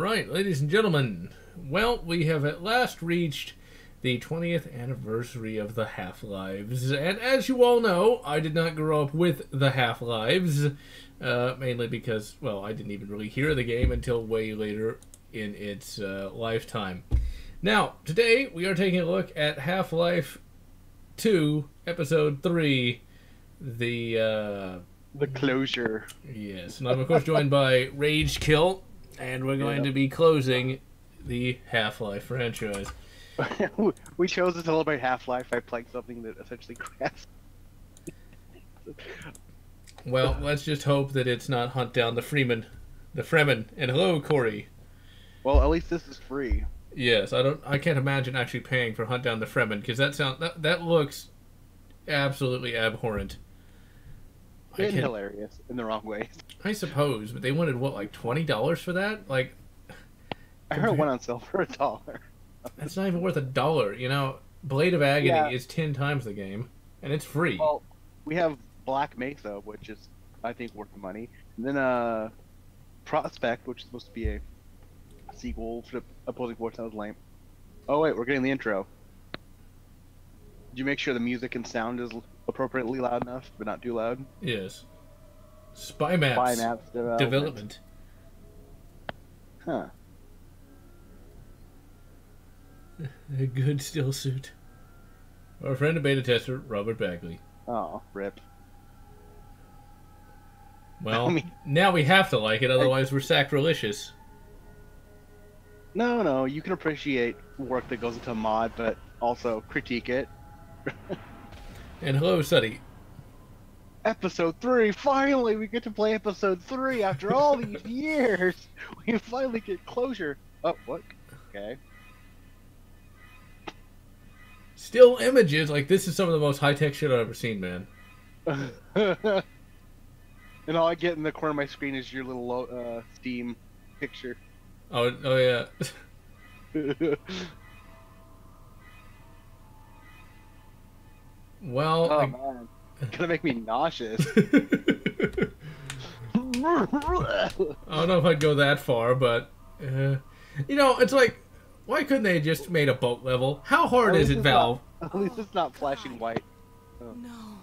Alright, ladies and gentlemen, well, we have at last reached the 20th anniversary of the Half-Lives, and as you all know, I did not grow up with the Half-Lives, mainly because, well, I didn't even really hear the game until way later in its lifetime. Now, today we are taking a look at Half-Life 2, Episode 3, the closure. Yes, and I'm of course joined by Ragekill, and we're going to be closing the Half-Life franchise. We chose to celebrate Half-Life by playing something that essentially crashed. Well, let's just hope that it's not Hunt Down the Freeman. And hello, Corey. Well, at least this is free. Yes, I can't imagine actually paying for Hunt Down the Fremen, because that looks absolutely abhorrent. And hilarious in the wrong way. I suppose, but they wanted what, like $20 for that? Like, I heard one on sale for $1. That's not even worth $1. You know, Blade of Agony is 10 times the game, and it's free. Well, we have Black Mesa, which is, I think, worth the money. And then Prospect, which is supposed to be a sequel to Opposing Force. That was lame. Oh wait, we're getting the intro. Did you make sure the music and sound is appropriately loud enough, but not too loud? Yes. Spy Maps development. Huh. A good still suit. Our friend and beta tester, Robert Bagley. Oh, rip. Well, now we have to like it, otherwise we're sacrilegious. No, you can appreciate work that goes into a mod, but also critique it. And hello, Suddy. Episode 3, finally we get to play Episode 3 after all these years! We finally get closure. Oh, what? Okay. Still images, like this is some of the most high-tech shit I've ever seen, man. And all I get in the corner of my screen is your little Steam picture. Oh yeah. Well, oh man, it's gonna make me nauseous. I don't know if I'd go that far, but you know, it's like, why couldn't they just made a boat level? How hard is it, Valve? At least it's not flashing white. Oh. No.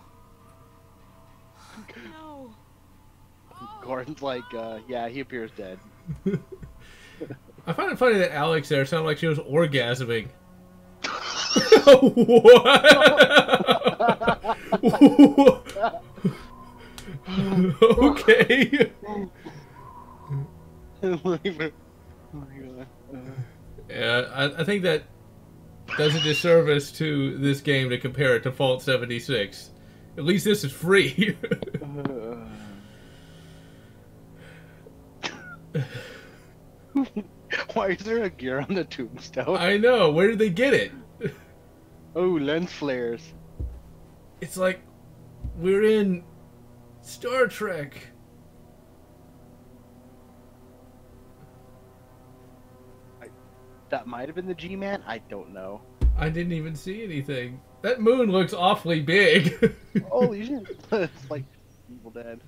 No. Gordon's like, yeah, he appears dead. I find it funny that Alex there sounded like she was orgasming. What? Okay. Yeah, I think that does a disservice to this game to compare it to Fallout 76. At least this is free. Why is there a gear on the tombstone? I know. Where did they get it? Oh, lens flares. It's like we're in Star Trek. That might have been the G-Man. I don't know. I didn't even see anything. That moon looks awfully big. Holy shit. It's like Evil Dead.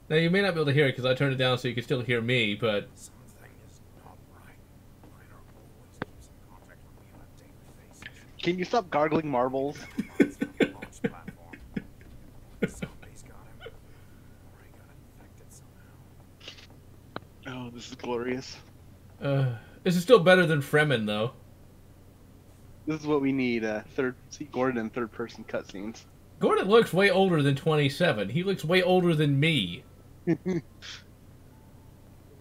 Now, you may not be able to hear it because I turned it down so you can still hear me, but... Can you stop gargling marbles? Oh, this is glorious. This is still better than Fremen, though. This is what we need, see Gordon in third-person cutscenes. Gordon looks way older than 27. He looks way older than me.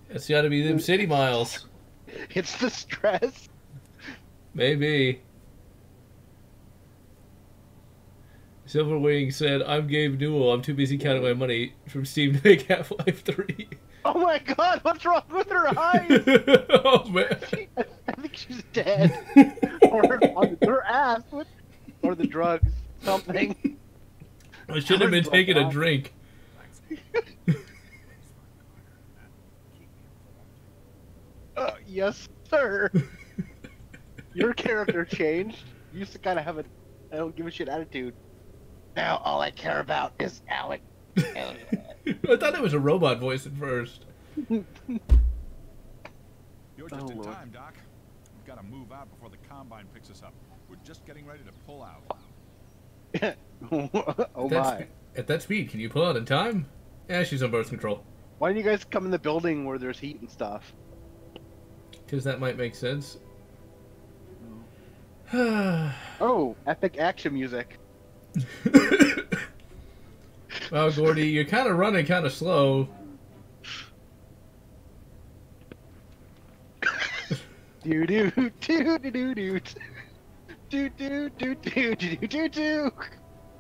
It's gotta be them city miles. It's the stress. Maybe. Silverwing said, I'm Gabe Newell. I'm too busy counting my money from Steam to make Half-Life 3. Oh my god, what's wrong with her eyes? Oh man. I think she's dead. Or her ass. Or the drugs, something. I should have been taking a drink. Yes, sir. Your character changed. You used to kind of have a I don't give a shit attitude. Now all I care about is Alec. I thought it was a robot voice at first. You're just in Lord. time, Doc. We've got to move out before the Combine picks us up. We're just getting ready to pull out. Oh my. At that speed, can you pull out in time? Yeah, she's on birth control. Why don't you guys come in the building where there's heat and stuff? Because that might make sense. Oh, epic action music. Well, Gordy, you're kind of running kind of slow. Do do do do do do do do do do do do do.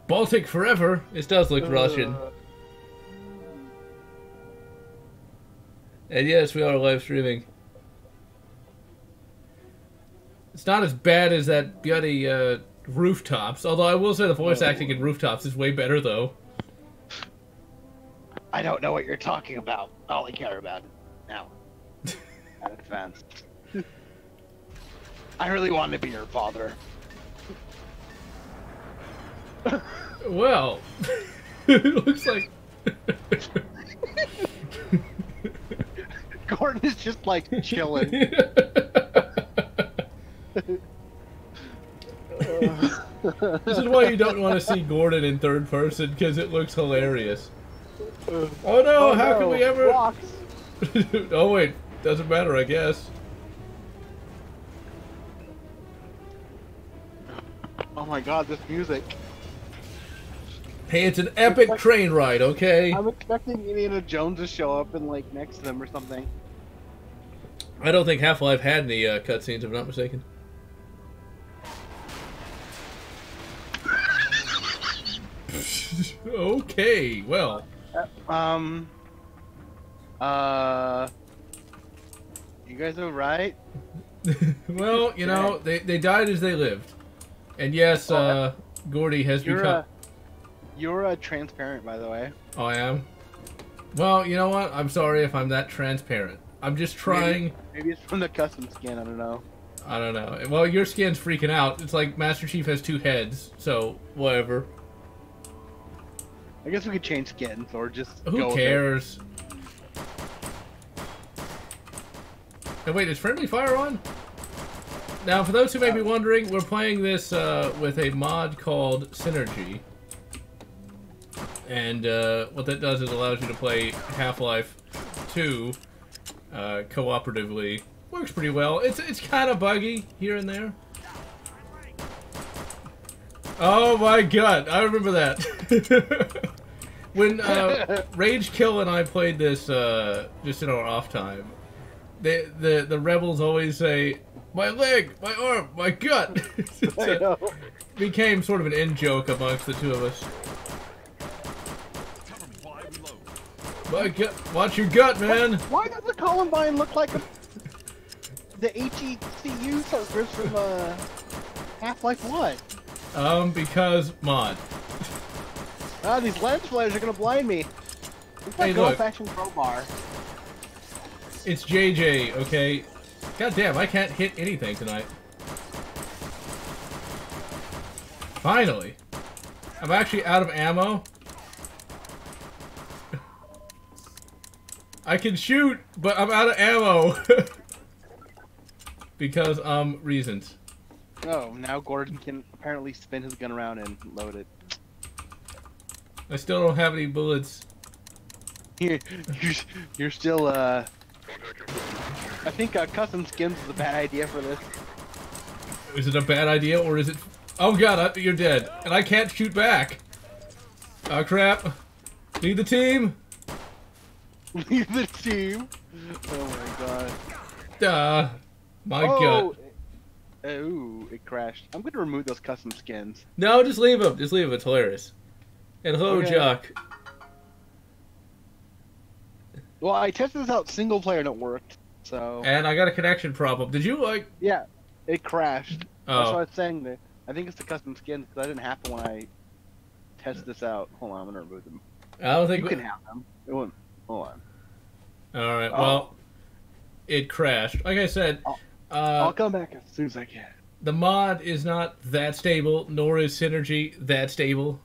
Baltic forever. This does look Russian. And yes, we are live streaming. It's not as bad as that bloody Rooftops. Although I will say the voice acting in Rooftops is way better, though. I don't know what you're talking about. All I care about now. Out of defense. I really want to be your father. Well, it looks like... Gordon is just like chilling. This is why you don't want to see Gordon in third person, because it looks hilarious. Oh no, how can we ever... Rocks. Oh wait, doesn't matter, I guess. Oh my god, this music. Hey, it's an epic train ride, okay? I'm expecting Indiana Jones to show up and like next to them or something. I don't think Half-Life had any cutscenes, if I'm not mistaken. Okay, well. You guys alright? Well, you know, they died as they lived. And yes, Gordy has become... You're transparent, by the way. Oh, I am? Well, you know what? I'm sorry if I'm that transparent. I'm just trying... Maybe it's from the custom skin, I don't know. I don't know. Well, your skin's freaking out. It's like Master Chief has 2 heads, so whatever. I guess we could change skins, or just Who go cares? And wait, is friendly fire on? Now, for those who may be wondering, we're playing this with a mod called Synergy. And what that does is allows you to play Half-Life 2 cooperatively. Works pretty well. It's kind of buggy here and there. Oh my god, I remember that. When Ragekill and I played this just in our off time, the rebels always say, "My leg, my arm, my gut." It became sort of an in-joke amongst the two of us. My gut, watch your gut, man. Why does the Columbine look like the HECU servers from Half-Life 1? Because mod. Ah, these lens flares are gonna blind me. It's like Hey, an look. old-fashioned crowbar. It's JJ, okay? God damn, I can't hit anything tonight. Finally. I'm actually out of ammo. I can shoot, but I'm out of ammo. Because, reasons. Oh, now Gordon can apparently spin his gun around and load it. I still don't have any bullets. You're still, I think custom skins is a bad idea for this. Is it a bad idea, or is it... Oh god, you're dead. And I can't shoot back. Oh crap. Lead the team. Leave the team. Oh my god. My gut. Oh, it crashed. I'm gonna remove those custom skins. No, just leave them. Just leave them. It's hilarious. And hello, Okay. Jock. Well, I tested this out single player and it worked. So And I got a connection problem. Did you, like... yeah, it crashed. That's Oh. what I was saying. I think it's the custom skins because that didn't happen when I tested this out. Hold on, I'm gonna remove them. I don't think You can have them. It won't. Hold on. All right. Well, it crashed. Like I said, I'll come back as soon as I can. the mod is not that stable, nor is Synergy that stable.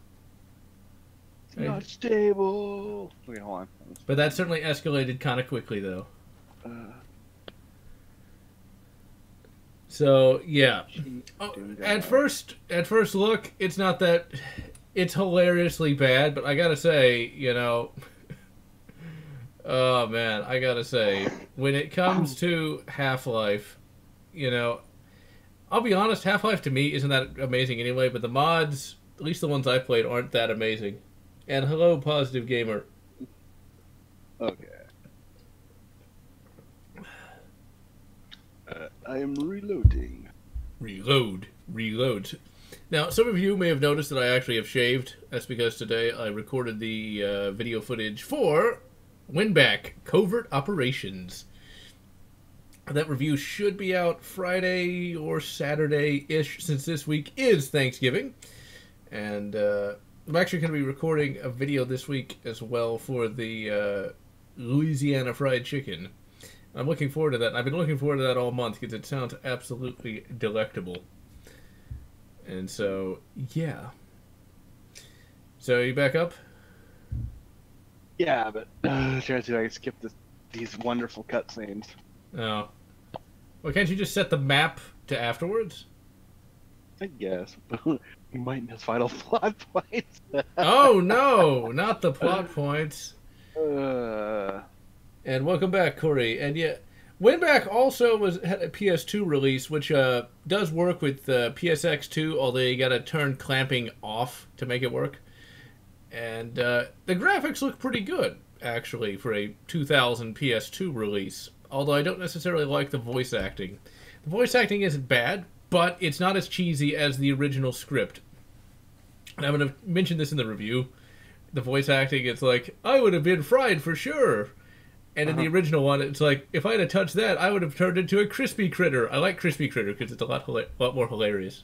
It's not stable. Okay, hold on. But that certainly escalated kind of quickly, though. So yeah, at first look, it's not that. It's hilariously bad, but I gotta say, you know, oh man, I gotta say, when it comes to Half-Life, you know, I'll be honest, Half-Life to me isn't that amazing anyway, but the mods, at least the ones I played, aren't that amazing. And hello, Positive Gamer. Okay. I am reloading. Reload. Now, some of you may have noticed that I actually have shaved. That's because today I recorded the video footage for Winback Covert Operations. That review should be out Friday or Saturday-ish, since this week is Thanksgiving. And I'm actually going to be recording a video this week as well for the Louisiana Fried Chicken. I'm looking forward to that. I've been looking forward to that all month because it sounds absolutely delectable. And so, yeah. So, you back up? Yeah, but trying to see if I can skip these wonderful cutscenes. Oh. Well, can't you just set the map to afterwards? I guess. We might miss vital plot points. Oh, no! Not the plot points. And welcome back, Corey. And yeah, Winback also had a PS2 release, which does work with PSX2, although you gotta turn clamping off to make it work. And the graphics look pretty good, actually, for a 2000 PS2 release. Although I don't necessarily like the voice acting. The voice acting isn't bad, but it's not as cheesy as the original script. And I'm gonna mention this in the review. The voice acting, it's like, I would have been fried for sure. And in the original one, it's like, if I had touched that, I would have turned into a crispy critter. I like crispy critter because it's a lot more hilarious.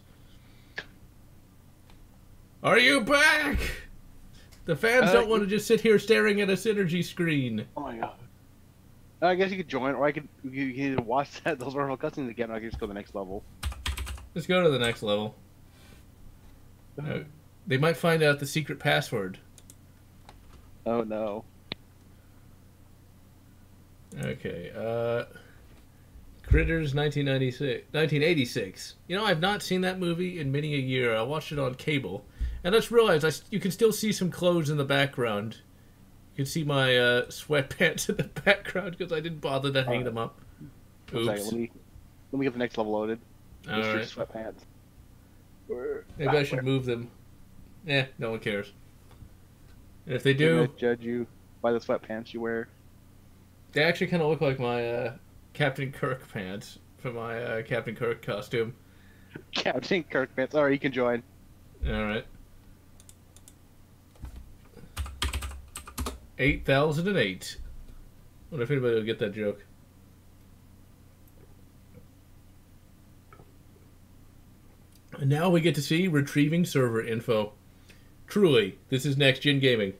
Are you back? The fans don't want to just sit here staring at a Synergy screen. Oh my god. I guess you could join, or you can either watch those wonderful cutscenes again, or I can just go to the next level. Let's go to the next level. They might find out the secret password. Oh no. Okay, Critters 1986. You know, I've not seen that movie in many a year. I watched it on cable. And I just realized you can still see some clothes in the background. You can see my sweatpants in the background because I didn't bother to hang them up. Oops. Let me get the next level loaded. All right. Sweatpants. Maybe I should move them. No one cares. And if they do... I'm gonna judge you by the sweatpants you wear. They actually kind of look like my Captain Kirk pants from my Captain Kirk costume. Captain Kirk pants. Alright, you can join. Alright. 8008. Wonder if anybody will get that joke. And now we get to see retrieving server info. Truly, this is next gen gaming.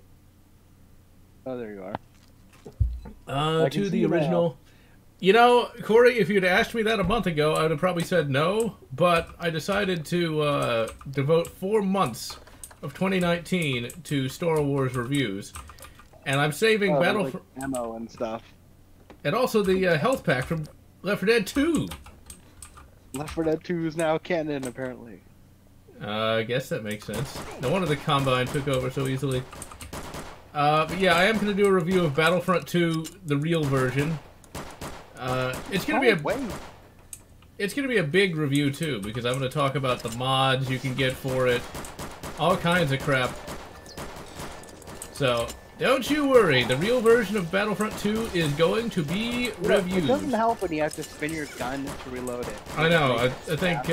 Oh, there you are. To the original. Now. You know, Corey, if you'd asked me that a month ago, I would have probably said no, but I decided to devote 4 months of 2019 to Star Wars reviews. And I'm saving like ammo and stuff. And also the health pack from Left 4 Dead 2. Left 4 Dead 2 is now canon, apparently. I guess that makes sense. No wonder the Combine took over so easily. But yeah, I am going to do a review of Battlefront 2, the real version. It's going to be a big review too, because I'm going to talk about the mods you can get for it, all kinds of crap. So don't you worry, the real version of Battlefront 2 is going to be reviewed. It doesn't help when you have to spin your gun to reload it. I know. I think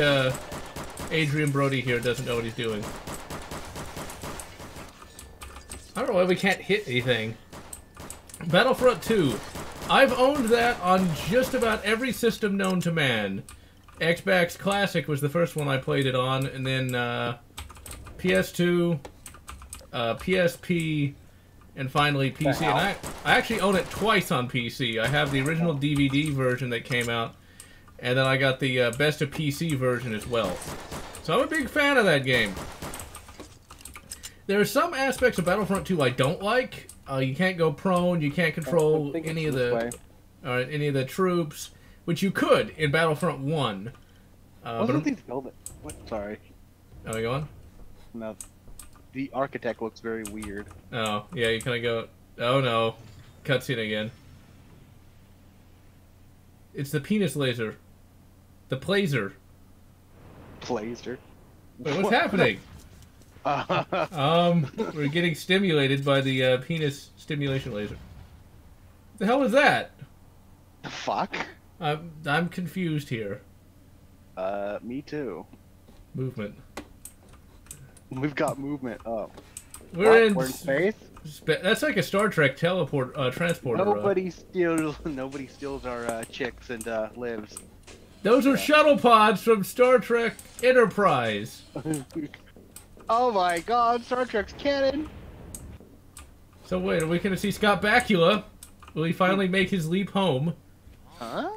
Adrian Brody here doesn't know what he's doing. I don't know why we can't hit anything. Battlefront 2. I've owned that on just about every system known to man. Xbox Classic was the first one I played it on, and then PS2, PSP, and finally PC. And I actually own it twice on PC. I have the original DVD version that came out, and then I got the Best of PC version as well. So I'm a big fan of that game. There are some aspects of Battlefront 2 I don't like. You can't go prone. You can't control any of the troops, which you could in Battlefront 1. Wasn't these building? What? Sorry. Oh, you on? No. The architect looks very weird. Oh, yeah. You kind of go. Oh no, cutscene again. It's the penis laser. The plaser. Plaser. Wait, what's happening? We're getting stimulated by the penis stimulation laser. What the hell was that? The fuck? I'm confused here. Me too. Movement. We've got movement up. We're in space. That's like a Star Trek transporter. Nobody steals our chicks and lives. Those are shuttle pods from Star Trek Enterprise. Oh my God, Star Trek's canon. So wait, are we gonna see Scott Bakula? Will he finally make his leap home? Huh?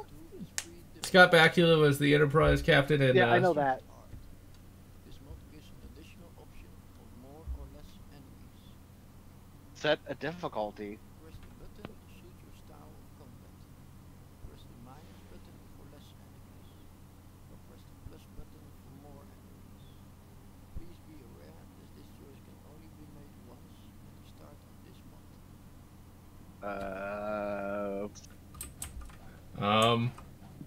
Scott Bakula was the Enterprise captain, and yeah, I know that. Set a difficulty. Press the button to suit your style of combat. Press the minus button for less enemies. Or press the plus button for more enemies. Please be aware that this choice can only be made once at the start of this mod.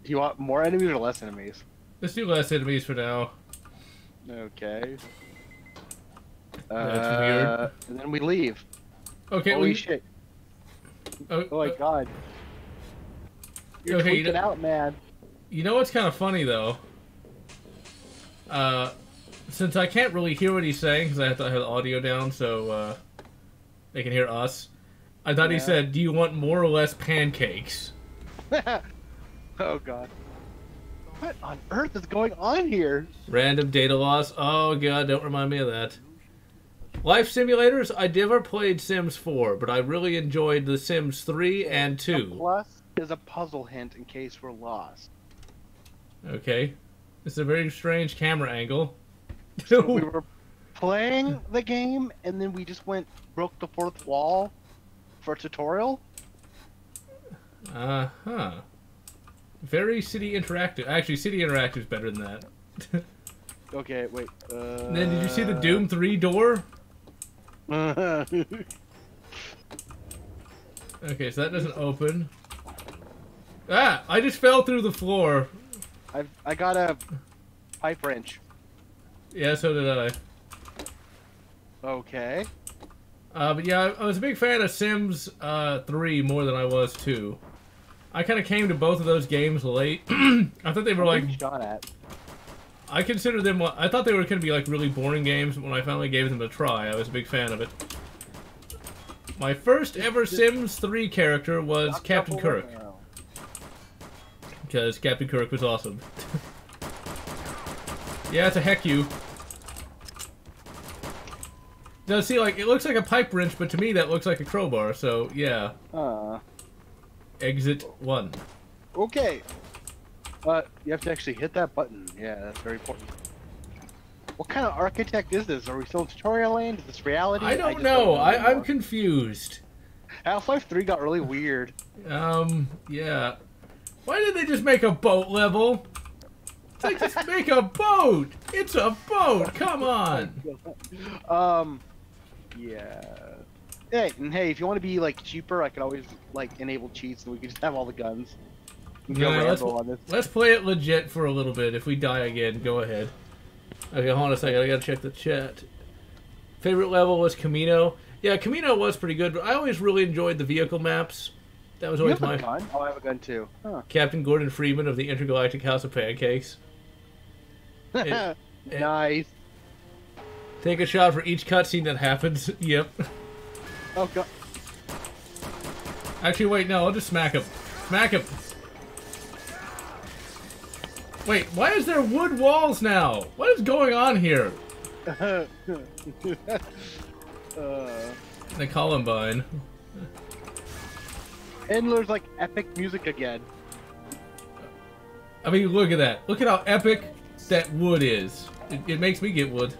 Do you want more enemies or less enemies? Let's do less enemies for now. Okay. That's weird. And then we leave. Okay. Holy shit. Oh my God. You're tweaking out, man. You know what's kind of funny, though? Since I can't really hear what he's saying, because I have to have the audio down so they can hear us, I thought he said, do you want more or less pancakes? Oh God. What on earth is going on here? Random data loss. Oh God, don't remind me of that. Life simulators, I never played Sims 4, but I really enjoyed The Sims 3 and 2. The plus is a puzzle hint in case we're lost. Okay. It's a very strange camera angle. So we were playing the game, and then we just broke the fourth wall for a tutorial? Uh-huh. Very City Interactive. Actually, City Interactive is better than that. Okay, wait. And then did you see the Doom 3 door? Okay, so that doesn't open. Ah! I just fell through the floor. I got a pipe wrench. Yeah, so did I. Okay. But yeah, I was a big fan of Sims 3 more than I was 2. I kind of came to both of those games late. I thought they were like... Shot at. I consider them... I thought they were going to be like really boring games, but when I finally gave them a try, I was a big fan of it. My first ever Sims 3 character was Captain Kirk. Because Captain Kirk was awesome. Yeah, it's a heck you. No, see, like, it looks like a pipe wrench, but to me that looks like a crowbar, so, yeah. Exit 1. Okay. You have to actually hit that button. Yeah, that's very important. What kind of architect is this? Are we still in tutorial land? Is this reality? I don't know. I'm confused. Half-Life 3 got really weird. Yeah. Why did they just make a boat level? It's like, just make a boat! It's a boat! Come on! Yeah. Hey, and hey, if you want to be, like, cheaper, I could always, like, enable cheats and we could just have all the guns. Yeah, let's play it legit for a little bit. If we die again, go ahead. Okay, hold on a second. I gotta check the chat. Favorite level was Camino. Yeah, Camino was pretty good, but I always really enjoyed the vehicle maps. That was always my... gun? Oh, I have a gun too. Huh. Captain Gordon Freeman of the Intergalactic House of Pancakes. Nice. Take a shot for each cutscene that happens. Yep. Oh God. Actually, wait, no, I'll just smack him. Smack him. Wait, why is there wood walls now? What is going on here? The Columbine. And there's like epic music again. I mean, look at that. Look at how epic that wood is. It makes me get wood.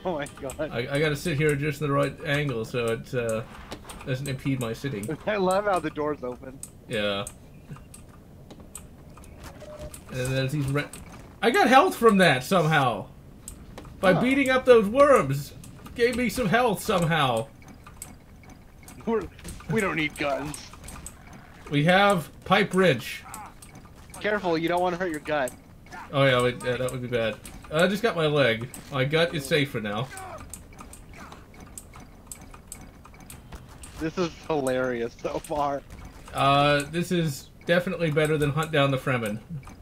Oh my god. I gotta sit here just in the right angle so it doesn't impede my sitting. I love how the door's open. Yeah. And there's these I got health from that somehow. By beating up those worms. Gave me some health somehow. We don't need guns. We have pipe wrench. Careful, you don't want to hurt your gut. Oh yeah, wait, that would be bad. I just got my leg. My gut is safe for now. This is hilarious so far. This is definitely better than Hunt Down the Fremen.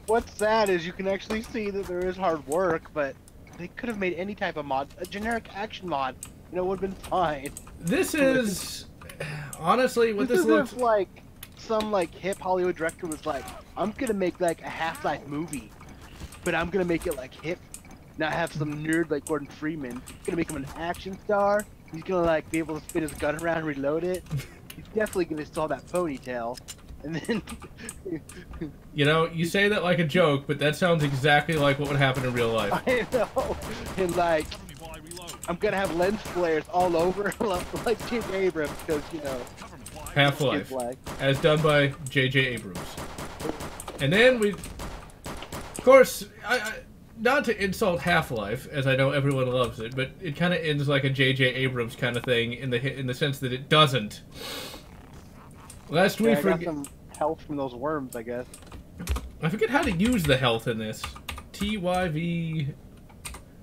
What's sad is you can actually see that there is hard work, but they could have made any type of mod. A generic action mod, you know, would have been fine. This is... Honestly, what this is looks... if, like, some, like, hip Hollywood director was like, I'm gonna make, like, a Half-Life movie, but I'm gonna make it, like, hip. Not have some nerd like Gordon Freeman. He's gonna make him an action star. He's gonna, like, be able to spin his gun around and reload it. He's definitely gonna still have that ponytail. And then... You know, you say that like a joke, but that sounds exactly like what would happen in real life. I know. And, like, I'm gonna have lens flares all over, like J.J. Abrams, because, you know... Half-Life, as done by J.J. Abrams. And then we... Of course, not to insult Half-Life, as I know everyone loves it, but it kind of ends like a J.J. Abrams kind of thing in the sense that it doesn't. Last week, I got some health from those worms, I guess. I forget how to use the health in this. TYV.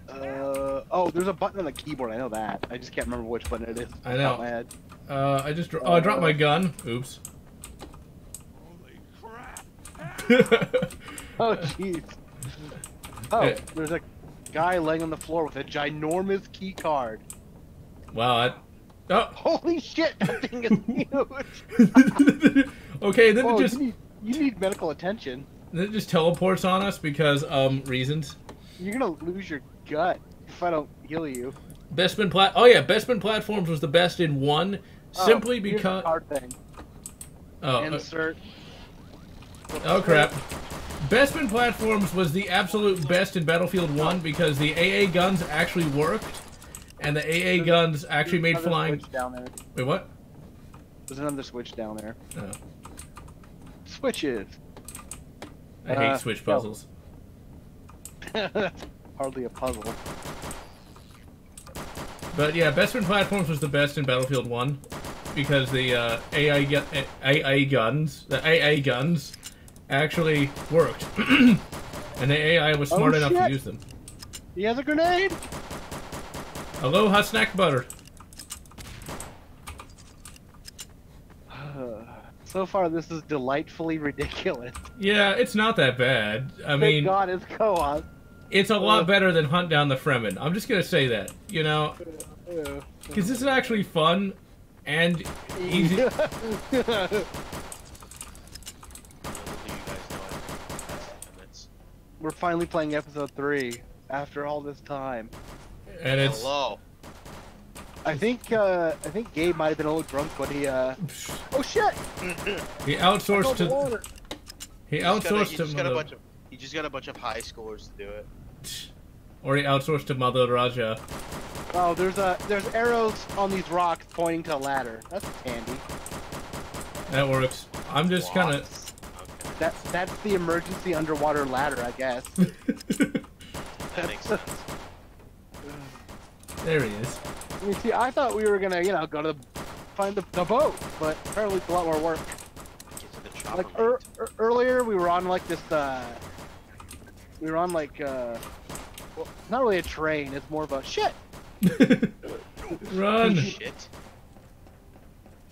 Oh, there's a button on the keyboard. I know that. I just can't remember which button it is. I know. My head. I dropped my gun. Oops. Holy crap! Oh, jeez. Oh, Yeah. there's a guy laying on the floor with a ginormous key card. Wow. Oh. Holy shit, that thing is huge. Okay, then Whoa, it just you need medical attention. then it just teleports on us because reasons. You're gonna lose your gut if I don't heal you. Bestman Bestman Platforms was the best in one, simply here's the because. card thing. Oh. Insert. Oh crap. Bestman Platforms was the absolute best in Battlefield 1 because the AA guns actually worked, and the AA guns actually made Another flying. switch down there. Wait, what? There's another switch down there. Oh. Switches. I hate switch puzzles. That's hardly a puzzle. But yeah, Bestman Platforms was the best in Battlefield 1 because the AA guns actually worked. And the AI was smart enough to use them. He has a grenade! Aloha snack butter. So far, this is delightfully ridiculous. Yeah, it's not that bad. I Thank mean, God it's co-op. it's a lot better than Hunt Down the Fremen. I'm just gonna say that, you know, because this is actually fun and easy. We're finally playing episode 3 after all this time. And it's Hello. I think Gabe might have been a little drunk when he oh shit! he outsourced to Water. he outsourced to You just got a bunch of high schoolers to do it. or he outsourced to Mother Raja. Oh, there's arrows on these rocks pointing to a ladder. That's handy. That works. I'm just kind of. That's the emergency underwater ladder, I guess. That makes sense. There he is. You see, I thought we were gonna, you know, go to find the boat, but apparently it's a lot more work. Get to the chopper. Like earlier, we were on like this. We were on like well, not really a train. It's more of a shit. Run! Shit.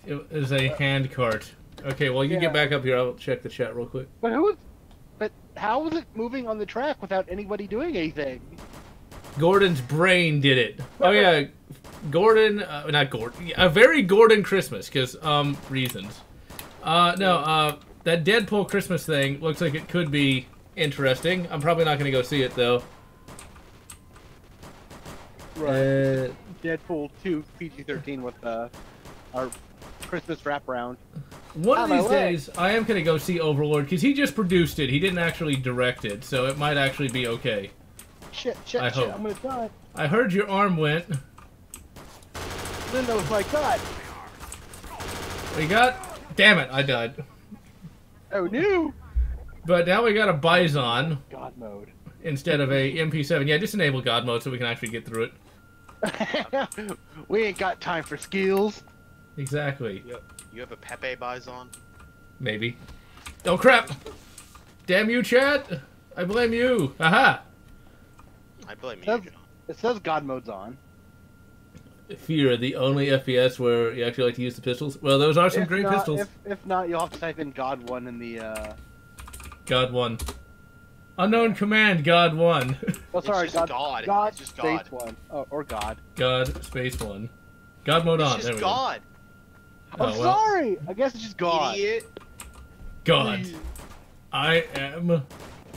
It is a hand cart. Okay, well you get back up here. I'll check the chat real quick. But how was it moving on the track without anybody doing anything? Gordon's brain did it. Oh yeah, Gordon. Not Gordon. A very Gordon Christmas, because reasons. That Deadpool Christmas thing looks like it could be interesting. I'm probably not going to go see it, though. Right. Deadpool 2 PG-13 with our Christmas wraparound. One of On my these way. days, I am going to go see Overlord, because he just produced it. He didn't actually direct it, so it might actually be okay. Shit, I shit, hope. I'm gonna die. I heard your arm went. Linda was like, God. We got... Damn it, I died. Oh, no. But now we got a Bison God mode. instead of a MP7. Yeah, just enable God mode so we can actually get through it. We ain't got time for skills. Exactly. You have a Pepe Bison? Maybe. Oh, crap! Damn you, chat! I blame you! Aha! I blame you, That's- John. It says God mode's on. Fear, the only FPS where you actually like to use the pistols. Well, those are some If great not- pistols. If not, you'll have to type in God 1 in the, God 1. Unknown command, God 1. Oh, sorry, just God. God. It's just space God. 1. Oh, or God. God, space 1. God mode on. It's There just we God. go. I'm sorry! I guess it's just God. Idiot. God. I am...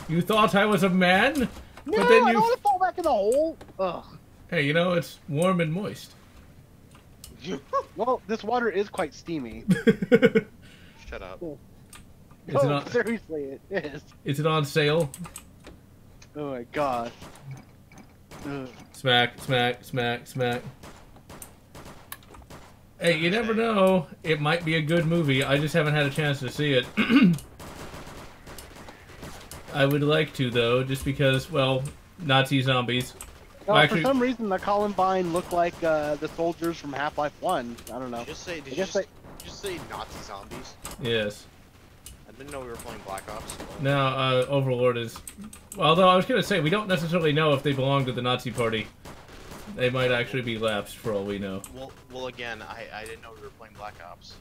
You thought I was a man? No, But then I you... don't want to fall back in the hole. Ugh. Hey, you know, it's warm and moist. Well, this water is quite steamy. Shut up. Is No, it on- seriously, it is. Is it on sale? Oh my god. Ugh. Smack, smack, smack, smack. Hey, you never know. It might be a good movie. I just haven't had a chance to see it. I would like to, though, just because, well, Nazi zombies. No, Actually- for some reason, the Columbine look like the soldiers from Half-Life 1. I don't know. Did you guess just say Nazi zombies? Yes. I didn't know we were playing Black Ops. Now, Overlord is... Although, I was going to say, we don't necessarily know if they belong to the Nazi party. They might actually be lapsed, for all we know. Well, again, I didn't know we were playing Black Ops.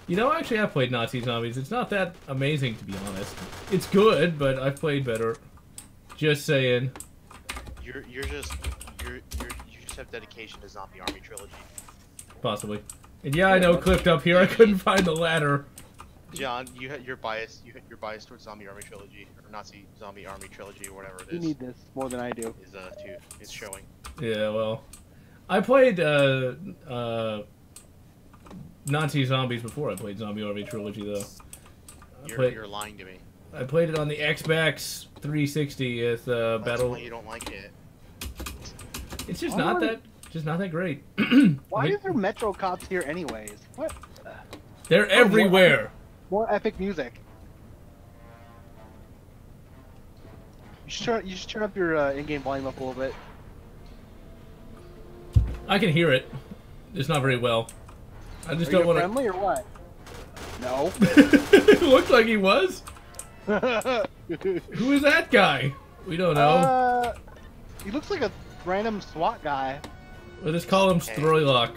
You know, actually, I've played Nazi zombies. It's not that amazing, to be honest. It's good, but I've played better. Just saying. You just have dedication to Zombie Army Trilogy. Possibly. And yeah, I know, clipped up here, I couldn't find the ladder. John, you're biased towards Zombie Army Trilogy or Nazi Zombie Army Trilogy or whatever it You is. need this more than I do. Is showing. Yeah, well. I played, Nazi zombies before I played Zombie Army Trilogy, though. You're lying to me. I played it on the Xbox 360 with, That's Battle... why you don't like it. It's just I not wanna- that great. Why I mean, is there Metro cops here anyways? What? they're everywhere. More epic music. You should turn up your in-game volume up a little bit. I can hear it. It's not very well. I just Are don't you want to... friendly or what? No. It looked like he was. Who is that guy? We don't know. He looks like a random SWAT guy. We'll just call him Stroylock.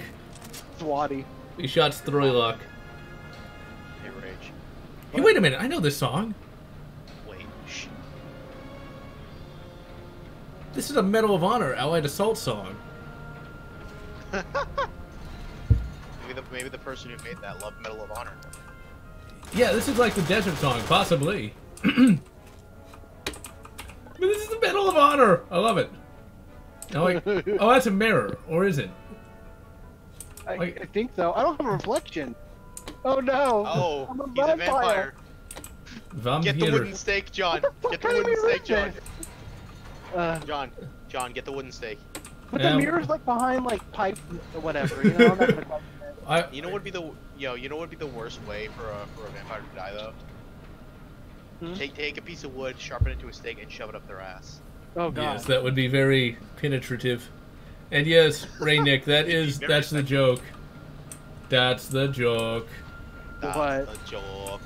SWATty. We shot Stroylock. Hey, Rage. Hey, wait a minute. I know this song. Wait. Shh. This is a Medal of Honor Allied Assault song. Maybe the person who made that loved Medal of Honor. Yeah, this is like the desert song, possibly. But this is the Medal of Honor. I love it. Oh, that's a mirror, or is it? I think so. I don't have a reflection. Oh no. Oh, I'm a he's a vampire. Get the Vampire. wooden stake, John. Get the What kind wooden of stake, John. mirror is John, get the wooden stake. But Yeah. the mirror's like behind like pipe or whatever. You know, I'm not gonna question it. You know what would be the worst way for a vampire to die though? Hmm? Take a piece of wood, sharpen it to a stake, and shove it up their ass. Oh god. Yes, that would be very penetrative. And yes, Rainick, that's the joke. That's the joke. That's What? a joke.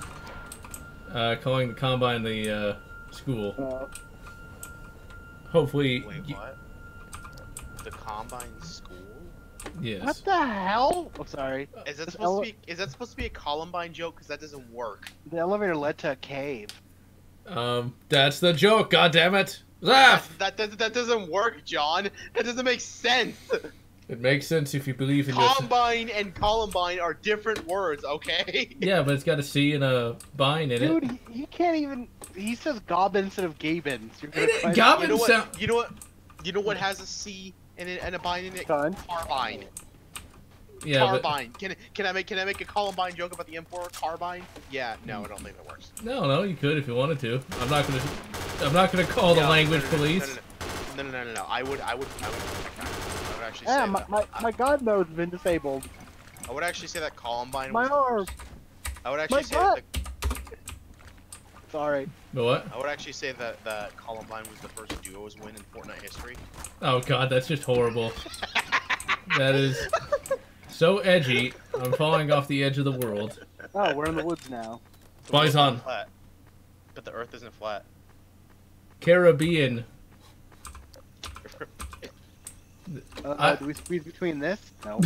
Calling the Combine the school. Hopefully, Wait, what? The Combine school? yes. What the hell? Oh, sorry. Is that This supposed to be a Columbine joke? Because that doesn't work. The elevator led to a cave. That's the joke. God damn it! Laugh. That doesn't work, John. That doesn't make sense. It makes sense if you believe in your... Combine and Columbine are different words, okay? Yeah, but it's got a C and a bine in it. Dude, he can't even. He says gobbin instead of gabins. You're gonna It- find- gobbin- You know what has a C and a bine in it? Gun. Carbine. Yeah, but... Carbine. Can I make a Columbine joke about the Emperor? Carbine? Yeah, no, I don't think that works. No, you could if you wanted to. I'm not gonna call the language police. No. I would actually Yeah, say my god mode's been disabled. I would actually say that Columbine My was arm. I would actually My say butt. that Sorry. But what? I would actually say that Columbine was the first duos win in Fortnite history. Oh god, that's just horrible. That is so edgy. I'm falling off the edge of the world. Oh, we're in the woods now. The world's Bison. not flat, but the Earth isn't flat. Caribbean. Do we squeeze between this? No.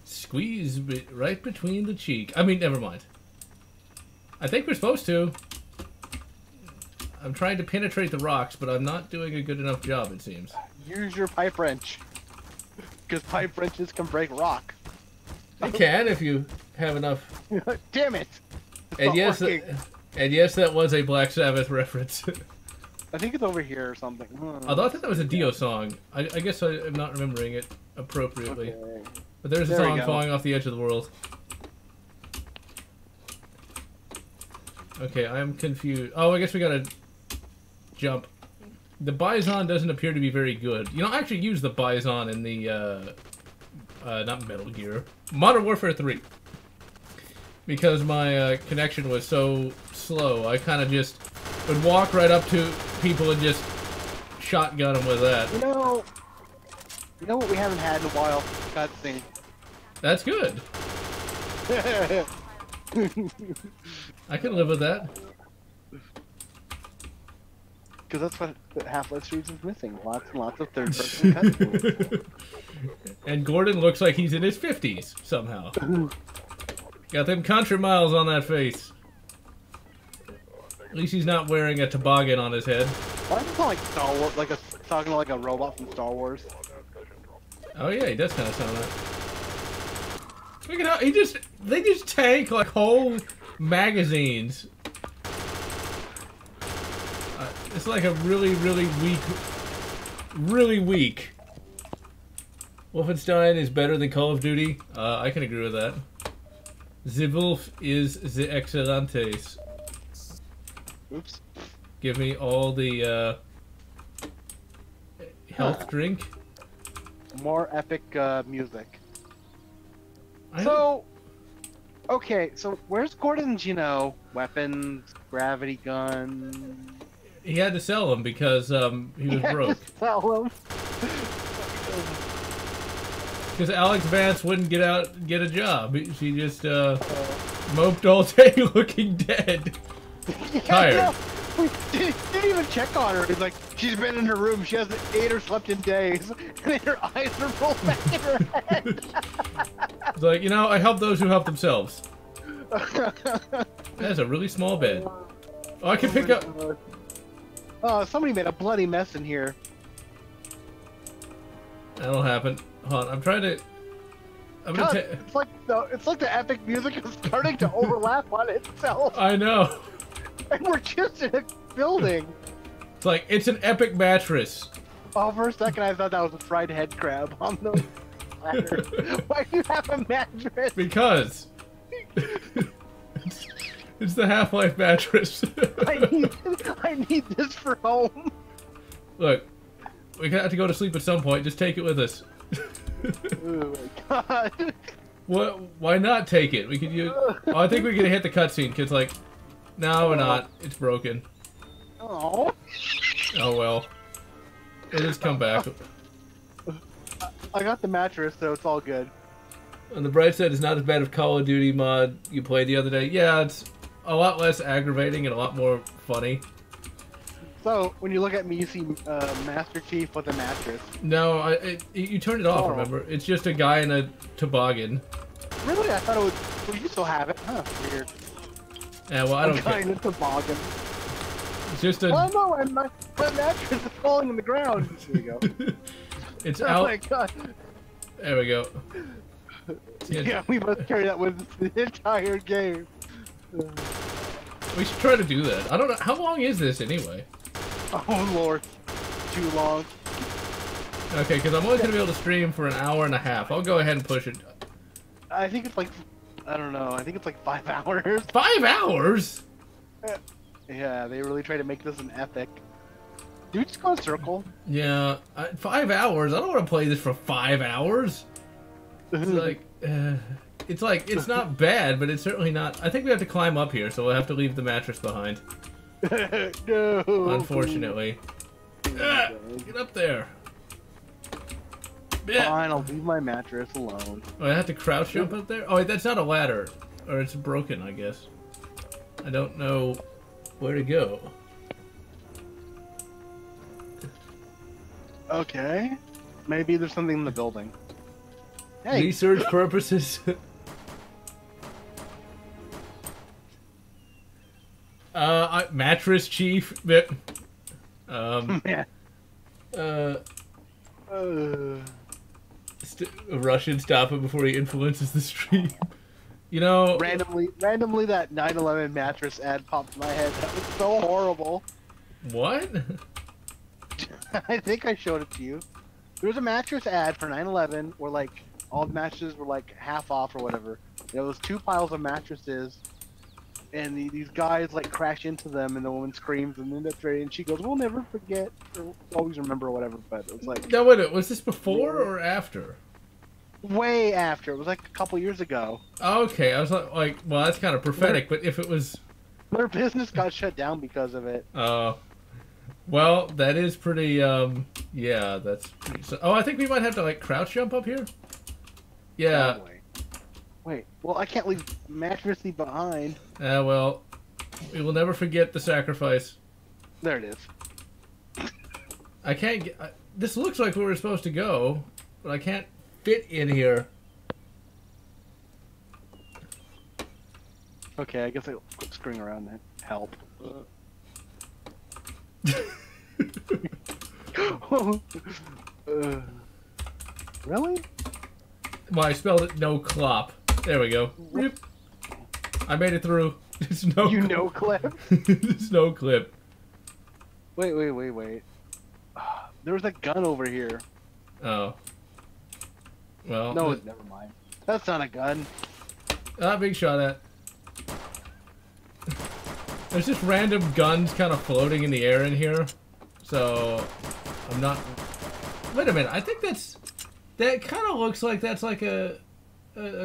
Squeeze right between the cheek. I mean, never mind. I think we're supposed to. I'm trying to penetrate the rocks, but I'm not doing a good enough job, it seems. Use your pipe wrench. Because pipe wrenches can break rock. It can if you have enough. Damn it! It's And not yes, working. and yes, that was a Black Sabbath reference. I think it's over here or something. Although I thought that was a Dio song. I guess I am not remembering it appropriately. Okay. But there's a There we song go. falling off the edge of the world. Okay, I'm confused. Oh, I guess we gotta jump. The Bison doesn't appear to be very good. You know, I actually used the Bison in the, not Metal Gear, Modern Warfare 3. Because my connection was so slow, I kind of just would walk right up to people and just shotgun them with that. You know what we haven't had in a while? Cutscene. That's good. I can live with that. Because that's what Half-Life series is missing. Lots and lots of third-person cutscenes. And Gordon looks like he's in his 50s somehow. Got them country miles on that face. At least he's not wearing a toboggan on his head. Why does it sound like Star Wars? Talking like a robot from Star Wars. Oh yeah, he does kind of sound that. Look at how they just tank like whole magazines. It's like a really weak. Wolfenstein is better than Call of Duty. I can agree with that. The Wolf is the Excelentes. Oops. Give me all the health drink. More epic music. I So, okay, so where's Gordon's, weapons, gravity gun? He had to sell them because he was broke. Sell them. Because Alex Vance wouldn't get a job. She just moped all day looking dead. Tired. We didn't even check on her. It's like, she's been in her room, she hasn't ate or slept in days, and her eyes are rolled back in her head. It's like, I help those who help themselves. That's a really small bed. Oh, I can pick up... Oh, somebody made a bloody mess in here. That'll happen. Hold on, I'm trying to... God, it's like the epic music is starting to overlap on itself. I know. And we're just in a building. It's like, it's an epic mattress. Oh, for a second I thought that was a fried head crab on the platter. Why do you have a mattress? Because. It's the Half-Life mattress. I need this for home. Look, we have to go to sleep at some point. Just take it with us. Oh my god. What? Why not take it? We could use. Oh, I think we're gonna hit the cutscene. Kids like, no, we're not. It's broken. Oh. Oh well. It'll just come back. I got the mattress, so it's all good. On the bright side, it's not as bad as Call of Duty mod you played the other day. Yeah, it's a lot less aggravating and a lot more funny. So, when you look at me, you see Master Chief with a mattress. No, you turned it off, Oh. remember? It's just a guy in a toboggan. Really? I thought it was... Well, you still have it. Huh, weird. Yeah, well, I don't guy in care. a toboggan. It's just a... Oh no, my mattress is falling on the ground. There you go. It's Oh out. my god. There we go. Yeah, we must carry that with us the entire game. We should try to do that. I don't know. How long is this anyway? Oh lord, too long. Okay, because I'm only going to be able to stream for an hour and a half. I'll go ahead and push it. I think it's like, I don't know. I think it's like 5 hours. 5 hours? Yeah, they really try to make this an epic. Do we just go in a circle? Yeah, 5 hours? I don't want to play this for 5 hours. It's like, it's not bad, but it's certainly not. I think we have to climb up here, so we'll have to leave the mattress behind. No. Unfortunately. Get up there. Fine, I'll leave my mattress alone. Oh, I have to crouch jump up there? Oh, wait, that's not a ladder. Or it's broken, I guess. I don't know where to go. Okay. Maybe there's something in the building. Hey. Research purposes. Mattress chief. Yeah. Russian, stop him before he influences the stream. You know, randomly that 9/11 mattress ad popped in my head. That was so horrible. What? I think I showed it to you. There was a mattress ad for 9/11 where like all the mattresses were like half off or whatever. There was 2 piles of mattresses, and these guys like crash into them, and the woman screams, and then that's right, and she goes, "We'll never forget, or always remember," or whatever. But it was like, no, wait, was this before or after? Way after. It was like a couple years ago. Okay, I was like, well, that's kind of prophetic. But if it was, their business got shut down because of it. Well, that is pretty. Yeah, that's. Pretty, oh, I think we might have to like crouch jump up here. Yeah. Probably. Wait. Well, I can't leave mattressy behind. Well, we will never forget the sacrifice. There it is. I can't get. This looks like where we're supposed to go, but I can't fit in here. Okay, I guess I'll quit screwing around then. Help. Really? Well, I spelled it no clop. There we go. Rip. I made it through. It's no. You no clip. It's no clip. Wait. There was a gun over here. Oh. Well. No, never mind. That's not a gun. Big shot at. There's just random guns kind of floating in the air in here. So, I'm not... Wait a minute, I think that's... That kind of looks like that's like a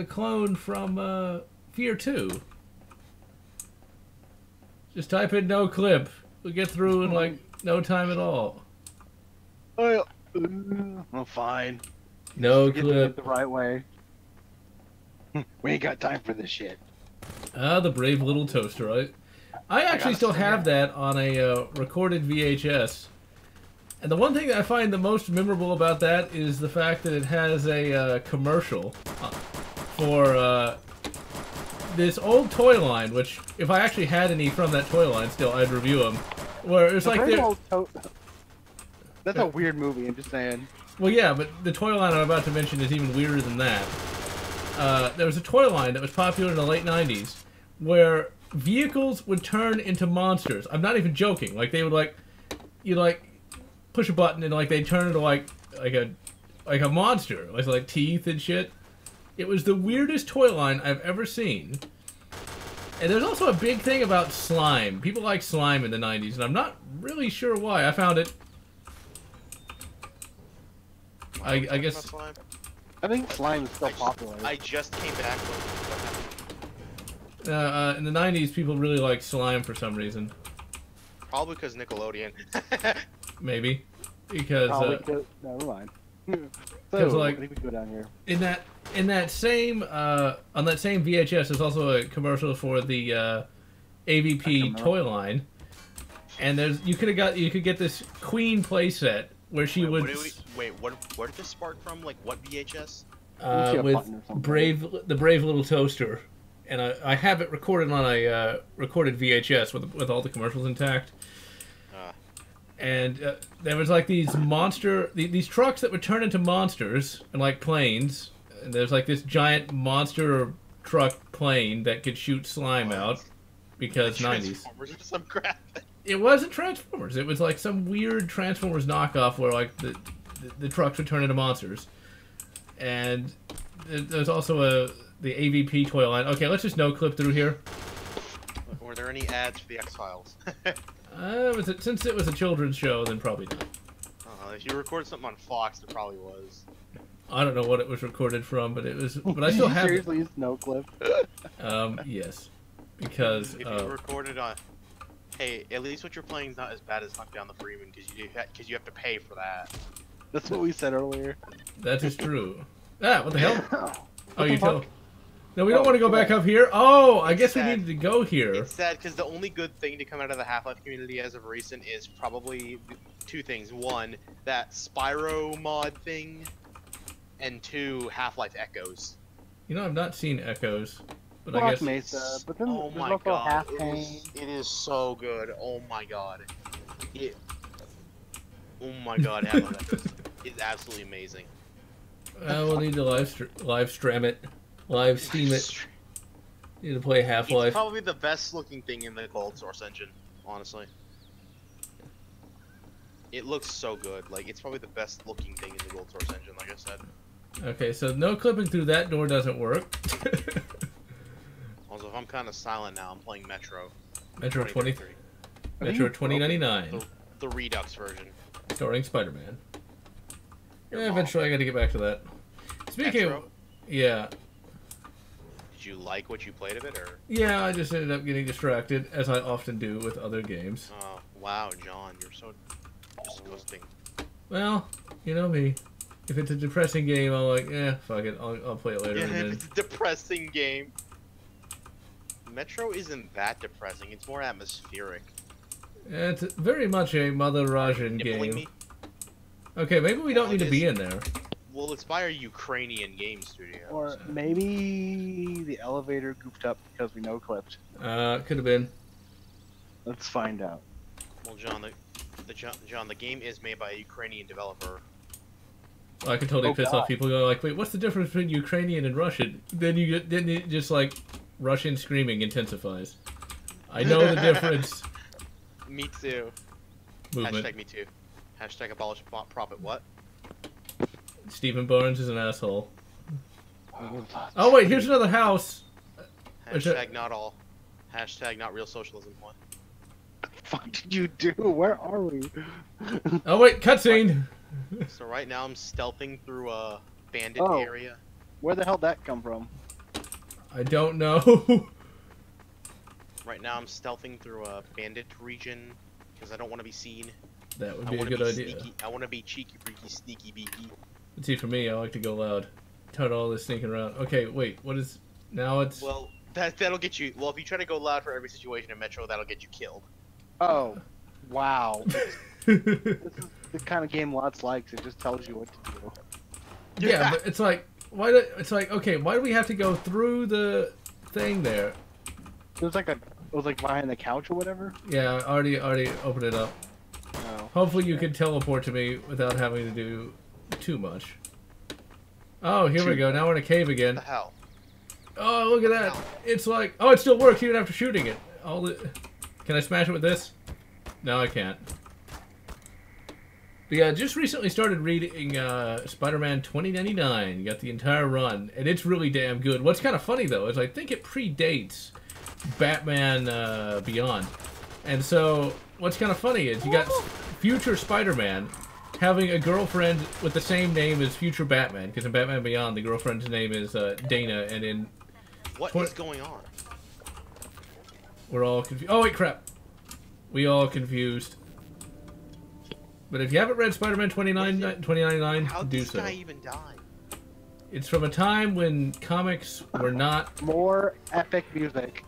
clone from Fear 2. Just type in no clip. We'll get through in like no time at all. Oh, fine. No Get clip. the right way. We ain't got time for this shit. The brave little toaster, right? I actually still have that on a recorded VHS. And the one thing that I find the most memorable about that is the fact that it has a commercial for this old toy line, which, if I actually had any from that toy line still, I'd review them. Where it's like that's a weird movie, I'm just saying. Well, yeah, but the toy line I'm about to mention is even weirder than that. There was a toy line that was popular in the late 90s where vehicles would turn into monsters. I'm not even joking. Like, they would, you push a button and, they'd turn into, like a monster. Like teeth and shit. It was the weirdest toy line I've ever seen. And there's also a big thing about slime. People like slime in the 90s, and I'm not really sure why. I found it... I guess... I think slime is still popular. I just came back in the 90s, people really liked slime for some reason. Probably because Nickelodeon. Maybe. Because... never mind. Because, I think we go down here. In that same... on that same VHS, there's also a commercial for the AVP toy line. And you could get this Queen playset where she would... Wait, where did this spark from? Like, what VHS? With the brave little toaster, and I have it recorded on a recorded VHS with all the commercials intact. And there was like these these trucks that would turn into monsters and like planes. And there's like this giant monster truck plane that could shoot slime out because 90s. Transformers or some crap. It wasn't Transformers. It was like some weird Transformers knockoff where like the trucks would turn into monsters. And there's also the AVP toy line. Okay, let's just no clip through here. Were there any ads for the X-Files? Since it was a children's show, then probably not. If you recorded something on Fox, there probably was. I don't know what it was recorded from, but it was. But I still have it. Seriously, no clip. Yes, because If you recorded on, hey, at least what you're playing is not as bad as Hunt Down the Freeman because you have to pay for that. That's what we said earlier. that is true. Ah, what the hell? Oh, you fuck? tell. No, we don't want to go back up here. Oh, I guess we needed to go here. It's sad because the only good thing to come out of the Half-Life community as of recent is probably two things. One, that Spyro mod thing, and two, Half-Life Echoes. You know, I've not seen Echoes, but I Black guess. Mesa, but then Oh there's my also god, Half it Pain. is so good. Oh my god. Oh my god, Half-Life Echoes is absolutely amazing. We'll need to live stream it. Live Steam it. Need to play Half-Life. It's probably the best looking thing in the Gold Source engine, honestly. It looks so good. Like, it's probably the best looking thing in the Gold Source engine, like I said. Okay, so no clipping through that door doesn't work. Also, if I'm kind of silent now, I'm playing Metro. Metro 2033. Metro 2099, The Redux version. starring Spider-Man. Your Yeah, mom. eventually I gotta get back to that. Speaking of, Metro? yeah. Did you like what you played of it, or? Yeah, I just ended up getting distracted, as I often do with other games. Oh, wow, John, you're so disgusting. Well, you know me. If it's a depressing game, I'm like, fuck it, I'll play it later. Yeah, And then... it's a depressing game. Metro isn't that depressing. It's more atmospheric. It's very much a Mother Rajan Nippling game. me? Okay, maybe we don't Well, need to it be is- in there. Well, it's by a Ukrainian game studio. Or maybe the elevator goofed up because we no clipped. Could have been. Let's find out. Well, John, the game is made by a Ukrainian developer. I can totally Oh, piss God. off people going like, wait, what's the difference between Ukrainian and Russian? Then it just like Russian screaming intensifies. I know the difference. Me too. Movement. Hashtag me too. Hashtag abolish profit what? Stephen Barnes is an asshole. Oh wait, here's another house. Is it- Hashtag not all. Hashtag not real socialism what? What the fuck did you do? Where are we? Oh wait, cutscene. So right now I'm stealthing through a bandit Oh. area. Where the hell did that come from? I don't know. Right now I'm stealthing through a bandit region because I don't want to be seen. That would I be a want good to be idea. sneaky. I want to be cheeky, freaky, sneaky, beaky. Let's see, for me, I like to go loud. Tired of all this sneaking around. Okay, wait, what is... Now it's... Well, that'll get you. Well, if you try to go loud for every situation in Metro, that'll get you killed. Oh, wow. This is the kind of game Lotz likes. It just tells you what to do. Yeah, but it's like... It's like, okay, why do we have to go through the thing there? It was like behind the couch or whatever. Yeah, I already opened it up. Oh. Hopefully you can teleport to me without having to do too much. Oh, here we go. Now we're in a cave What again. the hell? Oh, look at that. It's like... Oh, it still works even after shooting it. Can I smash it with this? No, I can't. But yeah, just recently started reading Spider-Man 2099. Got the entire run, and it's really damn good. What's kind of funny, though, is I think it predates Batman Beyond. And so, what's kind of funny is you got future Spider-Man having a girlfriend with the same name as future Batman, because in Batman Beyond, the girlfriend's name is Dana, and in... What What- is going on? We're all confused. Oh, wait, crap. We all confused. But if you haven't read Spider-Man 2099, How did do this so. guy even die? It's from a time when comics were not... More epic music.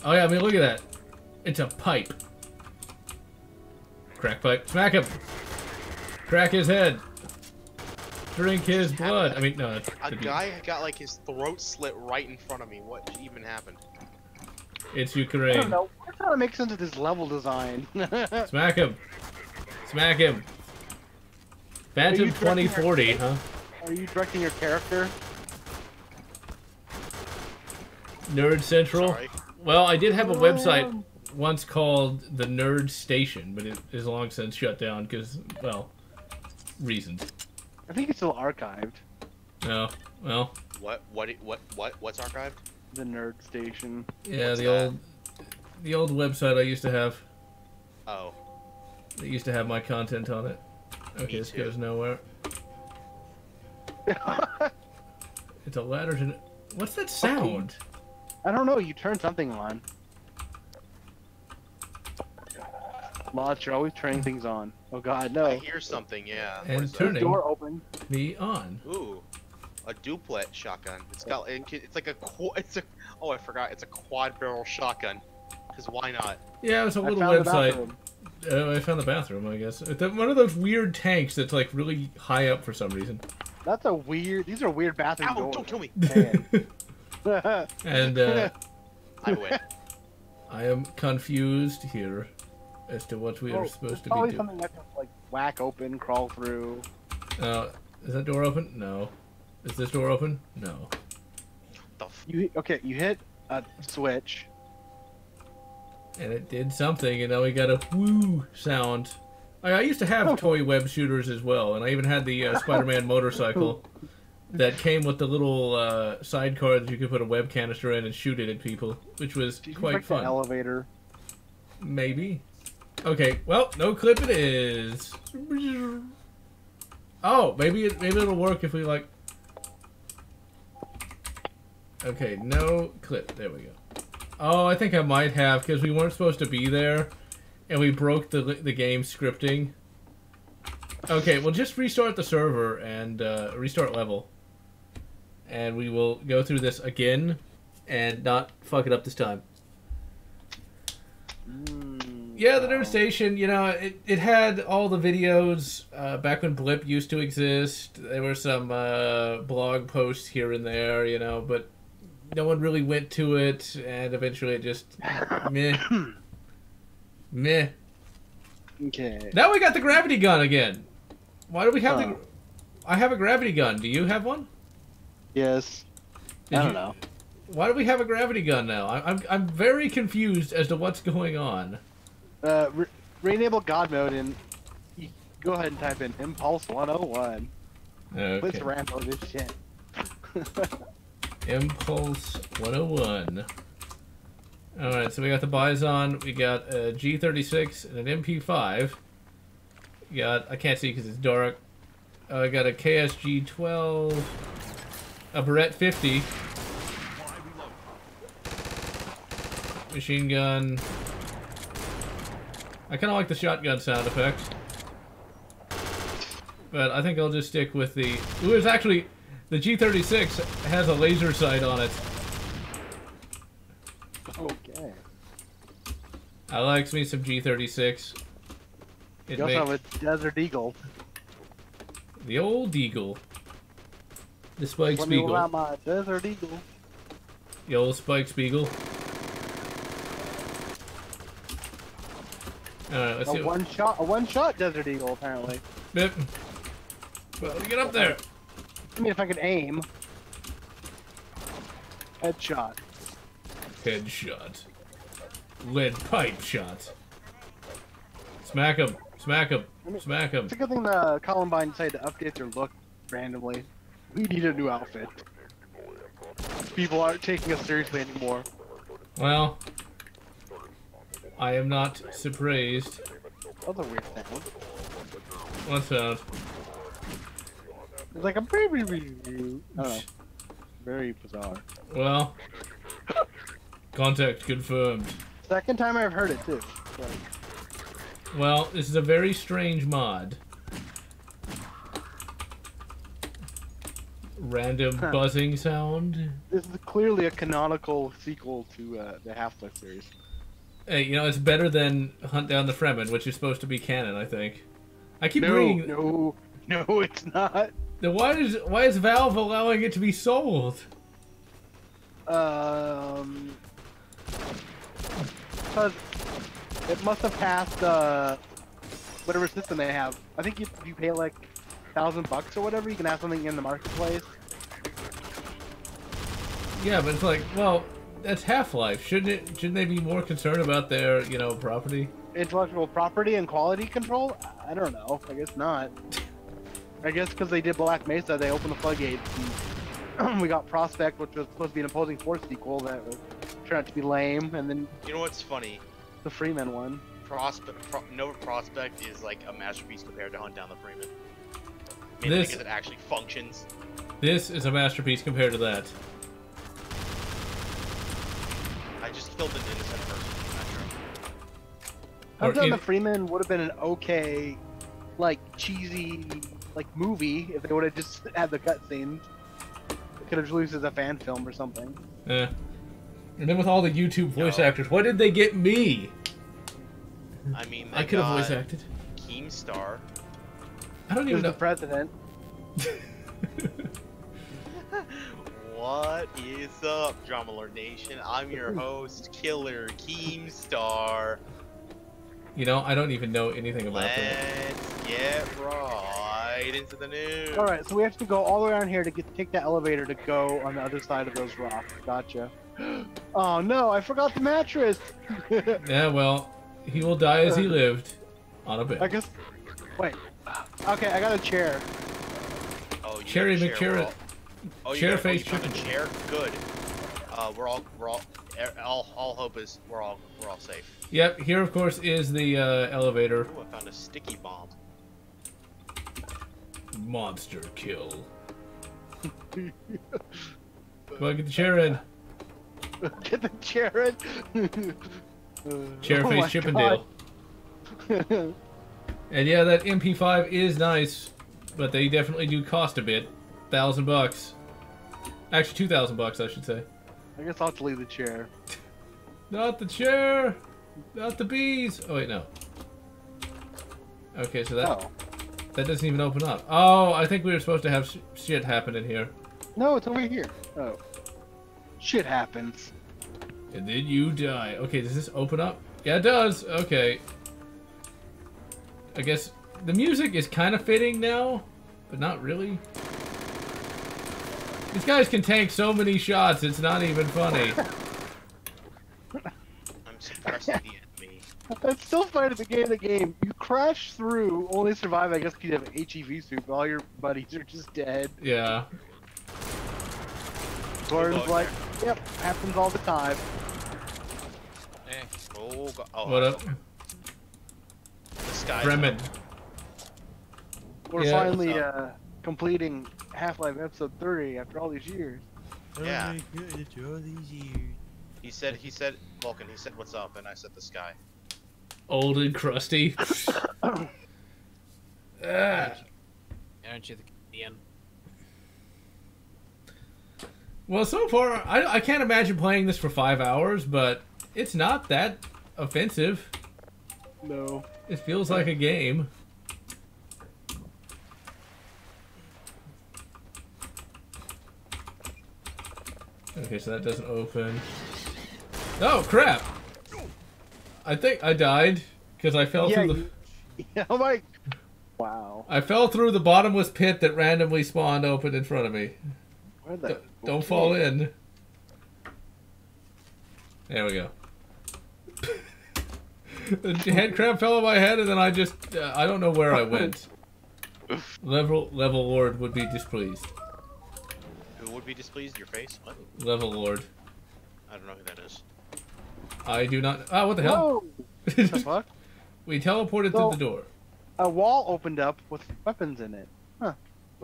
Oh, yeah, I mean, look at that. It's a pipe. Crack pipe. Smack him. Crack his head. Drink his blood. I mean, no, that's... A guy got like his throat slit right in front of me. What even happened? It's I don't Ukraine. know. We're trying to make sense of this level design. Smack him. Smack him. Phantom 2040, huh? Are you directing your character? Nerd Central. Sorry. Well, I did have a website once called the Nerd Station, but it is long since shut down because, well, reasons. I think it's still archived. No, well, What's archived? The Nerd Station. yeah, What's the old website I used to have. Oh. It used to have my content on it. Okay, Me this too. goes nowhere. It's a ladder to... What's that sound? I don't know. You turned something on. Lotz, you're always turning things on. Oh God, no. I hear something, yeah. What And is that? turning Door open. me on. Ooh. A duplet shotgun. It's got it's like a oh, I forgot. It's a quad barrel shotgun. Cuz why not? Yeah, it's a I little found the website. bathroom. I found the bathroom, I guess. It's one of those weird tanks that's like really high up for some reason. That's a weird. These are weird bathroom Ow, doors. don't kill me. Man. And I win. I am confused here as to what we are supposed to be Probably doing. something that can like whack open, crawl through. Is that door open? No. Is this door open? No. The f You hit a switch. And it did something, and now we got a woo sound. I used to have toy web shooters as well, and I even had the Spider-Man motorcycle that came with the little sidecar that you could put a web canister in and shoot it at people, which was Did you quite break the fun. elevator. Maybe. Okay, well, no clip it is. Oh, maybe it'll work if we like. Okay, no clip. There we go. Oh, I think I might have because we weren't supposed to be there, and we broke the game scripting. Okay, we'll just restart the server and restart level, and we will go through this again, and not fuck it up this time. Yeah, the Nerd Station, you know, it had all the videos back when Blip used to exist. There were some blog posts here and there, you know, but no one really went to it, and eventually it just meh. Meh. Okay. Now we got the gravity gun again. Why do we have the... I have a gravity gun. Do you have one? Yes. Did I don't you- know. Why do we have a gravity gun now? I'm very confused as to what's going on. Re-enable God mode and you go ahead and type in Impulse 101. Okay. Let's Rambo this shit. Impulse 101. Alright, so we got the Bison, we got a G36 and an MP5. We got, I can't see because it's dark. I got a KSG 12, a Beretta 50, machine gun. I kind of like the shotgun sound effects, but I think I'll just stick with the... Ooh, it's actually... The G36 has a laser sight on it. Okay. I likes me some G36. It You also makes have a Desert Eagle. the old Eagle. The Spike Let me Spiegel. around my Desert Eagle. The old Spike Spiegel. Alright, let's see. A one-shot Desert Eagle, apparently. Bip. Well, get up there. I mean, if I could aim. Headshot. Headshot. Lead pipe shot. Smack him. Smack him. Smack him. It's a good thing the Columbine decided to update their look randomly. We need a new outfit. People aren't taking us seriously anymore. Well, I am not surprised. That's a weird sound. What's that? It's like a baby. I don't know. Very bizarre. Well, contact confirmed. Second time I've heard it too. So, Well, this is a very strange mod. Random buzzing sound. this is clearly a canonical sequel to the Half-Life series. Hey, you know, it's better than Hunt Down the Fremen, which is supposed to be canon, I think. I keep reading... No, it's not. Then why is Valve allowing it to be sold? Because it must have passed whatever system they have. I think if you pay like $1,000 or whatever, you can have something in the marketplace. Yeah, but it's like, well, that's Half-Life. Shouldn't they be more concerned about their, you know, property? Intellectual property and quality control? I don't know. I guess not. I guess because they did Black Mesa, they opened the floodgates. And we got Prospect, which was supposed to be an opposing force sequel that turned out to be lame, and then You know what's funny? the Freeman one. Nova Prospect is like a masterpiece compared to Hunt Down the Freeman. Mainly This- because it actually functions. This is a masterpiece compared to that. I just killed an innocent person in that trip. Hunt Down in- the Freeman would have been an okay, like, cheesy, like, movie if they would have just had the cutscenes. It could have released as a fan film or something. Yeah. And then with all the YouTube voice No. actors, what did they get me? I mean, they I could have got voice acted. Keemstar. I don't He even was the know. president. What is up, Drama Lord Nation? I'm your host, Killer Keemstar. You know, I don't even know anything about that. Let's get right into the news. Alright, so we have to go all the way around here to take that elevator to go on the other side of those rocks. Gotcha. Oh no, I forgot the mattress! Yeah, well, he will die as he lived on a I bed. guess. Wait. Okay, I got a chair. Oh, you Cherry got a chair. McCherry. Oh, you Chair got, face you found a chicken. chair. Good. All hope is we're all safe. Yep, here of course is the elevator. Ooh, I found a sticky bomb. Monster kill. Come on, get the chair in. Get the chair in. Chair Oh face my Chippendale. God. And yeah, that MP5 is nice, but they definitely do cost a bit. $1,000. Actually, $2,000, I should say. I guess I'll have to leave the chair. Not the chair! Not the bees! Oh, wait, no. Okay, so Oh. that doesn't even open up. Oh, I think we were supposed to have shit happen in here. No, it's over here. Oh. Shit happens. And then you die. Okay, does this open up? Yeah, it does. Okay. I guess the music is kind of fitting now, but not really. These guys can tank so many shots, it's not even funny. I'm suppressing the enemy. That's still fun at the game. You crash through, only survive, I guess, because you have an HEV suit, but all your buddies are just dead. Yeah. Gordon's like, yep, happens all the time. Oh, God. Oh, What up? The sky. Bremen. We're Yeah. finally What's completing Half-Life episode 30 after all these years. Yeah. Oh my God, after all these years. He said, Vulcan, he said, what's up? And I said, the sky. Old and crusty. Ah. Aren't you the end? Well, so far, I can't imagine playing this for 5 hours, but it's not that offensive. No. It feels like a game. Okay, so that doesn't open. Oh, crap! I think I died because I fell through the... Yeah, I'm like, wow. I fell through the bottomless pit that randomly spawned open in front of me. Where the... Don't fall in. There we go. The head crab fell on my head, and then I just... I don't know where I went. Level Lord would be displeased. Who would be displeased? Your face? What? Level Lord. I don't know who that is. I do not... Ah, what the hell? Whoa! What the fuck? We teleported So- through the door. A wall opened up with weapons in it. Huh.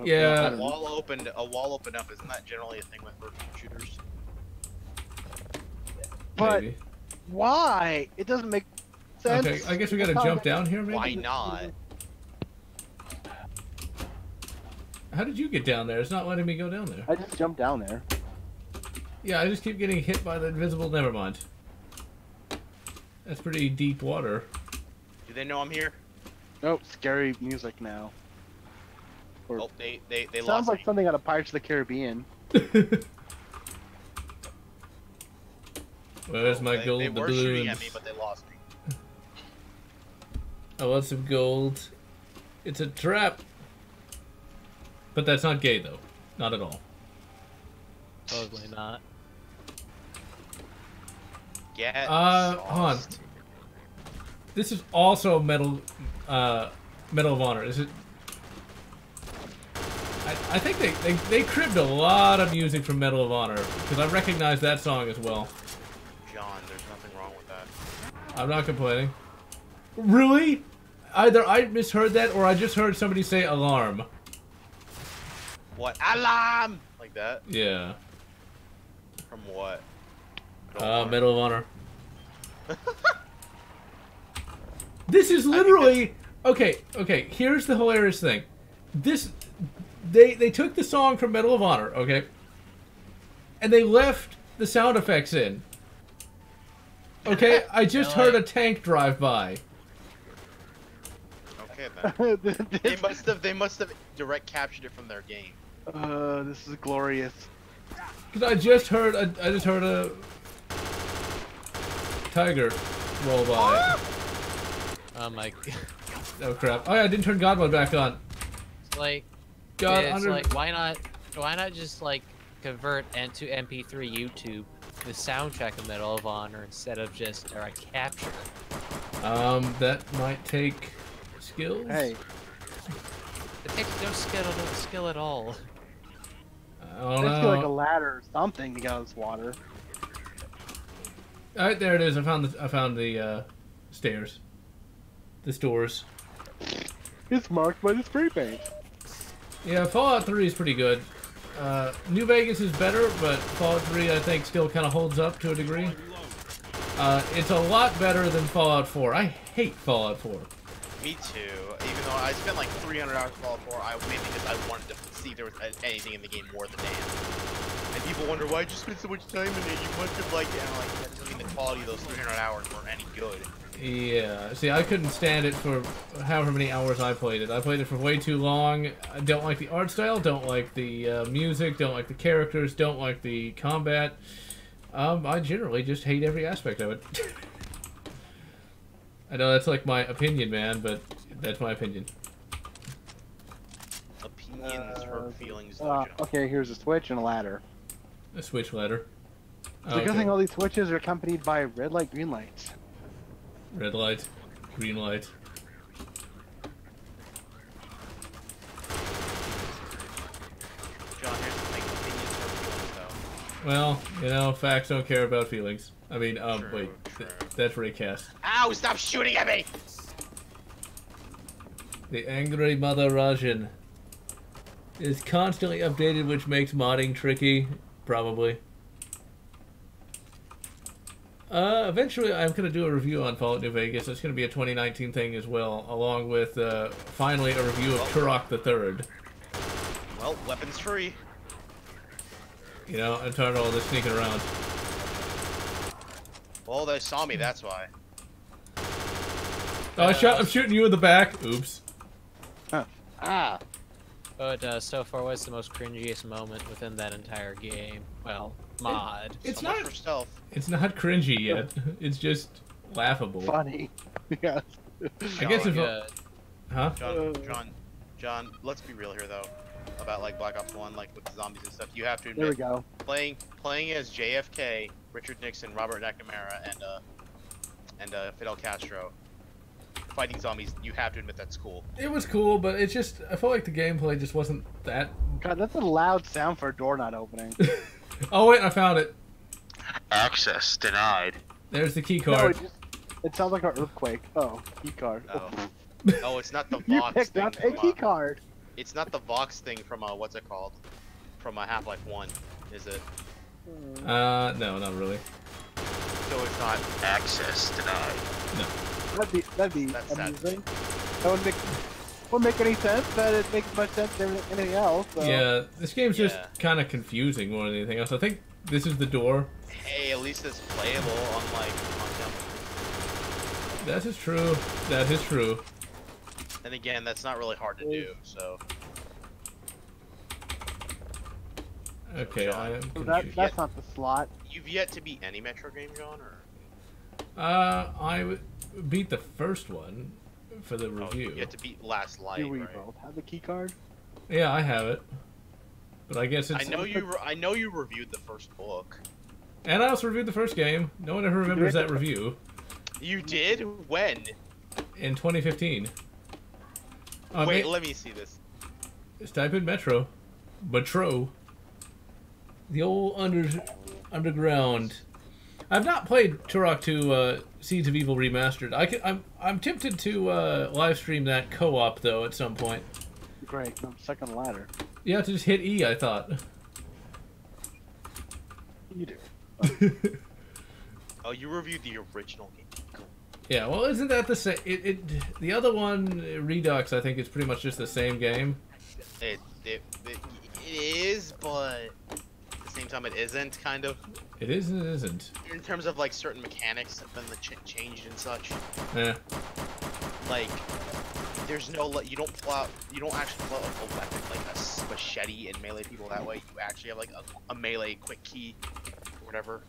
Yeah. A wall opened up. Isn't that generally a thing with first shooters? But Maybe. why? It doesn't make sense. Okay, I guess we gotta jump down here, maybe? Why not? How did you get down there? It's not letting me go down there. I just jumped down there. Yeah, I just keep getting hit by the invisible... Never mind. That's pretty deep water. Do they know I'm here? Nope, scary music now. Or, Oh, they sounds lost like me. something out of Pirates of the Caribbean. Where's my They gold were shooting doubloons? at me, but they lost me. I want some gold. It's a trap. But that's not gay, though. Not at all. Totally not. Get hold on. sauced. This is also Medal of Honor. Is it? I think they cribbed a lot of music from Medal of Honor because I recognize that song as well. John, there's nothing wrong with that. I'm not complaining. Really? Either I misheard that or I just heard somebody say alarm. What? Alarm! Like that? Yeah. From what? Medal of Honor. This is literally... Okay, here's the hilarious thing. They took the song from Medal of Honor, okay? And they left the sound effects in. Okay, I just heard a tank drive by. Okay then. they must have direct captured it from their game. This is glorious. Because I just heard a tiger roll by. Oh my god. Oh crap! Oh yeah, I didn't turn God mode back on. It's like, God, yeah, it's like, why not just like convert into MP3 YouTube the soundtrack of Medal of Honor instead of just capture? That might take skills. Hey. It takes no skill at all. I don't Let's know. do like a ladder or something to get out of this water. All right, there it is. I found the stairs. The stores. It's marked by the spray paint. Yeah, Fallout 3 is pretty good. New Vegas is better, but Fallout 3 I think still kind of holds up to a degree. It's a lot better than Fallout 4. I hate Fallout 4. Me too. Even though I spent like 300 hours in Fallout 4, mainly because I wanted to see if there was anything in the game more than that. And people wonder, why'd you spend so much time in it? You must have liked it. And I'm like, that doesn't mean the quality of those 300 hours weren't any good. Yeah, see, I couldn't stand it for however many hours I played it. I played it for way too long. I don't like the art style, don't like the music, don't like the characters, don't like the combat. I generally just hate every aspect of it. I know that's like my opinion, man, but that's my opinion. Opinions hurt feelings, though, John. Okay, here's a switch and a ladder. A switch ladder. It's a good thing all these switches are accompanied by red light, green lights. Red light, green light. John, here's the thing. Opinions hurt feelings, though. Well, you know, facts don't care about feelings. I mean, True, wait, true. that's Raycast. Ow! Stop shooting at me! The angry mother Rajan is constantly updated, which makes modding tricky, probably. Eventually I'm going to do a review on Fallout New Vegas. It's going to be a 2019 thing as well, along with, finally, a review of Turok the Third. Well, weapons free. You know, I'm tired of all this sneaking around. Well, they saw me, that's why. Oh, I'm shooting you in the back. Oops. Huh. Ah. But so far, what's the most cringiest moment within that entire game? Well, mod. It's So much not. for stealth. It's not cringy yet. It's just laughable. Funny. Yes. I guess if. Good. Huh? John, let's be real here though. About like Black Ops 1, like with the zombies and stuff. You have to There we admit, go. playing as JFK, Richard Nixon, Robert McNamara, and Fidel Castro, fighting zombies. You have to admit that's cool. It was cool, but it just. I felt like the gameplay just wasn't that. God, that's a loud sound for a door not opening. Oh, wait, I found it. Access denied. There's the key No, card. it sounds like an earthquake. Oh, key card. Oh, oh, it's not the You Vox picked thing. up a From, key card. it's not the Vox thing from what's it called? From Half-Life 1, is it? No, not really. So it's not. Access denied. That'd be That's sad. amusing. That wouldn't make any sense, but it makes much sense than anything else. So. Yeah, this game's just Yeah. kind of confusing more than anything else. I think this is the door. Hey, at least it's playable, unlike on That is true. That is true. And again, that's not really hard to do, so. Okay, John. I am So confused. that's not the slot. You've yet to beat any Metro game, John, or? I beat the first one. for the review. You have to beat Last Light, Do we right? both have the key card? Yeah, I have it. But I guess it's. I know you reviewed the first book. And I also reviewed the first game. No one ever remembers that review. You did? When? In 2015. Wait, let me see this. Just type in Metro. Metro. The old underground. I've not played Turok 2 Seeds of Evil Remastered. I'm tempted to live stream that co-op though at some point. Great. I'm second ladder. You have to just hit E, I thought. You do. Oh, you reviewed the original game. Yeah, well, isn't that the same? The other one, Redux, I think it's pretty much just the same game. It is, but at the same time, it isn't. Kind of. It is and it isn't. In terms of like certain mechanics have been changed and such. Yeah. Like, there's no you don't actually pull out like a weapon like a machete and melee people that way. You actually have like a melee quick key, or whatever.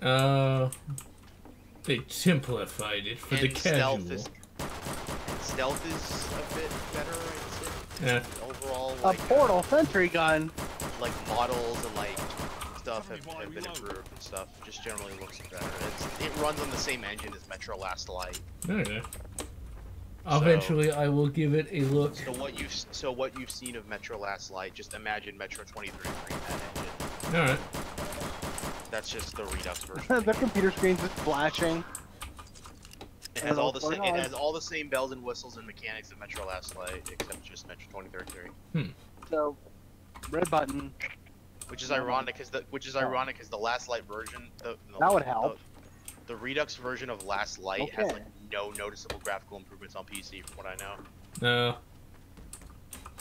They simplified it for the casual. Stealth is a bit better, I'd say. Yeah. Overall, A like, portal sentry gun. like models and like stuff have been improved and stuff. Just generally looks better. It runs on the same engine as Metro Last Light. Okay. Eventually, I will give it a look. So what you've seen of Metro Last Light, just imagine Metro 2033 in that engine. All right. That's just the Redux version. The computer screen's just flashing. It has all the same bells and whistles and mechanics of Metro Last Light, except just Metro 2033. So, red button. Which is ironic, because the Last Light version. That would help. The Redux version of Last Light has like no noticeable graphical improvements on PC, from what I know. No.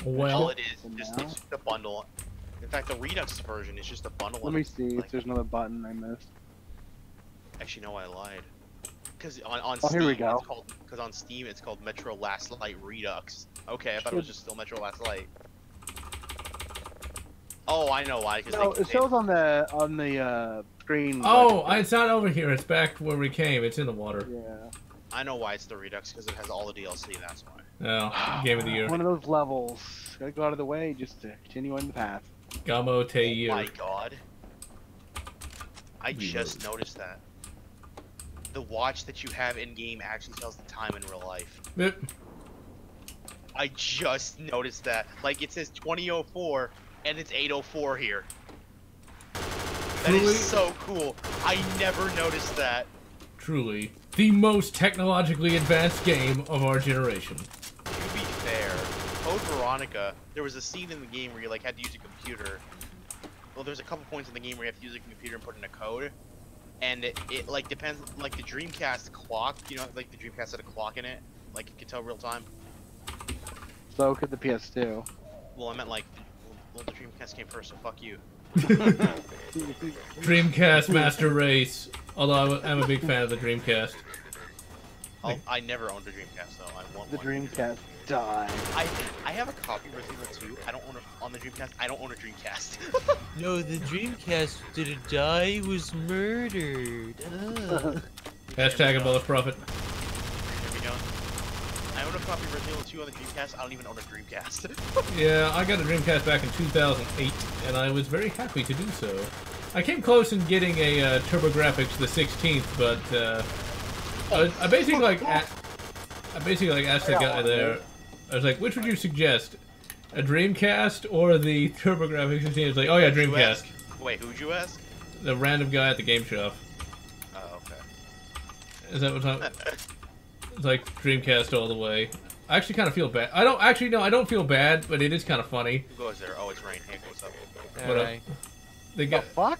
Well, all it is just it's just a bundle. In fact, the Redux version is just a bundle. Let me see if there's another button I missed. Actually, no, I lied. Because on Oh, Steam, here we go. Because on Steam it's called Metro Last Light Redux. Okay, I thought it was just still Metro Last Light. Oh, I know why. No, it shows on the screen. oh, it's not over here. It's back where we came. It's in the water. Yeah. I know why it's the Redux, because it has all the DLC. That's why. Oh, Game of the Year. One of those levels. Gotta go out of the way just to continue on the path. Gamo te Oh my god. I just noticed that. The watch that you have in game actually tells the time in real life. Yep. I just noticed that. Like, it says 2004 and it's 8:04 here. That is so cool. I never noticed that. Truly, the most technologically advanced game of our generation. To be fair, Code Veronica, there was a scene in the game where you like had to use a computer. Well, there's a couple points in the game where you have to use a computer and put in a code. And it like depends, like the Dreamcast clock, you know, like the Dreamcast had a clock in it, like it could tell real time. So could the PS2. Well, I meant like, well, the Dreamcast came first, so fuck you. Dreamcast Master Race. Although I'm a big fan of the Dreamcast. I never owned a Dreamcast though. I want The one. Dreamcast died. I have a copy of Resident Evil 2. I don't own it on the Dreamcast. I don't own a Dreamcast. No, the Dreamcast didn't die, he was murdered. Hashtag above profit. There we go. I own a copy of Resident Evil 2 on the Dreamcast. I don't even own a Dreamcast. Yeah, I got a Dreamcast back in 2008, and I was very happy to do so. I came close in getting a TurboGrafx the 16th, but I basically asked the guy there. I was like, "Which would you suggest, a Dreamcast or the TurboGrafx 16?" He's like, "Oh yeah, Dreamcast." Wait, who'd you ask? The random guy at the game shop. Oh, okay. Is that what I'm? It's like Dreamcast all the way. I actually kind of feel bad. I don't feel bad, but it is kind of funny. Who goes there? Oh, it's Rain. Hey, what's up? What up? The fuck?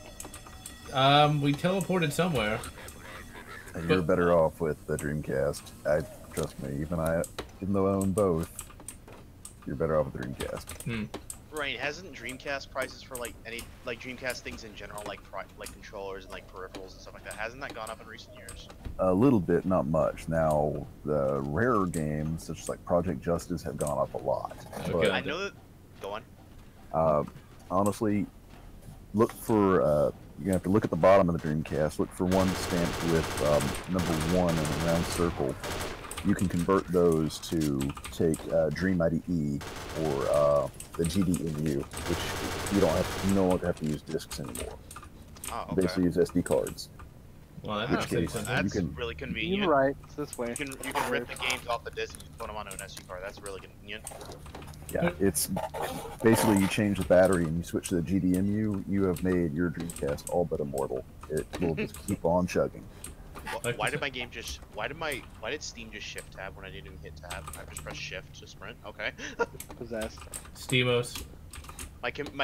We teleported somewhere. And you're better off with the Dreamcast. Trust me, even though I own both, you're better off with the Dreamcast. Rain, hasn't Dreamcast prices for like any Dreamcast things in general, like controllers and like peripherals and stuff like that, hasn't that gone up in recent years? A little bit, not much. Now the rarer games, such as like Project Justice, have gone up a lot. Okay. But, I know that. Go on. honestly, look for you're gonna have to look at the bottom of the Dreamcast. Look for one stamped with number 1 in a round circle. you can convert those to take Dream IDE or the GDMU, which you no longer have to use discs anymore. Oh, okay. Basically, use SD cards. Well, that Which makes case, sense. That's you can- really convenient. You're right. It's this way. You can rip the games off the disc and just put them onto an SD card. That's really convenient. Yeah, it's basically you change the battery and you switch to the GDMU. You have made your Dreamcast all but immortal. It will just keep on chugging. Why did my game just? Why did Steam just shift tab when I didn't even hit tab? I just pressed shift to sprint. Okay. Possessed. Steamos. My keyboard's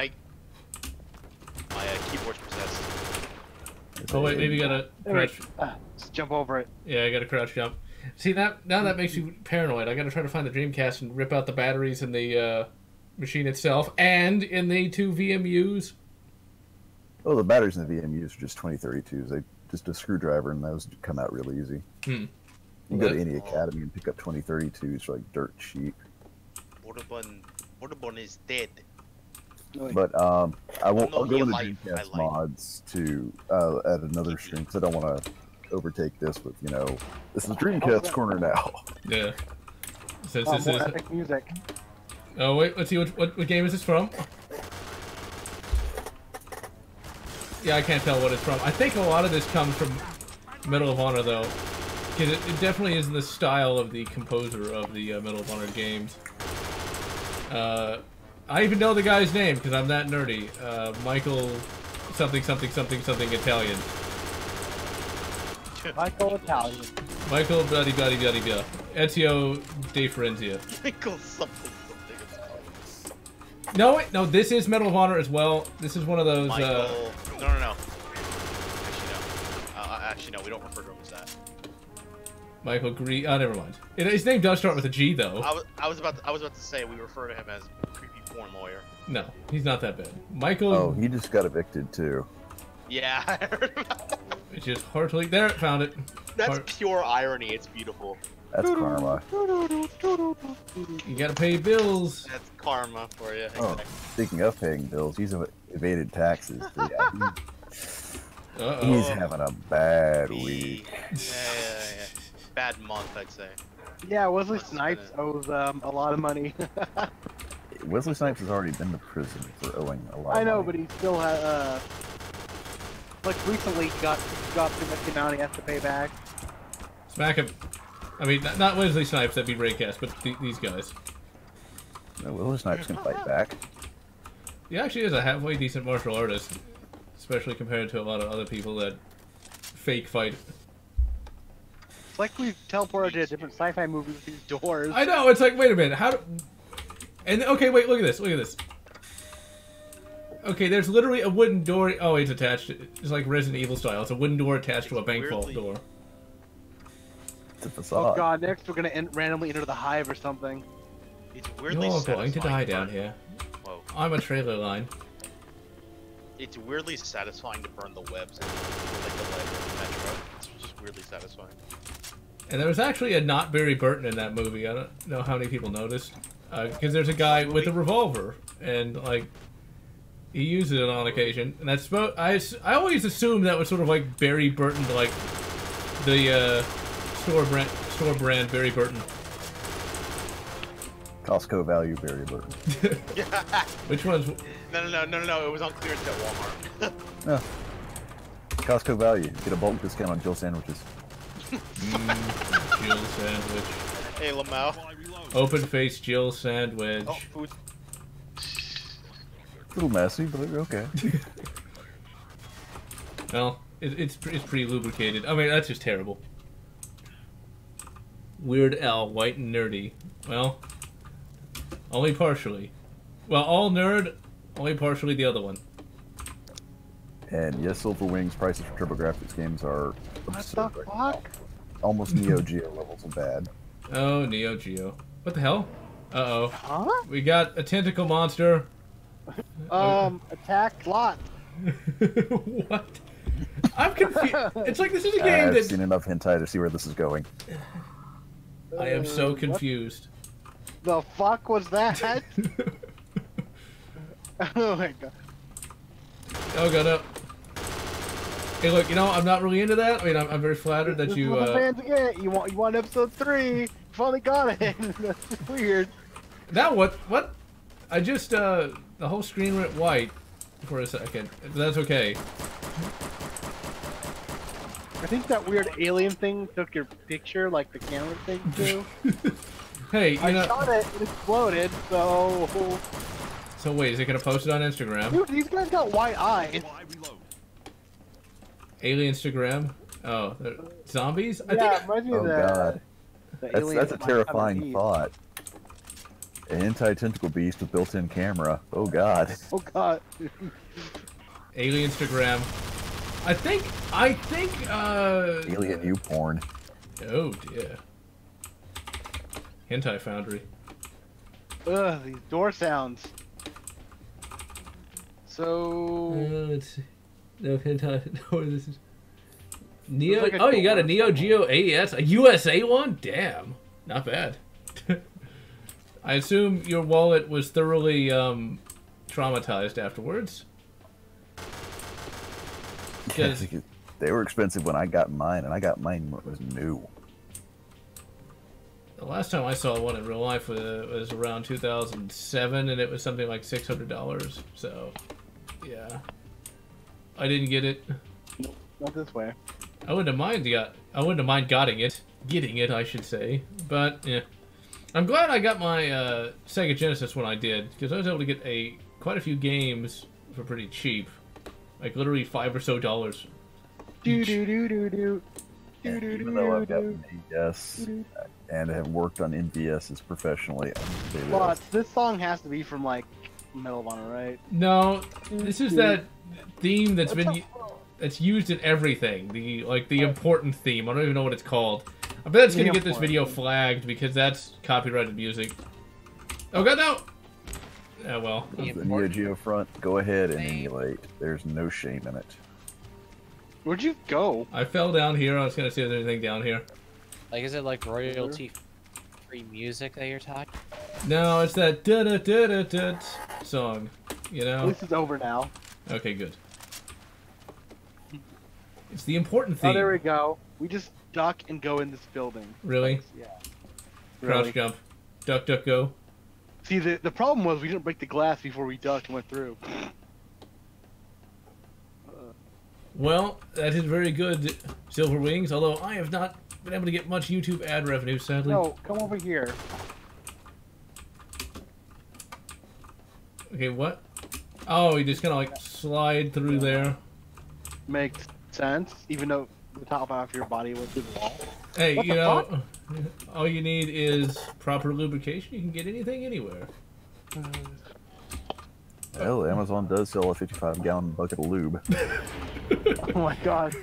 possessed. Oh wait, maybe you gotta crouch. Just jump over it. Yeah, I gotta crouch jump. See now that makes you paranoid. I gotta try to find the Dreamcast and rip out the batteries in the machine itself and in the 2 VMUs. Oh, the batteries in the VMUs are just 2032s. They just a screwdriver, and those come out real easy. Hmm. You go to any academy and pick up 2032s for like dirt cheap. Waterbun is dead. But I'll go into life, Dreamcast I like. mods to at another stream because I don't want to overtake this with this is Dreamcast corner now. Yeah. Since this is. Epic music. Oh wait, let's see what game is this from? Yeah, I can't tell what it's from. I think a lot of this comes from Medal of Honor though, because it definitely is in the style of the composer of the Medal of Honor games. I even know the guy's name because I'm that nerdy. Michael something Italian. Michael Italian. Michael bloody Ezio De Ferenzia. Michael something. No, wait, no, this is Medal of Honor as well. This is one of those. Michael. No. Actually, no. We don't refer to him as that. Michael Green. Oh, never mind. His name does start with a G, though. I was about to say we refer to him as creepy porn lawyer. No, he's not that bad. Michael. Oh, he just got evicted too. Yeah, I heard about that. It's just Hartley. There, found it. That's pure irony. It's beautiful. That's karma. You gotta pay bills. That's karma for you. Oh, Exactly. speaking of paying bills, he's evaded taxes. So yeah, Uh-oh. he's having a bad week. Yeah. Bad month, I'd say. Yeah, Wesley Snipes owes a lot of money. Wesley Snipes has already been to prison for owing a lot. I know, of money. but he still had like recently got too much amount he has to pay back. Smack him. I mean, not Wesley Snipes, that'd be Raycast, but these guys. No, Wesley Snipes can fight back. He actually is a halfway decent martial artist, especially compared to a lot of other people that fake fight. It's like we've teleported to a different sci-fi movie with these doors. I know, it's like, wait a minute, how do... And, okay, wait, look at this. Okay, there's literally a wooden door... Oh, it's attached. It's like Resident Evil style. It's a wooden door attached to a bank vault door. It's a facade. Oh god, next we're gonna randomly enter the hive or something. It's weirdly You're going to die satisfying down burn- here. Whoa. I'm a trailer line. It's weirdly satisfying to burn the webs and like the leg of the metro. It's just weirdly satisfying. And there was actually a not Barry Burton in that movie. I don't know how many people noticed. Because there's a guy with a revolver, and, like, he uses it on occasion. And that's I always assumed that was sort of like Barry Burton, like, the, store brand Barry Burton. Costco value Barry Burton. Which one's... No. It was on clearance at Walmart. No. Costco value. Get a bulk discount on Jill sandwiches. Jill sandwich. Hey, Lamau. Open face Jill sandwich. Oh, food. A little messy, but okay. Well, it's pretty lubricated. I mean, that's just terrible. Weird Al, white and nerdy. Well, only partially. Well, all nerd, only partially the other one. And yes, Silver Wings prices for TurboGrafx games are absurd. What the right fuck? now. Almost Neo Geo levels of bad. Oh, Neo Geo. What the hell? Uh-oh. Huh? We got a tentacle monster. Attack Lotz. What? I'm confused. It's like this is a game I've that... seen enough hentai to see where this is going. I am so What confused. the fuck was that? Oh my god. Oh god, no. Hey, look, you know, I'm not really into that. I mean, I'm very flattered that This you. is what the fans get. You want episode 3. You finally got it. That's just weird. Now what? What? I just the whole screen went white for a second. But that's okay. I think that weird alien thing took your picture, like the camera thing too. Hey, you know. I shot it. It exploded. So. So wait, is it gonna post it on Instagram? Dude, these guys got white eyes. Alien Instagram. Oh, zombies? I Yeah, think. reminds me of Oh that. god. That's a terrifying thought. An anti-tentacle beast with built-in camera. Oh god. Oh god. Alien Instagram. I think. Alien U porn. Oh dear. Hentai Foundry. Ugh, these door sounds. So. Let's see. No hentai. No, this is. Neo. Like a Oh, you got a door. Neo Geo AES, a USA one. Damn, not bad. I assume your wallet was thoroughly traumatized afterwards. Yes, they were expensive when I got mine, and I got mine when it was new. The last time I saw one in real life was around 2007, and it was something like $600. So, yeah, I didn't get it. Not this way. I wouldn't have mind getting it, I should say. But yeah, I'm glad I got my Sega Genesis when I did, because I was able to get quite a few games for pretty cheap, like literally $5 or so. Even though I've got an NES and have worked on NVSs professionally, Lotz, this song has to be from like Medal of Honor, right? No, this is that theme that's that's used in everything. The important theme. I don't even know what it's called. I bet it's gonna get this video flagged because that's copyrighted music. Oh god, no! Oh well. the Neo Geo front, go ahead and emulate. There's no shame in it. Where'd you go? I fell down here. I was gonna see if there's anything down here. Like, is it like royalty-free music that you're talking? No, it's that da da da da da song. You know. This is over now. Okay, good. It's the important theme. Oh, there we go. We just duck and go in this building. Really? Yeah. Crouch Really. jump. Duck, duck, go. See, the problem was we didn't break the glass before we ducked and went through. Well, that is very good, Silver Wings, although I have not been able to get much YouTube ad revenue, sadly. No, come over here. Okay, what? Oh, you just kind of like slide through there. Makes sense, even though the top half of your body went through the wall. Hey, What you the know, all you need is proper lubrication. You can get anything anywhere. Well, Amazon does sell a 55-gallon bucket of lube. Oh my god.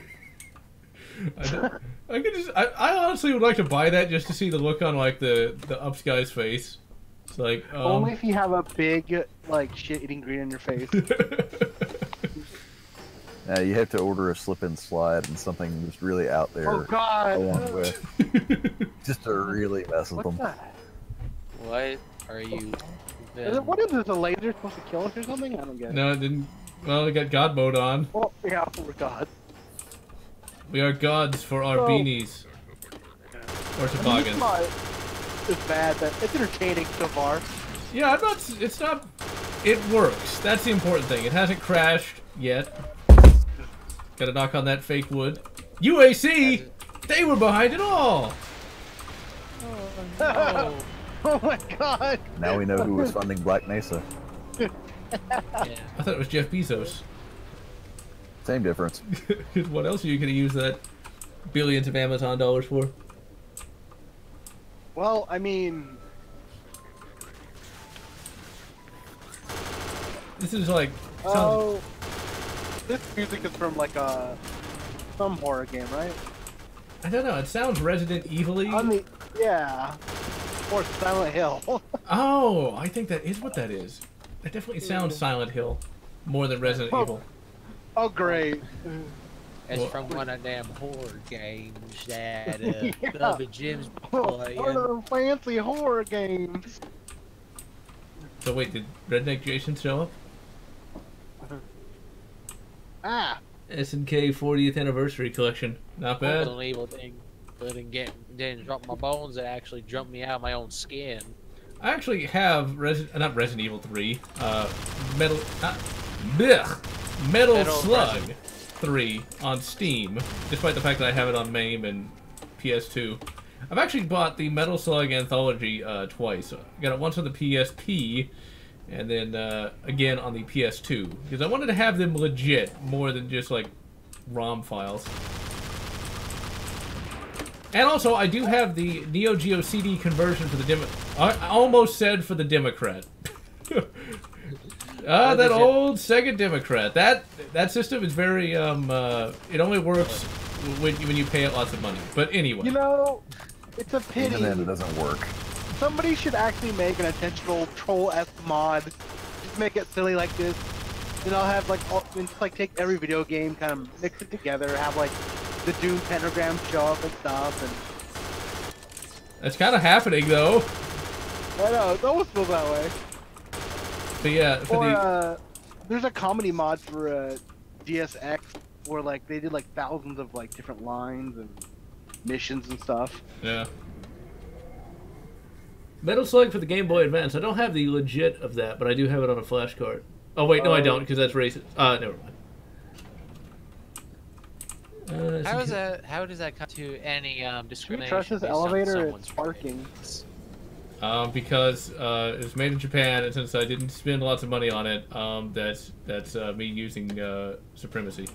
I honestly would like to buy that just to see the look on like the ups guy's face. It's like Only if you have a big like shit-eating green in your face. You have to order a slip and slide and something just really out there. Oh god. Along with, just to really mess with What's them. that? What are you? What is this? A laser supposed to kill us or something? I don't get it. no, it didn't. Well, it got God mode on. Oh yeah, we're god. We are gods for our Oh. beanies or toboggans. It's bad, but it's entertaining so far. Yeah, I'm not. It's not. It works. That's the important thing. It hasn't crashed yet. Gotta knock on that fake wood. UAC! They were behind it all! Oh, Oh my god! Now we know who was funding Black Mesa. yeah. I thought it was Jeff Bezos. Same difference. What else are you gonna use that billions of Amazon dollars for? Well, I mean, This is like. oh, this music is from like some horror game, right? I don't know. It sounds Resident Evil-y. On the yeah, or Silent Hill. Oh, I think that is what that is. That definitely sounds Silent Hill more than Resident Evil. Oh great! It's Well- from one of them horror games that Yeah. Bubba Jim's One playing. of them fancy horror games. So wait, did Redneck Jason show up? Ah, SNK 40th Anniversary Collection. Not bad. Unbelievable thing. Didn't drop my bones. It actually jumped me out of my own skin. I actually have not Resident Evil 3. Metal Slug 3 on Steam, despite the fact that I have it on MAME and PS2. I've actually bought the Metal Slug Anthology twice. I got it once on the PSP, and then again on the PS2, because I wanted to have them legit more than just like ROM files. And also, I do have the Neo Geo CD conversion for the I almost said for the Democrat. That old Sega Democrat. That system is very it only works when you pay it lots of money. But anyway. You know, it's a pity. Even then, it doesn't work. Somebody should actually make an intentional troll-esque mod. Just make it silly like this. Then I'll have like just like take every video game, kind of mix it together, have like the Doom pentagram show up and stuff, and that's kind of happening though. I know, it almost feels that way. But yeah, there's a comedy mod for DSX where like they did like thousands of like different lines and missions and stuff. Yeah. Metal Slug for the Game Boy Advance. I don't have the legit of that, but I do have it on a flash card. Oh wait, no, I don't, because that's racist. Never mind. How does that come to any discrimination? Trust this elevator is parking. Because it was made in Japan, and since I didn't spend lots of money on it, that's me using supremacy.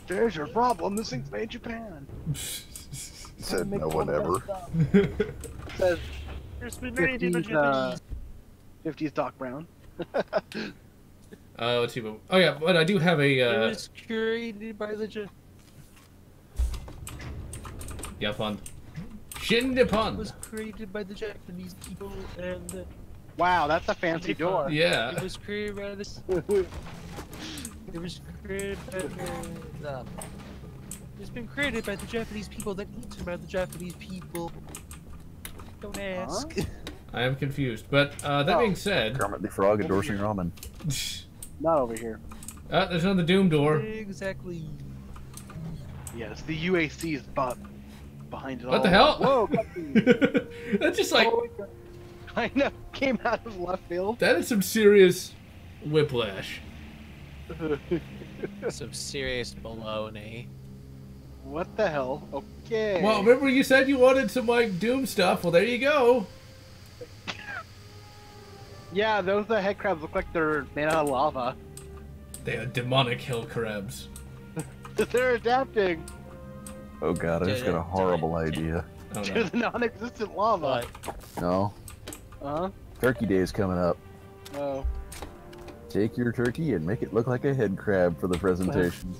There's your problem. This thing's made in Japan. Said no one ever. Says 50s Doc Brown. Let's see. Oh yeah, but I do have a. It was created by the. Japan. Shin-Nippon. It was created by the Japanese people and. Wow, that's a fancy door. Yeah. It was created by this. It was created by the. It's been created by the Japanese people that eats by the Japanese people. Don't ask. Huh? I am confused, but that being said. Kermit the Frog endorsing ramen. Not over here. There's another Doom door. Exactly. Yes, the UAC is behind it all. What the hell? Whoa! That's just like. I know. Came out of left field. That is some serious whiplash. Some serious baloney. What the hell? Okay. Well, remember you said you wanted some like Doom stuff? Well, there you go. Yeah, those head crabs look like they're made out of lava. They are demonic hill crabs. They're adapting. Oh god, I just got a horrible idea. Oh, To no. the non-existent lava. No. Huh? Turkey Day's coming up. Oh. Take your turkey and make it look like a head crab for the presentation.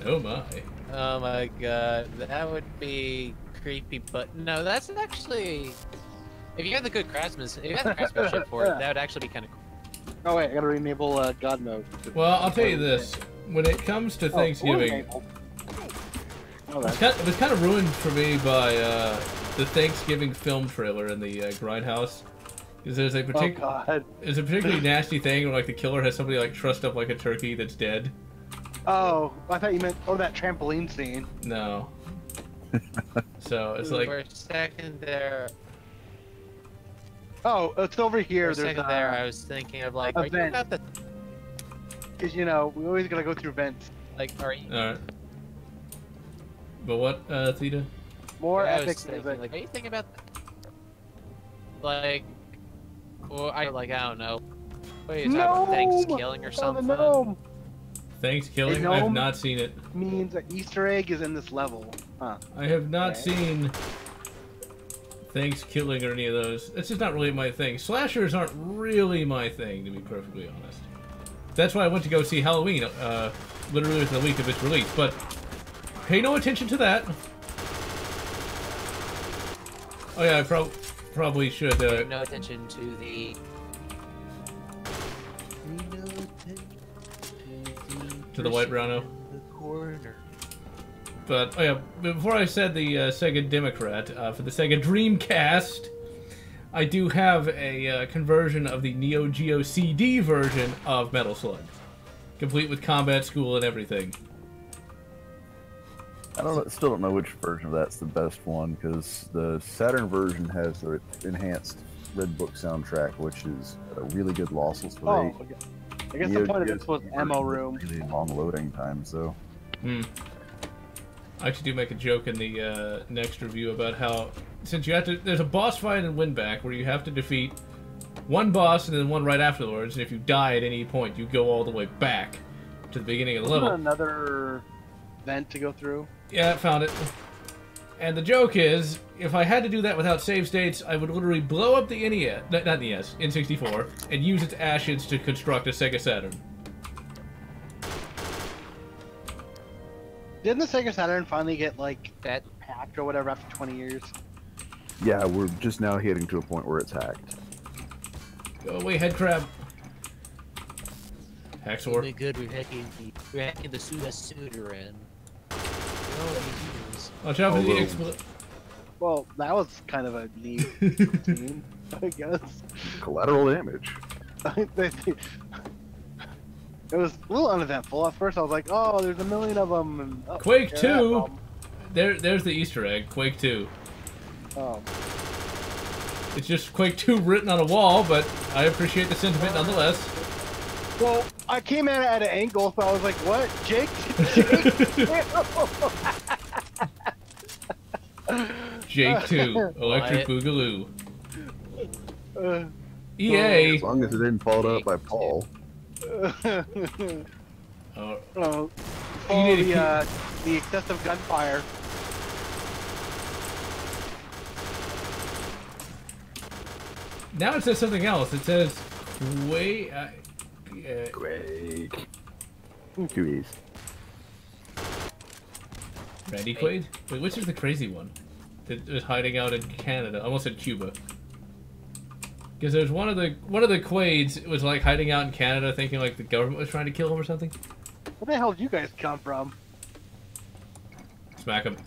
Oh my. Oh my god, that would be creepy, but no, that's actually. If you have the good craftsmanship, for it, that would actually be kind of cool. Oh wait, I gotta enable God mode. Well, I'll tell you this: when it comes to Thanksgiving, Oh, it was kind of ruined for me by the Thanksgiving film trailer in the Grindhouse. Because there's a particularly nasty thing where like the killer has somebody like trussed up like a turkey that's dead. Oh, I thought you meant that trampoline scene. No. So it's like. For a second there. Oh, it's over here. For a second there, I was thinking of like, are you about the? Because we always gotta go through vents. Like, are you? All right. But what, Theta? More I epic was thinking, music. like, are you thinking about like, or I don't know. Wait, is that Thanksgiving or something? Gnome Thanksgiving? I have not seen it. Means an Easter egg is in this level. Huh. I have not seen Thanksgiving or any of those. It's just not really my thing. Slashers aren't really my thing, to be perfectly honest. That's why I went to go see Halloween, literally within the week of its release, but pay no attention to that. Oh yeah, I probably should. Pay no attention to the. To the white Browno. The corner. But oh yeah, before I said the Sega Democrat for the Sega Dreamcast, I do have a conversion of the Neo Geo CD version of Metal Slug, complete with combat school and everything. Still don't know which version of that's the best one, because the Saturn version has the enhanced Red Book soundtrack, which is a really good lossless rate. Oh, okay. I guess the point of this was ammo room. Really long loading time, so. I actually do make a joke in the next review about how, since you have to, there's a boss fight in Winback where you have to defeat one boss and then one right afterwards, and if you die at any point, you go all the way back to the beginning of the level. Another vent to go through? Yeah, I found it. And the joke is, if I had to do that without save states, I would literally blow up the NES, not NES, N64, and use its ashes to construct a Sega Saturn. Didn't the Sega Saturn finally get, like, that hacked or whatever after 20 years? Yeah, we're just now getting to a point where it's hacked. Go away, head crab. Hacksaw. Really good. We're hacking the Suda in. Watch out for the expl. Well, that was kind of a neat routine, I guess. Collateral damage. It was a little uneventful. At first, I was like, "Oh, there's a million of them." And, oh, Quake yeah, 2. There's the Easter egg. Quake 2. Oh. It's just Quake 2 written on a wall, but I appreciate the sentiment nonetheless. Well, I came at it at an angle, so I was like, "What, Jake?" Jake 2, Electric Boogaloo. EA. As long as it didn't fall out by Paul. The excessive gunfire. Now it says something else. It says Quake. Quake. 2 E's. Randy Quaid? Wait, which is the crazy one? That was hiding out in Canada. I almost said Cuba. Because there's one of the Quaids was like hiding out in Canada, thinking like the government was trying to kill him or something. Where the hell did you guys come from? Smack him.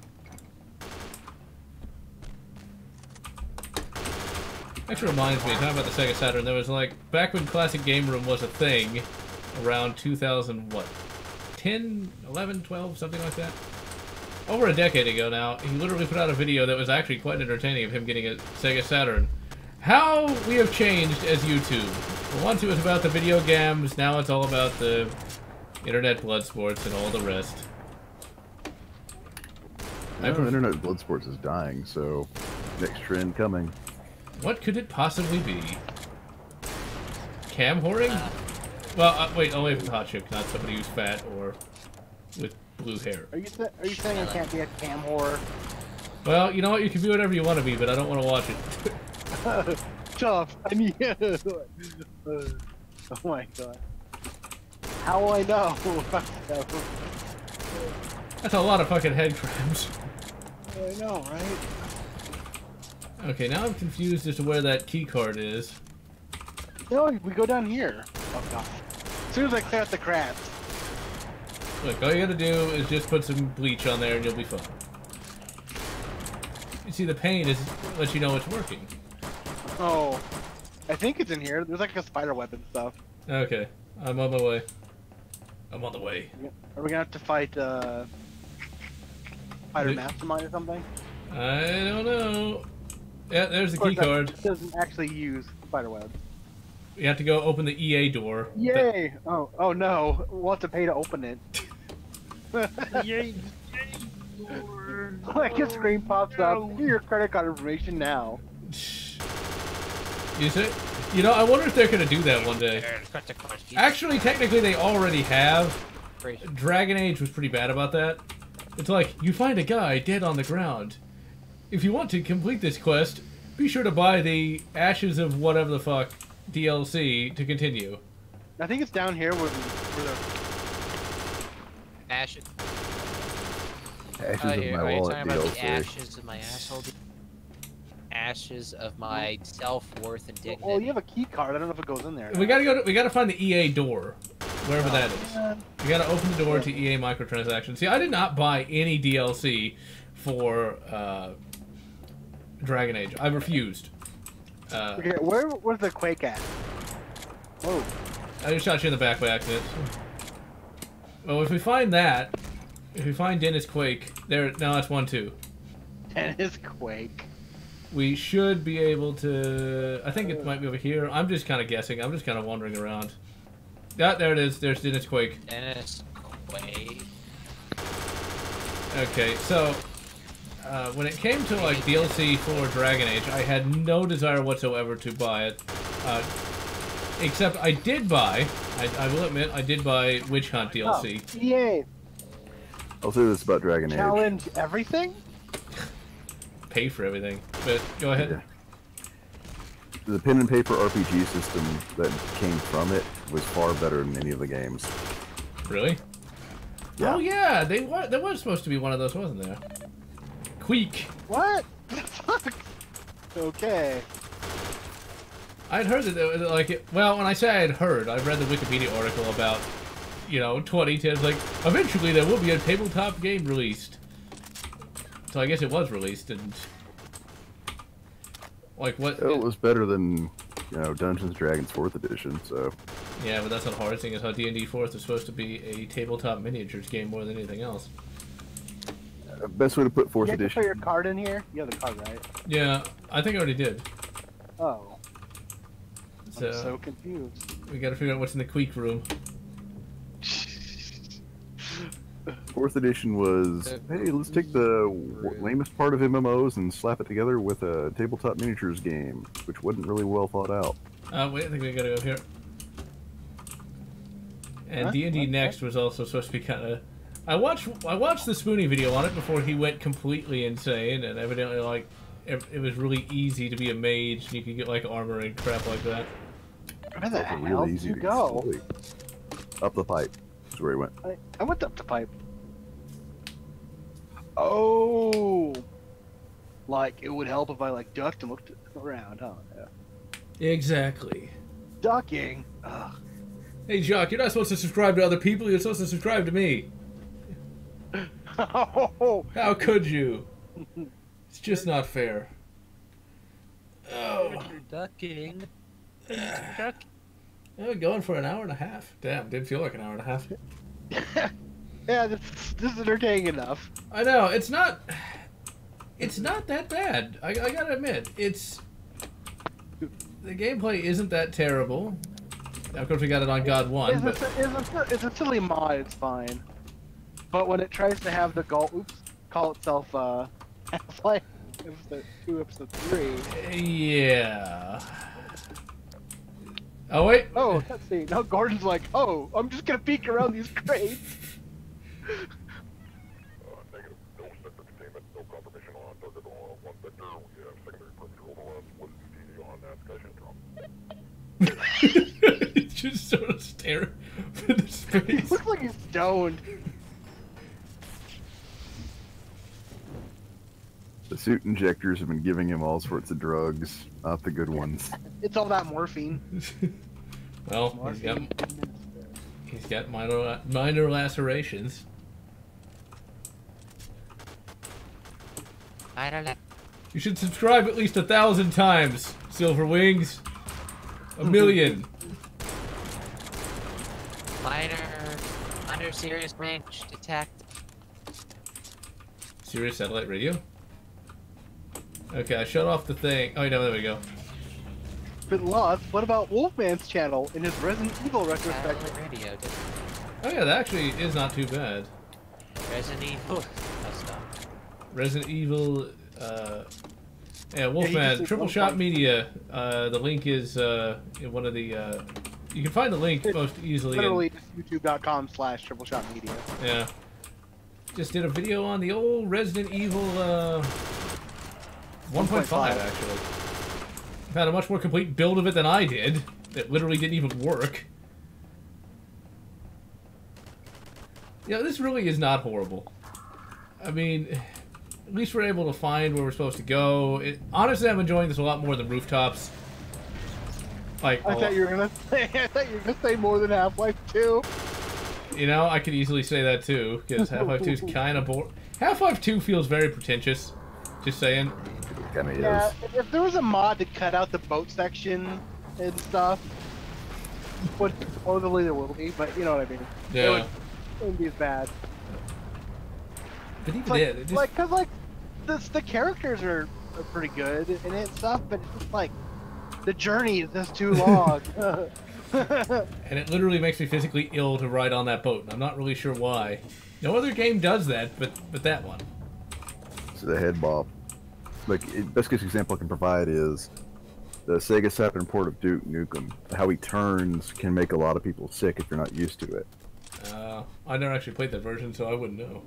Actually reminds me, talking about the Sega Saturn, there was like, back when Classic Game Room was a thing, around 2000, what? 10, 11, 12, something like that? Over a decade ago now, he literally put out a video that was actually quite entertaining of him getting a Sega Saturn. How we have changed as YouTube. Once it was about the video games, now it's all about the internet blood sports and all the rest. Internet blood sports is dying, so next trend coming. What could it possibly be? Cam whoring? Well, wait, only if it's hot chick, not somebody who's fat or with blue hair. Are you saying I can't be a cam whore? Well, you know what? You can be whatever you want to be, but I don't want to watch it. Tough. I mean, oh my god. How will I know? That's a lot of fucking head crabs. I know, right? Okay, now I'm confused as to where that key card is. No, we go down here. Oh god. As soon as I clear out the crabs. Look, all you gotta do is just put some bleach on there and you'll be fine. You see, the paint is let you know it's working. Oh, I think it's in here. There's like a spider web and stuff. Okay, I'm on my way. I'm on the way. Are we gonna have to fight Spider Mastermind or something? I don't know. Yeah, there's the key card. It doesn't actually use spider webs. You have to go open the EA door. Yay! Oh no, we'll have to pay to open it. Yay! Like a screen pops up. Give your credit card information now. Use it? You know, I wonder if they're gonna do that one day. Actually, technically, they already have. Dragon Age was pretty bad about that. It's like, you find a guy dead on the ground. If you want to complete this quest, be sure to buy the Ashes of whatever the fuck DLC to continue. I think it's down here where the Ashes. Ashes of my are you wallet talking about DLC. the ashes of my asshole? Ashes of my self-worth and dignity. Well, you have a key card. I don't know if it goes in there. We gotta find the EA door, wherever that is. We gotta open the door to EA microtransactions. See, I did not buy any DLC for Dragon Age. I refused. Okay, where's the Quake at? Whoa. I just shot you in the back by accident. Well, if we find that, If we find Dennis Quake, there. No, that's 1, 2. Dennis Quake. We should be able to. I think it might be over here. I'm just kind of guessing. I'm just kind of wandering around. Yeah, there it is. There's Dennis Quake. Dennis Quake. Okay, so when it came to like DLC for Dragon Age, I had no desire whatsoever to buy it. Except I did buy. I will admit, I did buy Witch Hunt DLC. Oh, EA. I'll say this about Dragon Age. Challenge everything? Pay for everything. But go ahead. Yeah. The pen and paper RPG system that came from it was far better than any of the games. Really? Yeah. Oh yeah, there was supposed to be one of those, wasn't there? Queek. What? The fuck? Okay. I'd heard that there was like it. Well, when I say I'd heard, I read the Wikipedia article about, 2010. Like, eventually there will be a tabletop game released. So I guess it was released, and like what? It was better than Dungeons and Dragons 4th edition. So yeah, but that's not hard. Thing is how D&D 4th is supposed to be a tabletop miniatures game more than anything else. Best way to put 4th You edition. put your card in here? You have the card, right? Yeah, I think I already did. Oh. So, I'm so confused. We gotta figure out what's in the Queek room. 4th edition was, hey, let's take the lamest part of MMOs and slap it together with a tabletop miniatures game, which wasn't really well thought out. Wait, I think we gotta go here. And D&D Next was also supposed to be kind of. I watched the Spoonie video on it before he went completely insane, and evidently like it was really easy to be a mage, and you could get like armor and crap like that. Where the hell did you go? Up the pipe is where he went. I went up the pipe. Oh, like it would help if I like ducked and looked around, huh? Yeah. Exactly. Ducking. Ugh. Hey, Jock, you're not supposed to subscribe to other people. You're supposed to subscribe to me. Oh. How could you? It's just not fair. Oh. You're ducking. Oh, going for an hour and a half. Damn, didn't feel like an hour and a half. Yeah, this is entertaining enough. I know, it's not that bad. I gotta admit, the gameplay isn't that terrible. Of course, we got it on God 1, but... It's a silly mod, it's fine. But when it tries to have the call itself Half-Life Episode 2, Episode 3... Yeah... Oh, wait! Oh, let's see. Now Gordon's like, oh, I'm just gonna peek around these crates. Negative. No sector containment. No confirmation on target on one sector. We have secondary perimeter overruns. What is the TD on that? Sky Central. Just sort of stare for the space. He looks like he's stoned. The suit injectors have been giving him all sorts of drugs, not the good ones. It's all that morphine. Well, he's got minor lacerations. You should subscribe at least 1,000 times, Silver Wings. 1,000,000. Minor serious range detect. Serious satellite radio? Okay, I shut off the thing. Oh, no, there we go. But Lotz, what about Wolfman's channel in his Resident Evil retrospective? Radio. Oh yeah, that actually is not too bad. Resident Evil. That's not. Resident Evil, yeah, Wolfman, Triple Shot Media. The link is in one of the. You can find the link most easily. Literally, youtube.com/tripleshotmedia. Yeah. Just did a video on the old Resident Evil 1.5 actually. Had a much more complete build of it than I did. It literally didn't even work. Yeah, this really is not horrible. I mean, at least we're able to find where we're supposed to go. Honestly, I'm enjoying this a lot more than Rooftops. Like, I thought you were gonna say more than Half-Life 2. You know, I could easily say that too, because Half-Life 2 is kind of boring. Half-Life 2 feels very pretentious. Just saying. It kind of Yeah, is. if there was a mod to cut out the boat section and stuff, supposedly there will be, but you know what I mean. Yeah. It wouldn't be as bad. But even Like, then, it just, like, cause like, the characters are pretty good in it and stuff, but it's just like, the journey is just too long. and it literally makes me physically ill to ride on that boat. And I'm not really sure why. No other game does that, but that one. So the head bob. Like, best case example I can provide is the Sega Saturn port of Duke Nukem. How he turns can make a lot of people sick if you're not used to it. I never actually played that version, so I wouldn't know.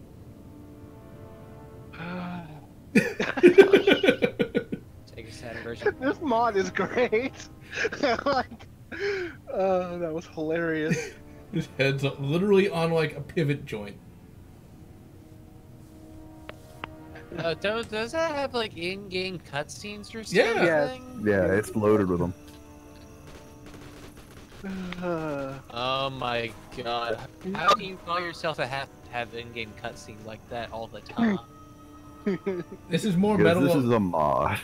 Take a Saturn version. This mod is great. Like, that was hilarious. His head's literally on like a pivot joint. Does that have like in-game cutscenes or something? Yeah. Yeah, it's loaded with them. Oh my god. How can you call yourself have in-game cutscenes like that all the time? This is more Because Medal this of... is a mod.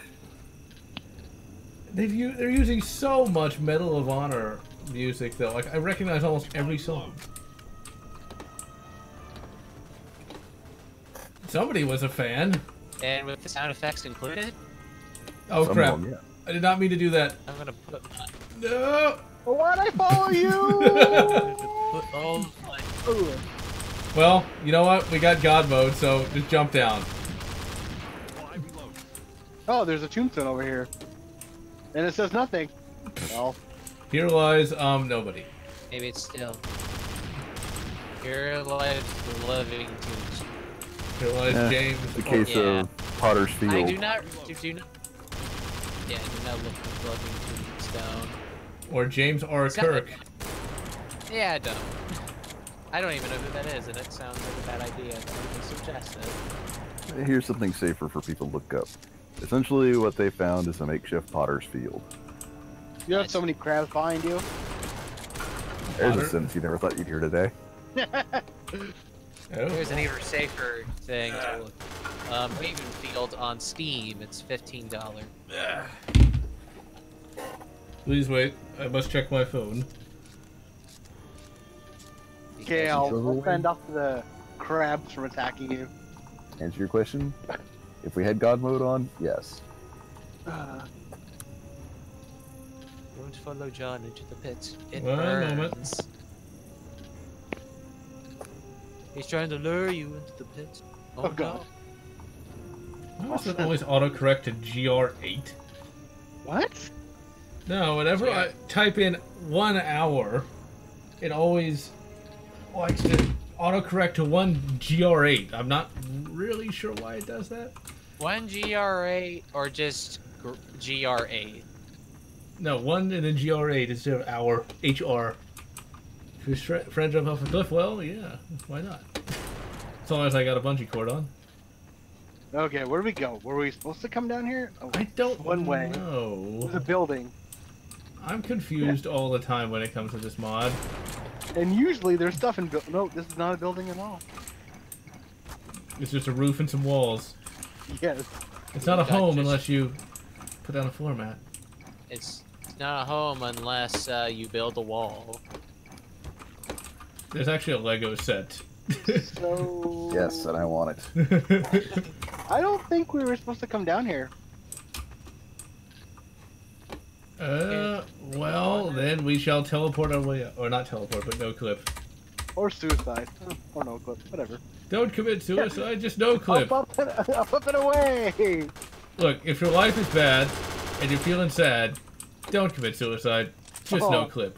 They're using so much Medal of Honor music, though. Like, I recognize almost every song. Somebody was a fan. And with the sound effects included? Oh, Some crap. of them, yeah. I did not mean to do that. I'm gonna put my... No! Why'd I follow you? put all my... Well, you know what? We got God mode, so just jump down. Oh, there's a tombstone over here. And it says nothing. Well, Here lies, nobody. Maybe it's still... Here lies the living tombstone. Here lies James. The case of Potter's Field. I do not... Yeah, do not look at the living tombstone. Or James R. Is that Kirk. Yeah, I don't. I don't even know who that is, and it sounds like a bad idea. Don't even suggest it. Here's something safer for people to look up. Essentially, what they found is a makeshift Potter's Field. you have so many crabs behind you. There's Potter? a sentence you never thought you'd hear today. Oh. Here's an even safer thing to look. Raven Field on Steam, it's $15. Please wait. I must check my phone. Okay, I'll fend off the crabs from attacking you. Answer your question? If we had God mode on, yes. Don't follow John into the pit. It One moment. burns. He's trying to lure you into the pit. Oh, God. Why does it always autocorrect to GR8? What? No, whenever I type in 1 hour, it always likes to autocorrect to 1 GR8. I'm not really sure why it does that. 1 GR8 or just GR8? No, 1 and then GR8 instead of hour, HR. If his friend jump off a cliff, well, yeah, why not? As long as I got a bungee cord on. Okay, where do we go? Were we supposed to come down here? Oh, I don't one way. know. There's a building. I'm confused all the time when it comes to this mod. And usually there's stuff in no, this is not a building at all. It's just a roof and some walls. Yes. It's not a home just- unless you put down a floor mat. It's not a home unless you build a wall. There's actually a Lego set. So... Yes, and I want it. I don't think we were supposed to come down here. Well, then we shall teleport our way up. Or not teleport, but no clip. Or suicide. Or no clip. Whatever. Don't commit suicide, just no clip. Up and away! Look, if your life is bad and you're feeling sad, don't commit suicide. Just no Oh. clip.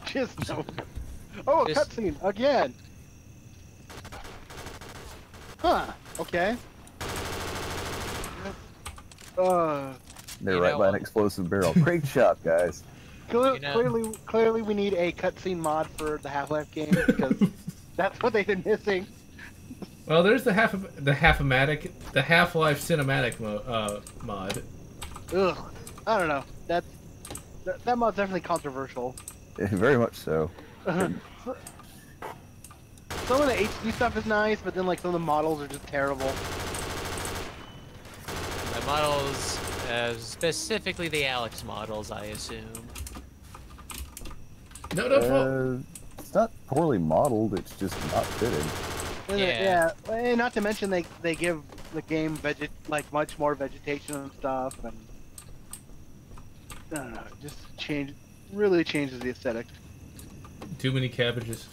Just no. Oh, a Just- cutscene again. Huh. Okay. They're You right know by an what? explosive barrel. Great shot, guys. You know- Clearly, we need a cutscene mod for the Half-Life game because that's what they've been missing. Well, there's the Half-Life cinematic mod. Ugh. I don't know. That mod's definitely controversial. Very much so. Some of the HD stuff is nice, but then like some of the models are just terrible. The models, specifically the Alex models, I assume. No, It's not poorly modeled, it's just not fitting. Yeah. And not to mention they give the game much more vegetation and stuff, and I don't know, just really changes the aesthetic. Too many cabbages.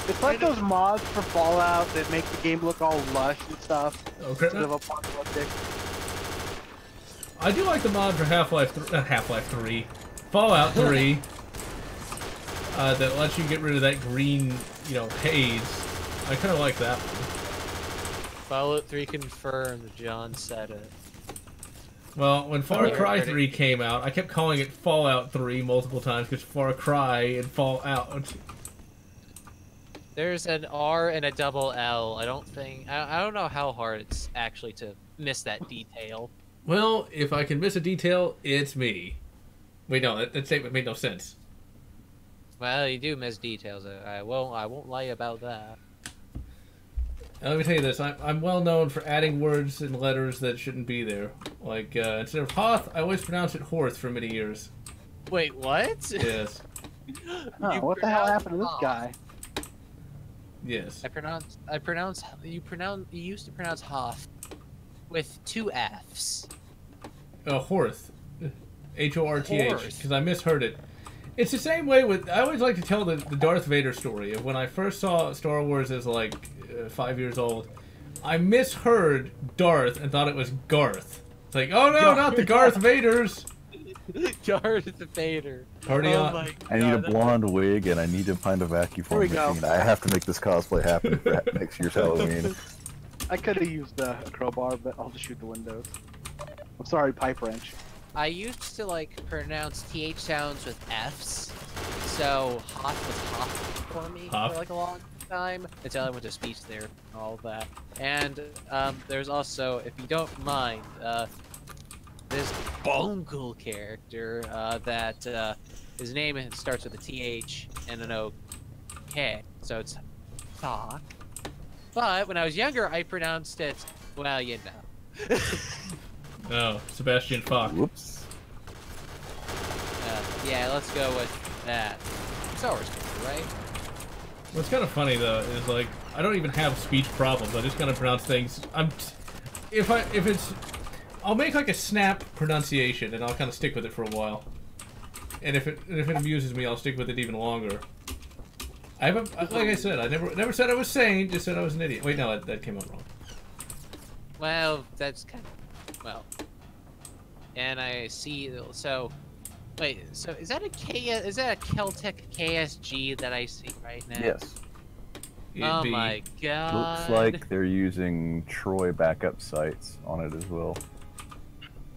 It's like those mods for Fallout that make the game look all lush and stuff. Okay. Instead of apocalyptic. I do like the mod for Half-Life 3, Fallout 3, that lets you get rid of that green, haze. I kind of like that one. Fallout 3 confirmed, John said it. Well, when Far Cry 3 came out, I kept calling it Fallout 3 multiple times because Far Cry and Fallout. There's an R and a double L. I don't know how hard it's actually to miss that detail. Well, if I can miss a detail, it's me. Wait, no, that statement made no sense. Well, you do miss details. I won't lie about that. Let me tell you this, I'm well known for adding words and letters that shouldn't be there. Like, instead of Hoth, I always pronounce it Horth for many years. Wait, what? Yes. Oh, what the hell happened to this guy? Yes. You used to pronounce Hoth with 2 F's. Horth. H-O-R-T-H, Horth. because I misheard it. It's the same way with... I always like to tell the Darth Vader story of when I first saw Star Wars as, 5 years old. I misheard Darth and thought it was Garth. It's like, oh no, not the Garth Vaders! Darth Vader. Party on. My God. I need a blonde wig, and I need to find a vacuum Here we machine. go. I have to make this cosplay happen for next year's Halloween. I could have used a crowbar, but I'll just shoot the windows. I'm sorry, pipe wrench. I used to pronounce TH sounds with F's, so Hoth was Hoth for me Hoth. for a long time until I went to speech therapy and all of that. And there's also, if you don't mind, this Bungle character that his name starts with a TH and an OK, so it's Thok. But when I was younger, I pronounced it, well, you know. Oh, Sebastian Fox. Whoops. Yeah, let's go with that. Star Wars character, right? What's kind of funny though is I don't even have speech problems. I just kind of pronounce things. I'll make a snap pronunciation and I'll kind of stick with it for a while. And if it amuses me, I'll stick with it even longer. Like I said, I never said I was sane. Just said I was an idiot. Wait, no, that came out wrong. Well, that's kind of, well, and I see. So, wait. So is that a Celtic KSG that I see right now? Yes. Oh my God. Looks like they're using Troy backup sites on it as well.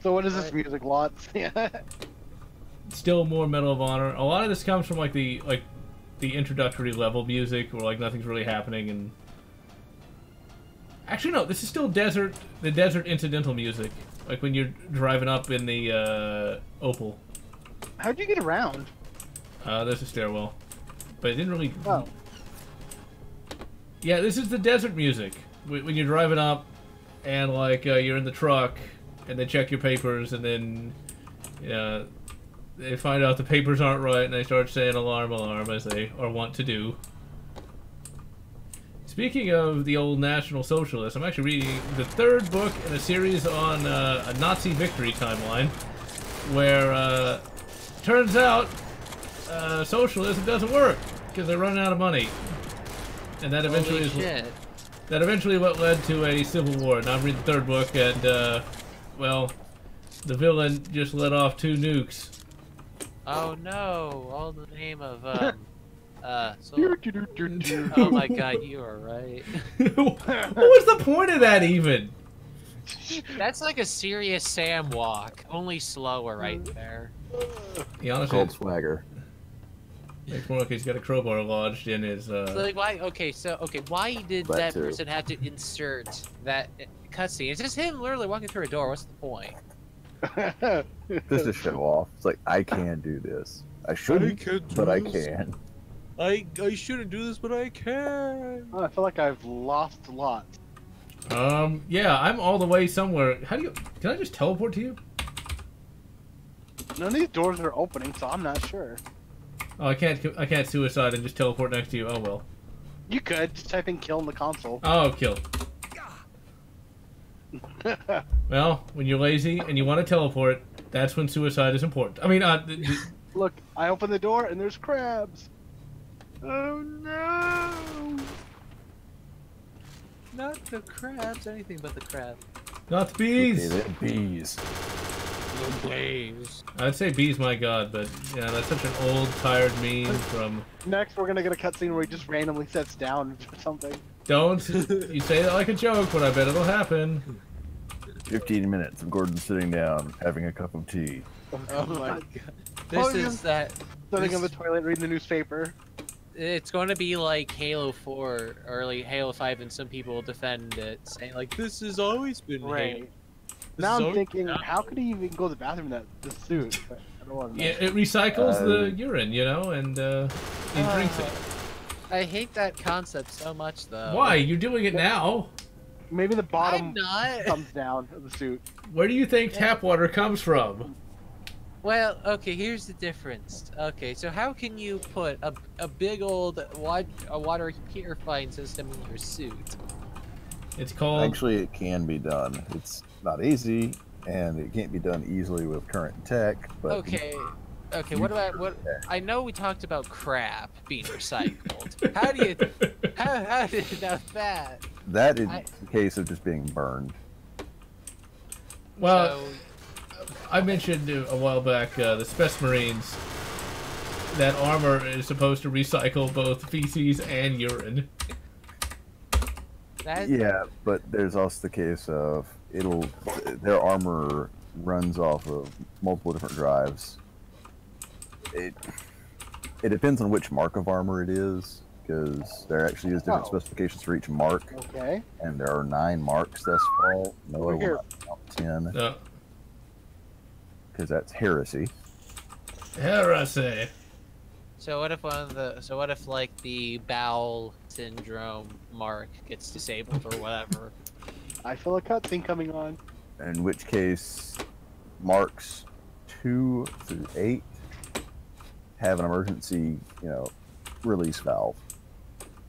So what is this music, Lotz? Yeah. Still more Medal of Honor. A lot of this comes from the introductory level music where nothing's really happening and. Actually, no. This is still the desert incidental music, like when you're driving up in the Opal. How'd you get around? There's a stairwell, but it didn't really. Oh. Yeah, this is the desert music when you're driving up, and you're in the truck, and they check your papers, and then, they find out the papers aren't right, and they start saying "alarm, alarm" as they are wont to do. Speaking of the old National Socialists, I'm actually reading the 3rd book in a series on a Nazi victory timeline, where turns out socialism doesn't work because they're running out of money, and that eventually what led to a civil war. Now I'm reading the 3rd book, and well, the villain just let off 2 nukes. Oh no! All in the name of oh my God, you are right. What was the point of that even? That's like a serious Sam walk, only slower right there. He honestly Called swagger. makes more like he's got a crowbar lodged in his. So why? Okay, why did that too. person have to insert that cutscene? It's just him literally walking through a door. What's the point? Just to show off. It's like, I can do this. I shouldn't, but I can. I shouldn't do this, but I can. Oh, I feel like I've lost a lot. Yeah, I'm all the way somewhere. Can I just teleport to you? None of these doors are opening, so I'm not sure. Oh, I can't suicide and just teleport next to you. Oh well. You could just type in kill in the console. Oh, kill. Well, when you're lazy and you want to teleport, that's when suicide is important. I mean, Look, I open the door and there's crabs. Oh no! Not the crabs, anything but the crab. not the bees. Okay, they're bees. The waves. I'd say bees, my god, but yeah, that's such an old, tired meme from. Next, we're gonna get a cutscene where he just randomly sets down or something. Don't you say that like a joke, but I bet it'll happen. 15 minutes of Gordon sitting down, having a cup of tea. Oh my god. Oh, This is that. Sitting on the toilet reading the newspaper. It's going to be like Halo 4 or like Halo 5, and some people defend it, saying like this has always been Halo. Right. Now I'm thinking, how could he even go to the bathroom in that this suit? But I don't want to know. Yeah, it recycles the urine, you know, and he drinks it. I hate that concept so much, though. Why? You're doing it now. Maybe the bottom I'm not. comes down of the suit. Where do you think tap water comes from? Well, okay, here's the difference. Okay, so how can you put a big old water purifying system in your suit? It's called. Actually, it can be done. It's not easy, and it can't be done easily with current tech. But Okay, what about what? I know we talked about crap being recycled. How do you? How did that? that is the case of just being burned. Well, So, I mentioned a while back the Space Marines. That armor is supposed to recycle both feces and urine. that, Yeah, but there's also the case of their armor runs off of multiple different drives. It depends on which mark of armor it is, because there actually is different specifications for each mark, Okay. and there are 9 marks thus far. No, I will Here. not count 10, No. because that's heresy. Heresy. So what if like the bowel syndrome mark gets disabled or whatever? I feel a cutscene coming on. In which case, marks 2 through 8 have an emergency, release valve,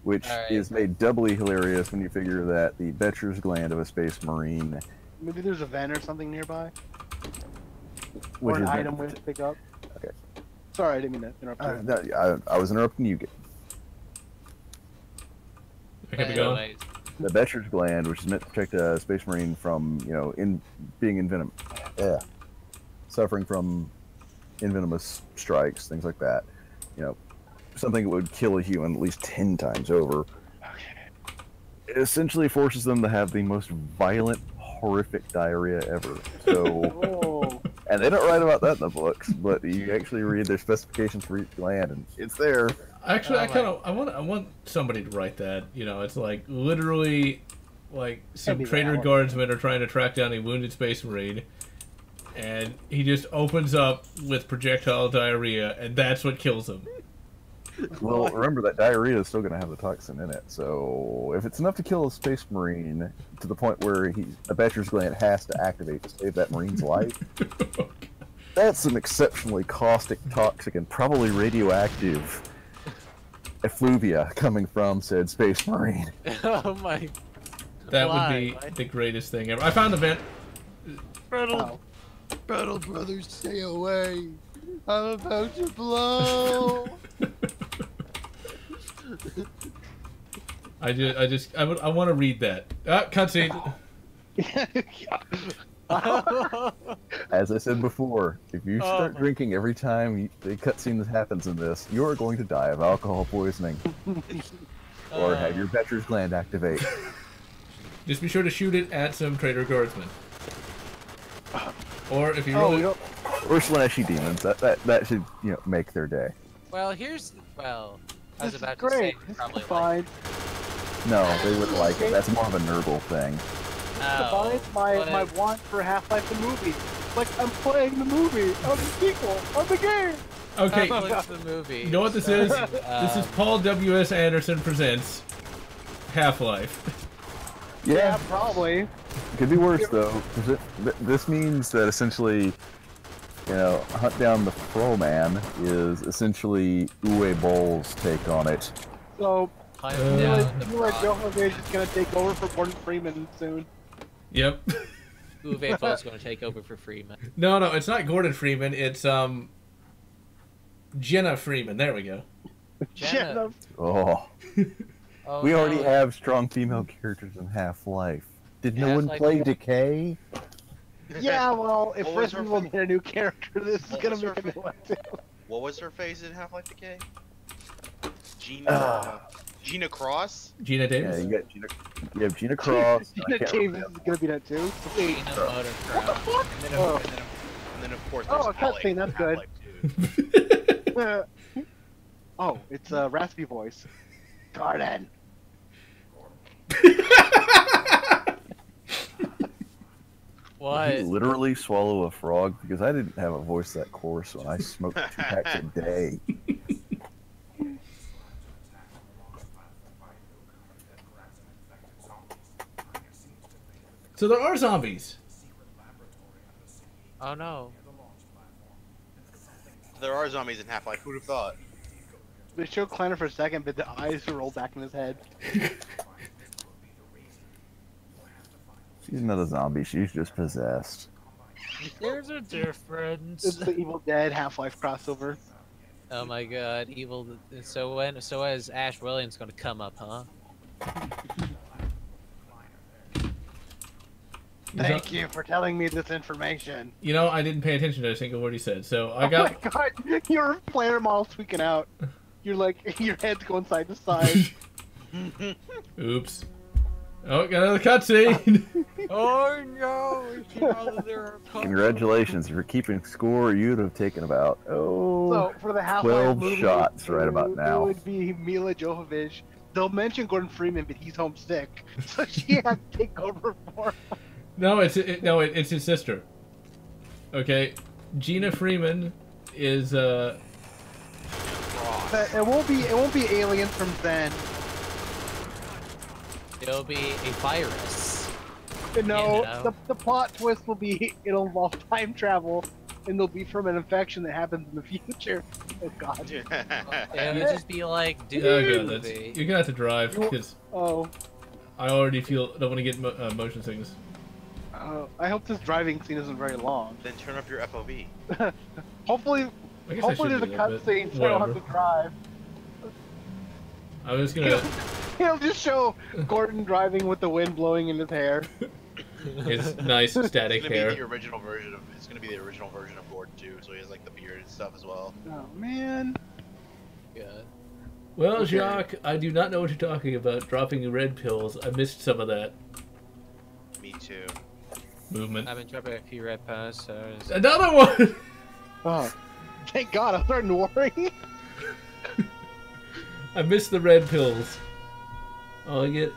which Alright. is made doubly hilarious when you figure that the Betcher's gland of a Space Marine, Maybe there's a vent or something nearby, which or an is item we have to pick up. Okay. Sorry, I didn't mean to interrupt you. I was interrupting you. I kept it going. Anyways, The Betcher's gland, which is meant to protect a Space Marine from, suffering from envenomous strikes, things like that. Something that would kill a human at least 10 times over. It essentially forces them to have the most violent, horrific diarrhea ever. So, Oh, and they don't write about that in the books, but you actually read their specifications for each gland, and it's there. Actually, Oh, I want somebody to write that. It's like literally, like some Maybe traitor that one. guardsmen are trying to track down a wounded Space Marine, and he just opens up with projectile diarrhea, and that's what kills him. Well, remember that diarrhea is still going to have the toxin in it, so if it's enough to kill a Space Marine to the point where a Betcher's gland has to activate to save that Marine's life, that's an exceptionally caustic, toxic, and probably radioactive effluvia coming from said Space Marine. oh my! That Why? would be Why? the greatest thing ever. I found the vent. oh. Battle brothers, stay away. I'm about to blow. I want to read that. Cutscene. As I said before, if you start my- drinking every time the cutscene that happens in this, you are going to die of alcohol poisoning, or have your Betcher's gland activate. Just be sure to shoot it at some traitor guardsmen. Or if you Oh, really we don't. Or slashy demons. That should make their day. Well, I was This is about to say great. This is probably fine. No, they wouldn't like it. That's more of a Nurgle thing. Oh, My want for Half-Life the movie. Like, I'm playing the movie of the sequel of the game. okay. the movie. You know what this is? This is Paul W.S. Anderson presents Half-Life. Yeah, probably. Could be worse though. 'Cause this means that essentially, Hunt Down the Fro Man is essentially Uwe Boll's take on it. So, Climb You down the know, frog. Joe is gonna take over for Gordon Freeman soon. Yep. Uwe Boll's gonna take over for Freeman. No, it's not Gordon Freeman. It's Jenna Freeman. There we go. Jenna. Oh, Oh, we already no. have strong female characters in Half-Life. Did no one Half-Life play one. Decay? Yeah, well, if What was Resident her Evil made a new character, this is What gonna was her make a new one too. What was her face in Half-Life Decay? Gina Cross? Gina Yeah, Davis. you got Gina. You have Gina Cross. I Gina can't Davis remember. is gonna be that too. Wait, Gina Motorcross. And then, Oh. and then of course, Oh, there's a cutscene, Alec that's from good. Half-Life 2. oh, it's a raspy voice. Garden. What? Did you literally swallow a frog? Because I didn't have a voice that coarse when I smoked 2 packs a day. So there are zombies. Oh no. There are zombies in Half-Life. Who'd have thought? They showed Kleiner for a second, but the eyes rolled back in his head. She's not a zombie. She's just possessed. There's a difference. It's the Evil Dead Half-Life crossover. Oh my god, evil. So is Ash Williams gonna come up, huh? Thank you for telling me this information. You know, I didn't pay attention to a single word he said. So I Oh got. my god, your player model tweaking out. You're like, your head's going side to side. Oops. Oh, got another cutscene. Oh no! Congratulations for keeping score. You'd have taken about So, for the Half-Life 12 movie, shots right about It now. would be Mila Jovovich. They'll mention Gordon Freeman, but he's homesick. So she had to take over for him. No, it's his sister. Okay, Gina Freeman is But it won't be aliens from Zen. It'll be a virus. No, You know. the plot twist will be it'll involve time travel, and they'll be from an infection that happens in the future. Oh god. It'll just be like, dude. oh god, you're gonna have to drive because Oh, I already don't want to get motion sickness. I hope this driving scene isn't very long. Then turn up your FOV. Hopefully, I guess I hopefully should there's a do that, but cutscene so I don't have whatever. to drive. I was gonna. It'll just show Gordon driving with the wind blowing in his hair. His nice static It's gonna hair. be the original version of. It's gonna be the original version of Gordon too. So he has like the beard and stuff as well. Oh man. God. Well, Okay. Jacques, I do not know what you're talking about. Dropping red pills. I missed some of that Me too. movement. I've been dropping a few red posts, so it's- Another one. Oh, thank God! I'm starting to worry. I missed the red pills. Oh, I get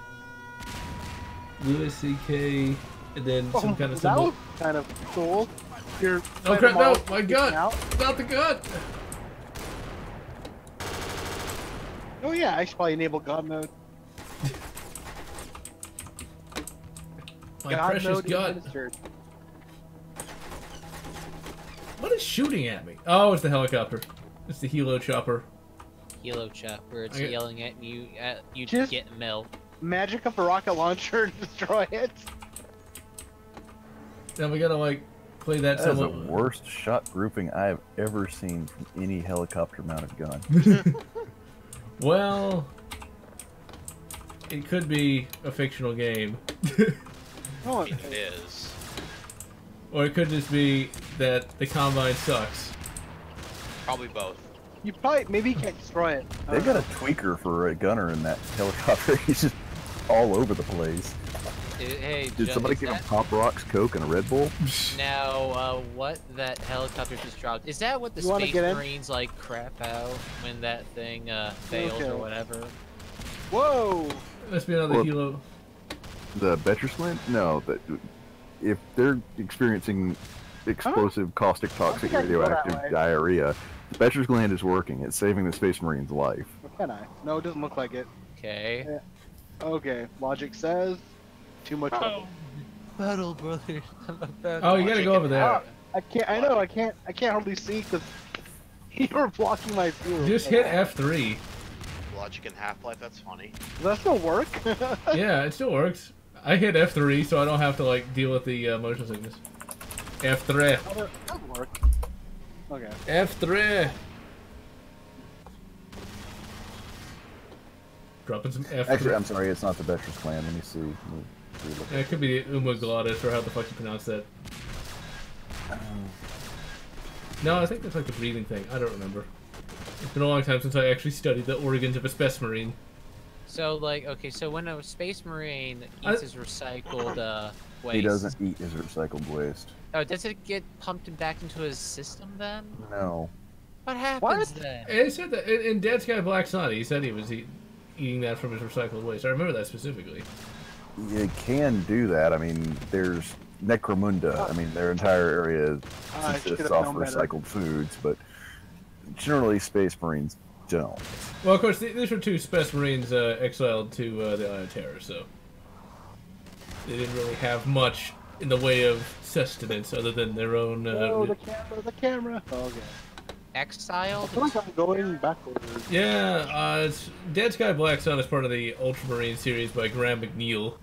Louis C.K. and then some kind of that symbol. was kind of cool. Your Oh crap! No, model my freaking gut! out. Not the gut! Oh yeah, I should probably enable God mode. My God precious mode gut. administered. What is shooting at me? Oh, it's the helicopter. It's the helo chopper. Helo Chopper. It's I get- yelling at you to Just- get melt. Magic of the rocket launcher and destroy it. Now we gotta like play that That is the somewhat. worst shot grouping I have ever seen from any helicopter-mounted gun. Well, it could be a fictional game, Oh, It is. or it could just be that the Combine sucks. Probably both. you probably maybe you can't destroy it. I They don't got a know. tweaker for a gunner in that helicopter. He's just all over the place. Hey, Did John, somebody is give him that Pop Rocks, Coke, and a Red Bull? now what that helicopter just dropped? Is that what the You wanna Space get in? Marines like crap out when that thing fails Okay. or whatever? Whoa! Must be another Well- helo. The Betchersland? No, that if they're experiencing explosive, caustic, toxic, I think I can go that radioactive way. diarrhea, the Betcher's gland is working. It's saving the Space Marine's life. Or can I? No, it doesn't look like it. Okay. Okay, logic says too much. Battle brothers. Oh, you gotta go over there. I can't. I know. I can't. I can't hardly see because you were blocking my view. Just hit F3. Logic in Half-Life, that's funny. Does that still work? Yeah, it still works. I hit F3, so I don't have to like deal with the motion sickness. F3. That would work. Okay. F3. Dropping some F3. Actually, I'm sorry, it's not the Betrus clan. Let me see. Yeah, it could be the Umaglatis, or how the fuck you pronounce that. No, I think that's like the breathing thing. I don't remember. It's been a long time since I actually studied the organs of a space marine. So, like, okay, so when a space marine eats his recycled waste... He doesn't eat his recycled waste. Oh, does it get pumped back into his system then? No. What happens then? It said that in Dead Sky Black Sun, he said he was eating that from his recycled waste. I remember that specifically. You can do that. I mean, there's Necromunda. I mean, their entire area consists off recycled foods, but generally Space Marines don't. Well, of course, these were two Space Marines exiled to the Eye of Terror, so they didn't really have much in the way of sustenance other than their own... oh, the camera! Oh, okay. Exiled? I feel like I'm going backwards. Yeah, it's Dead Sky Black Sun is part of the Ultramarine series by Graham McNeil.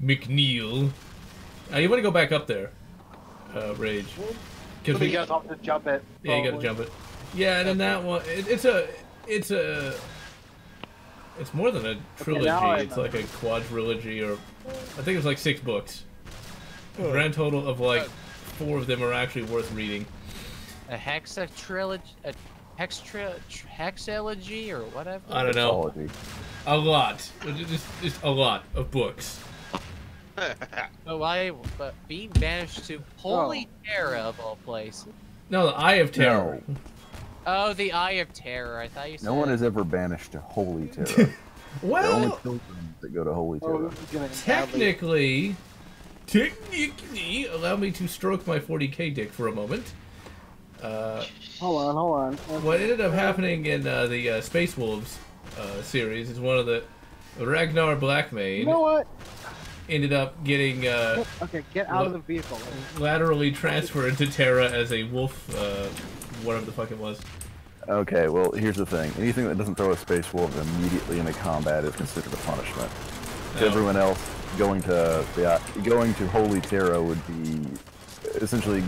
You want to go back up there, Rage. So you guys have to jump it. Yeah, you gotta jump it. Yeah, and then that one, it's more than a trilogy. It's like a quadrilogy, or I think it's like 6 books. A grand total of like 4 of them are actually worth reading. A hexatrilogy, hexalogy, or whatever. I don't know. A lot, just a lot of books. But being banished to Holy Terra of all places. No, the Eye of Terror. No. Oh, the Eye of Terror. I thought you said. No one is ever banished to Holy Terra. Well, the only pilgrims that go to Holy Terra. Technically, allow me to stroke my 40k dick for a moment. Hold on. What ended up happening in the Space Wolves series is one of the Ragnar Blackmane. You know what? Ended up getting okay, get out of the vehicle. Laterally transferred to Terra as a wolf, whatever the fuck it was. Okay, well, here's the thing. Anything that doesn't throw a Space Wolf immediately into combat is considered a punishment. To everyone else, going to Holy Terra would be essentially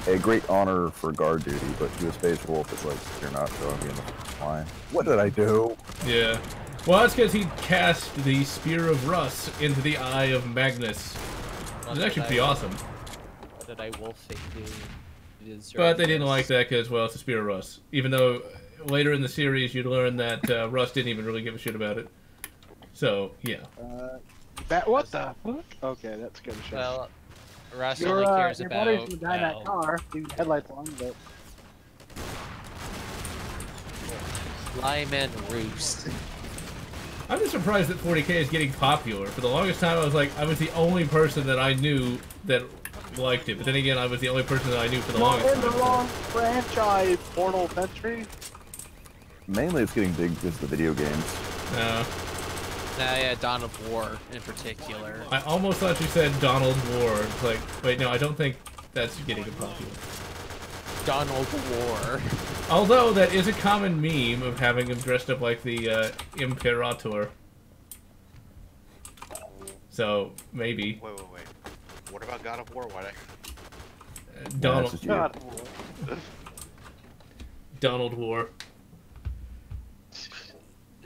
a great honor for guard duty, but to a Space Wolf, it's like, you're not throwing me in the line. What did I do? Yeah. Well, that's because he cast the Spear of Russ into the Eye of Magnus. It's actually pretty awesome. What did I wolfing do? But they didn't like that because, well, it's the Spear of Russ. Even though later in the series you'd learn that Russ didn't even really give a shit about it. So, yeah. What the fuck? Okay, that's good. Well, Russ only cares about... Your buddy's gonna die in that car, leave headlights on, but... Lyman Roost. I'm just surprised that 40k is getting popular. For the longest time, I was the only person that I knew that liked it. But then again, I was the only person that I knew for the longest time. You're in the wrong franchise, Portal Century. Mainly, it's getting big because of the video games. Yeah, Dawn of War in particular. I almost thought you said Donald Ward. It's like, wait, no, I don't think that's getting popular. Donald War. Although that is a common meme of having him dressed up like the Imperator. So maybe. Wait. What about God of War? Why Donald. Donald War.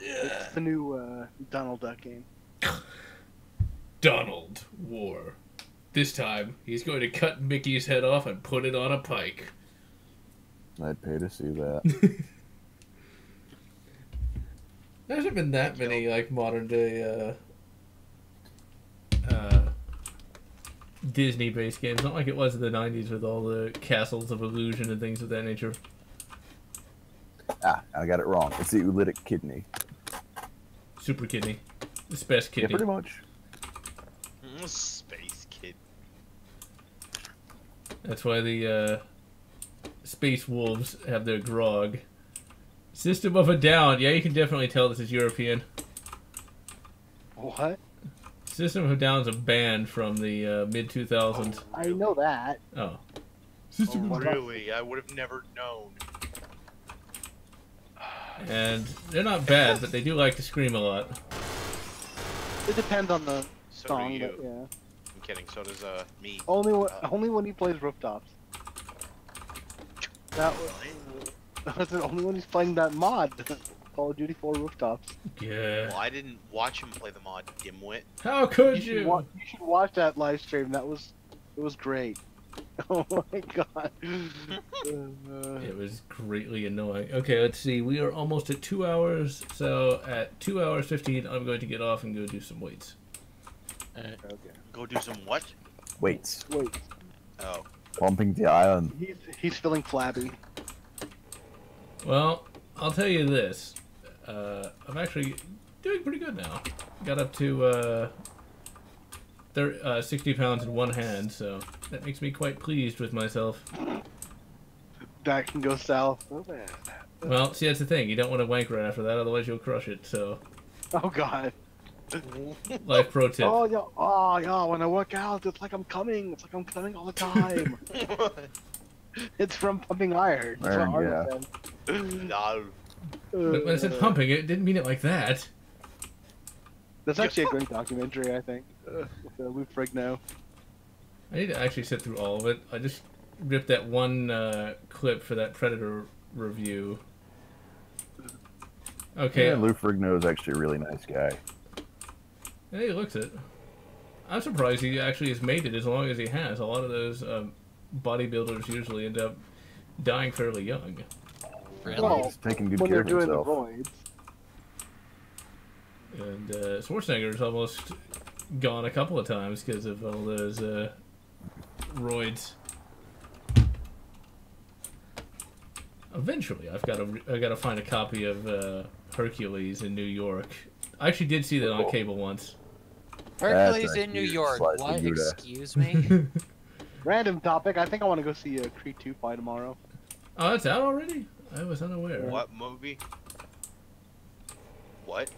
It's the new Donald Duck game. Donald War. This time, he's going to cut Mickey's head off and put it on a pike. I'd pay to see that. There hasn't been that many like modern day Disney-based games. Not like it was in the 90s with all the castles of illusion and things of that nature. Ah, I got it wrong. It's the Ulitic Kidney. Super Kidney. The Space Kidney. Yeah, pretty much. Space Kid. That's why the Space Wolves have their grog. System of a Down. Yeah, you can definitely tell this is European. What? System of a Down's a band from the mid-2000s. I know that. Oh. Really? I would have never known. And they're not bad, but they do like to scream a lot. It depends on the So song, do you. but yeah. I'm kidding. So does me. Only when he plays Rooftops. That was the only when he's playing that mod. Call of Duty 4 Rooftops. Yeah. Well, I didn't watch him play the mod, dimwit. How could you? You should watch that live stream. It was great. Oh my god. It was greatly annoying. Okay, let's see. We are almost at 2 hours, so at 2 hours 15, I'm going to get off and go do some weights. Okay. Go do some what? Weights. Wait. Oh. Pumping the iron. He's feeling flabby. Well, I'll tell you this. I'm actually doing pretty good now. Got up to 60 pounds in one hand, so that makes me quite pleased with myself. That can go south. Oh man. Well, see, that's the thing. You don't want to wank right after that, otherwise you'll crush it, so... Oh god. Life pro tip. Oh yeah, when I work out, it's like I'm coming. It's like I'm coming all the time. It's from pumping iron. That's what Arnold said. No. But when I said pumping, it didn't mean it like that. That's actually a great documentary, I think. With Lou Ferrigno. I need to actually sit through all of it. I just ripped that one clip for that Predator review. Okay. Yeah, Lou Ferrigno is actually a really nice guy. Yeah, he looks it. I'm surprised he actually has made it as long as he has. A lot of those bodybuilders usually end up dying fairly young. Really? Well, He's taking good when care they're of doing the himself. voids. And Schwarzenegger's almost gone a couple of times because of all those roids. Eventually, I gotta find a copy of Hercules in New York. I actually did see that on cable once. Hercules That's in New huge York. slice of What? Gouda. Excuse me? Random topic. I think I want to go see Creed 2 fly tomorrow. Oh, that's out already? I was unaware. What movie? What?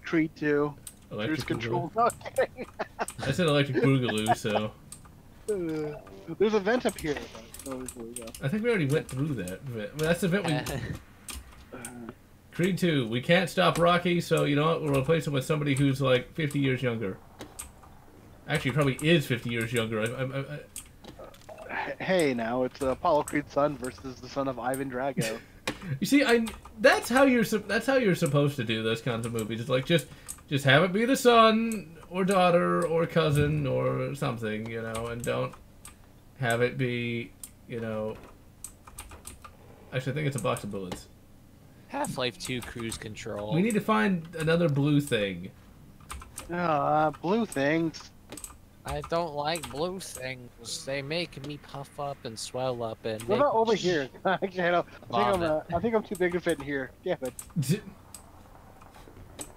Creed 2. Cruise Electric control. Boogaloo. No kidding. I said Electric Boogaloo, so There's a vent up here. Oh, here we go. I think we already went through that. But that's the event we. Creed 2. We can't stop Rocky, so you know what? We'll replace him with somebody who's like 50 years younger. Actually, probably is 50 years younger. Hey, now it's Apollo Creed's son versus the son of Ivan Drago. You see, that's how you're supposed to do those kinds of movies. It's like just have it be the son or daughter or cousin or something, you know, and don't have it be, you know. Actually, I think it's a box of bullets. Half-Life 2 cruise control. We need to find another blue thing. Blue things. I don't like blue things. They make me puff up and swell up and. What make about over me here? Actually, I think I'm too big to fit in here. Damn it.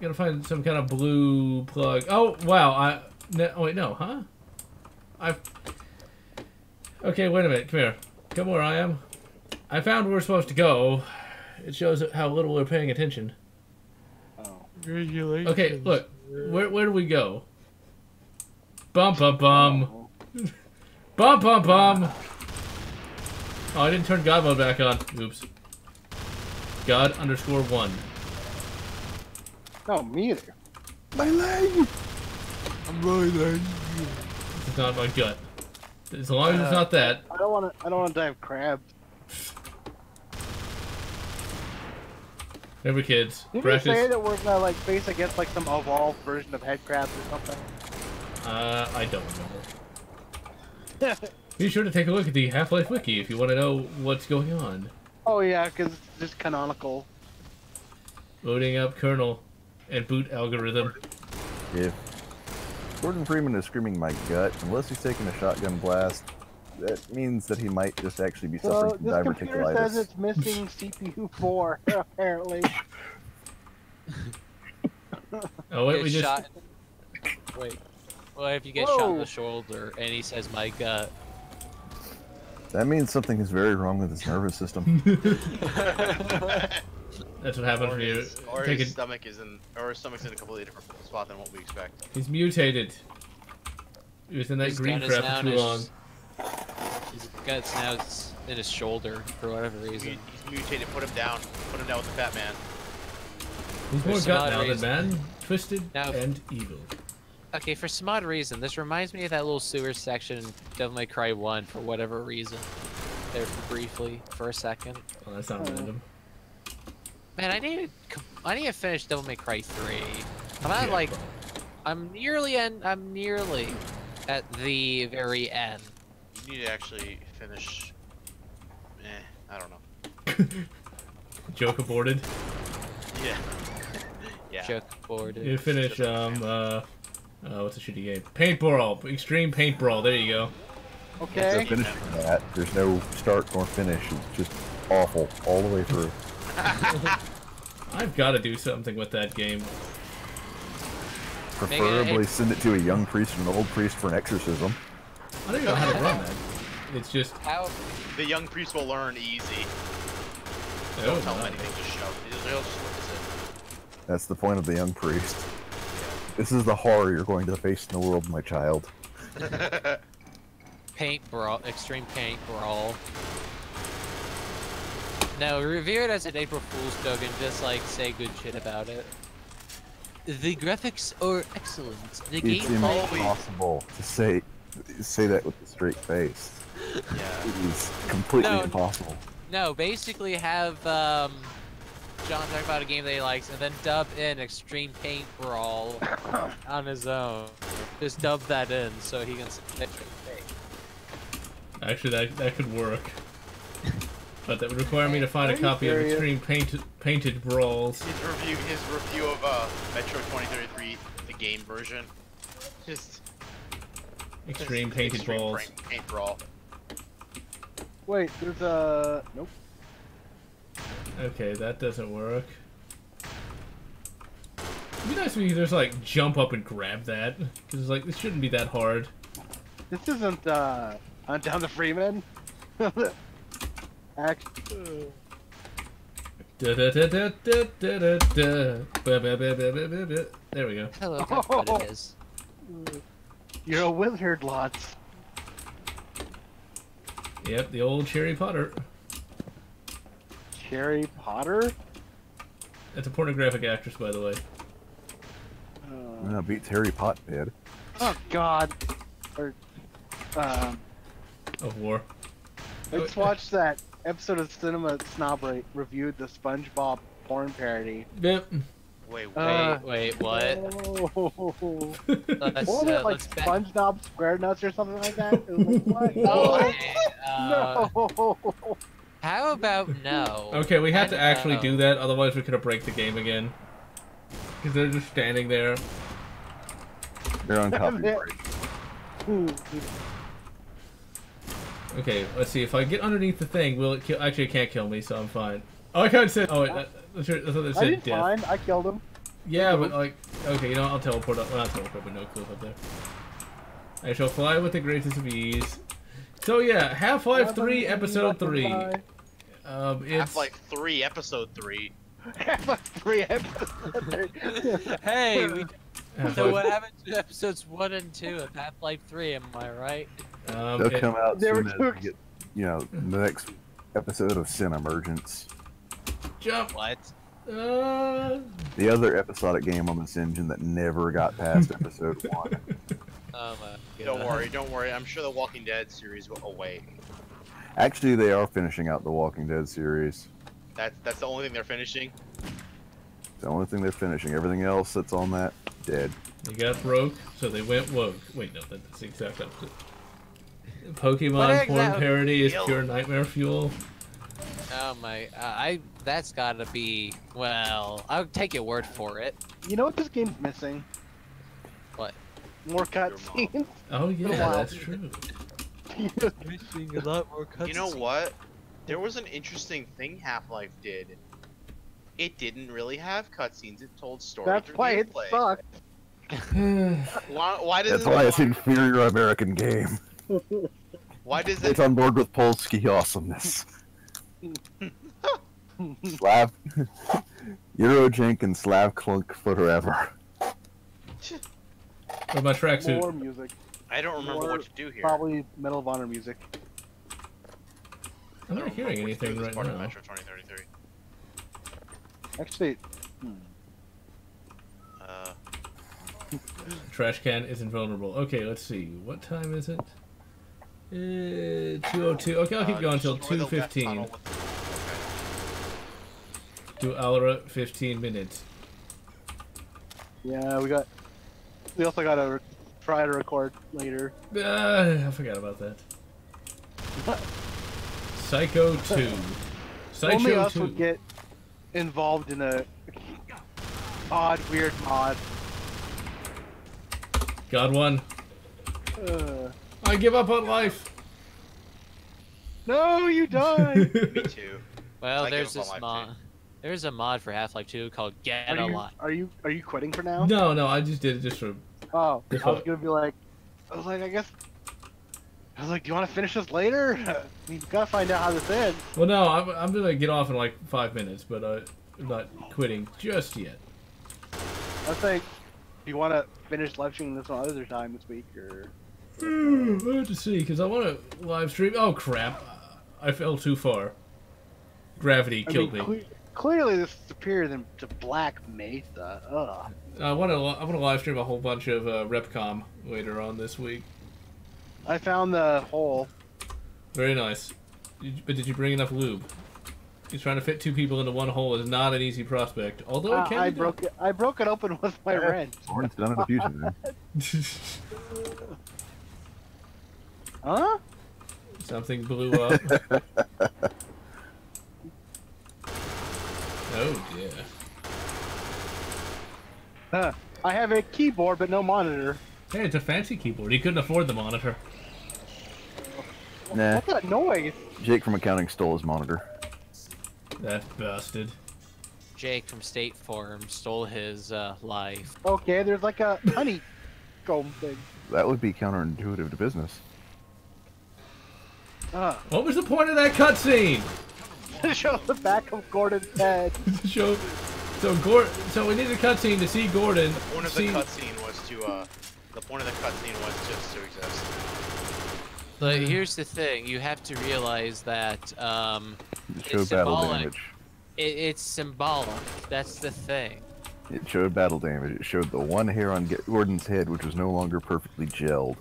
Gotta find some kind of blue plug. Oh wow! Oh wait, no, huh? Okay, wait a minute. Come here. Come where I am. I found where we're supposed to go. It shows how little we're paying attention. Oh. Okay, look. Where do we go? Bum bum bum. Bum bum bum. Oh, I didn't turn God mode back on. Oops. God_1. No, me either. My leg! I'm really angry. It's not my gut. As long as it's not that. I don't want to die of crabs. Remember, kids. Did you Practice. say that we're gonna like face against like some evolved version of head crabs or something? I don't remember. Be sure to take a look at the Half-Life Wiki if you want to know what's going on. Oh yeah, because it's just canonical. Loading up kernel and boot algorithm. If Gordon Freeman is screaming my gut, unless he's taking a shotgun blast, that means that he might just actually be So suffering from this computer says diverticulitis. it's missing CPU 4 apparently. Oh wait, we Get just. shot. Wait. What if you get shot in the shoulder and he says my gut? That means something is very wrong with his nervous system. That's what happens when you take his it. stomach is in, or his stomach's in a completely different spot than what we expect. He's mutated. He was in that His green gun is crap now for too in his- long. His gut's now in his shoulder for whatever reason. He's mutated. Put him down. Put him down with the fat man. He's more some gut odd now than reason. man, twisted Now- and evil. Okay, for some odd reason, this reminds me of that little sewer section in Devil May Cry 1 for whatever reason. There briefly, for a second. Oh, that's not random. Man, I need to finish Devil May Cry 3. I'm at Yeah, like, bro. I'm nearly at the very end. You need to actually finish. I don't know. Joke aborted. Yeah. Yeah. Joke board. You finish, what's a shitty game? Paint Brawl. Extreme Paint Brawl. There you go. Okay. Finishing that, there's no start nor finish. It's just awful all the way through. I've got to do something with that game. Preferably send it to a young priest and an old priest for an exorcism. I don't even know how to run that. It's just... How? The young priest will learn easy. Oh, Don't tell him no. anything, just show. He'll just listen. That's the point of the young priest. This is the horror you're going to face in the world, my child. Paint Brawl, Extreme Paint Brawl. No, review it as an April Fool's joke and just like say good shit about it. The graphics are excellent. The It's gameplay. impossible to say that with a straight face. Yeah. It is completely No. impossible. No, basically have John talk about a game that he likes and then dub in Extreme Paint Brawl on his own. Just dub that in so he can say Extreme Paint. Actually, that could work. But that would require me to find a copy of Extreme Painted Brawls. His review of Metro 2033, the game version. Just Extreme Painted Brawls. Paint Brawl. Wait, there's a... Nope. Okay, that doesn't work. It'd be nice if you could just like jump up and grab that, because like this shouldn't be that hard. This isn't Hunt Down the Freeman. Actually, There we go. Hello, that's what it is. you're a wizard, Lotz. Yep, the old Cherry Potter. Cherry Potter? That's a pornographic actress, by the way. Beats Harry Potter. Oh God. Or, Of War. I just watched that episode of Cinema Snobbery reviewed the SpongeBob porn parody. Yep. Wait, Wait, what? Oh. Let's, What was it, like let's back. SpongeBob Square Nuts or something like that? It was like, what? Oh, No! How about no? Okay, we have to actually no. do that, otherwise we're gonna break the game again. Because they're just standing there. They're on copyright. Okay, let's see. If I get underneath the thing, will it kill? Actually, it can't kill me, so I'm fine. Oh, I can't say. Oh, wait, I thought it I said did death. fine. I killed him. Yeah, but like, okay, you know, I'll teleport up. Well, not teleport, but no clip up there. I shall fly with the greatest of ease. So yeah, Half-Life 3, Episode 3. It's Half-Life 3, Episode 3. Half-Life 3 episode. Hey, so what Half-Life. happened to episodes 1 and 2 of Half-Life 3? Am I right? They'll come out They were soon as too- we get, the next episode of Sin Emergence. Jump. What? The other episodic game on this engine that never got past episode 1. Oh my god. Don't worry. I'm sure the Walking Dead series will. Oh wait, Actually, they are finishing out the Walking Dead series. that's the only thing they're finishing. The only thing they're finishing. Everything else that's on that, dead. They got broke, so they went woke. Wait, no, that's the exact opposite. What Pokemon porn exact- parody is pure nightmare fuel. Oh my, that's gotta be, well, I'll take your word for it. You know what this game's missing? What? More cutscenes. Oh yeah, Wow. that's true. Missing a lot more cutscenes. You know what? There was an interesting thing Half-Life did. It didn't really have cutscenes. It told stories. That's why it sucked. Why does That's why it's inferior American game. Why does it? It's on board with Polsky awesomeness. Slav, Euro Jenkins, Slav Clunk forever. What about tracksuit? More music. I don't remember More what to do here. Probably Medal of Honor music. I'm not hearing anything right part of now. Metro 2033. Actually, Trash can is invulnerable. Okay, let's see. What time is it? 2:02. Okay, I'll keep going until destroy the left 2:15. tunnel with- 2 hour 15 minutes. Yeah, we also got to try to record later. I forgot about that. Psycho 2. Only Psycho us 2. would get involved in a odd, weird mod. God won. I give up on life. No, you died. Me too. Well, I there's give up this on life, mod. There's a mod for Half-Life 2 called Generallotz. Are you quitting for now? No, I just did it just for. Oh, Just I was what? gonna be like, do you want to finish this later? We gotta find out how this ends. Well, no, I'm gonna get off in like 5 minutes, but I'm not quitting just yet. I think, do you want to finish live streaming this one other time this week, or? I have to see because I want to live stream. Oh crap! I fell too far. Gravity killed me. Clearly, this is superior than to Black Mesa. Ugh. I want to live stream a whole bunch of Repcom later on this week. I found the hole. Very nice. But did you bring enough lube? He's trying to fit 2 people into one hole is not an easy prospect. Although it can I be done. broke it. I broke it open with my wrench. Lauren's done it a few times. Huh? Something blew up. Oh dear. Huh. I have a keyboard but no monitor. Hey, it's a fancy keyboard. He couldn't afford the monitor. Nah, What's that noise? Jake from accounting stole his monitor. That bastard. Jake from State Farm stole his life. Okay, there's like a honeycomb thing. That would be counterintuitive to business. What was the point of that cutscene? To show the back of Gordon's head. So we need a cutscene to see Gordon. The point of the cutscene was to just to exist. But here's the thing: you have to realize that It it's showed battle symbolic. damage. It's symbolic. That's the thing. It showed battle damage. It showed the one hair on Gordon's head, which was no longer perfectly gelled.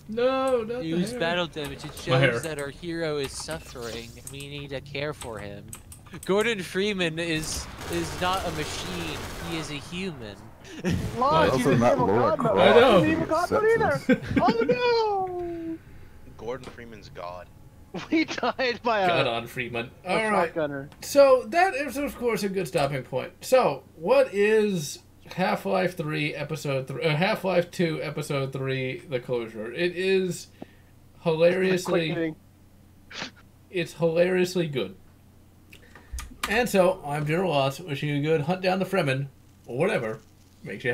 No, not the Use hair. battle damage. It My hair. shows that our hero is suffering. We need to care for him. Gordon Freeman is not a machine. He is a human. Lodge, Also you didn't not even Laura comment. Croft. I know. You didn't even comment either. Oh no! Gordon Freeman's God. We died by God a on Freeman. a All right. shotgunner. So that is, of course, a good stopping point. So, what is Half-Life 3 Episode 3? Half-Life 2 Episode 3: The Closure. It is hilariously. It's hilariously good. And so, I'm Generallotz, wishing you a good hunt down the Fremen, or whatever makes you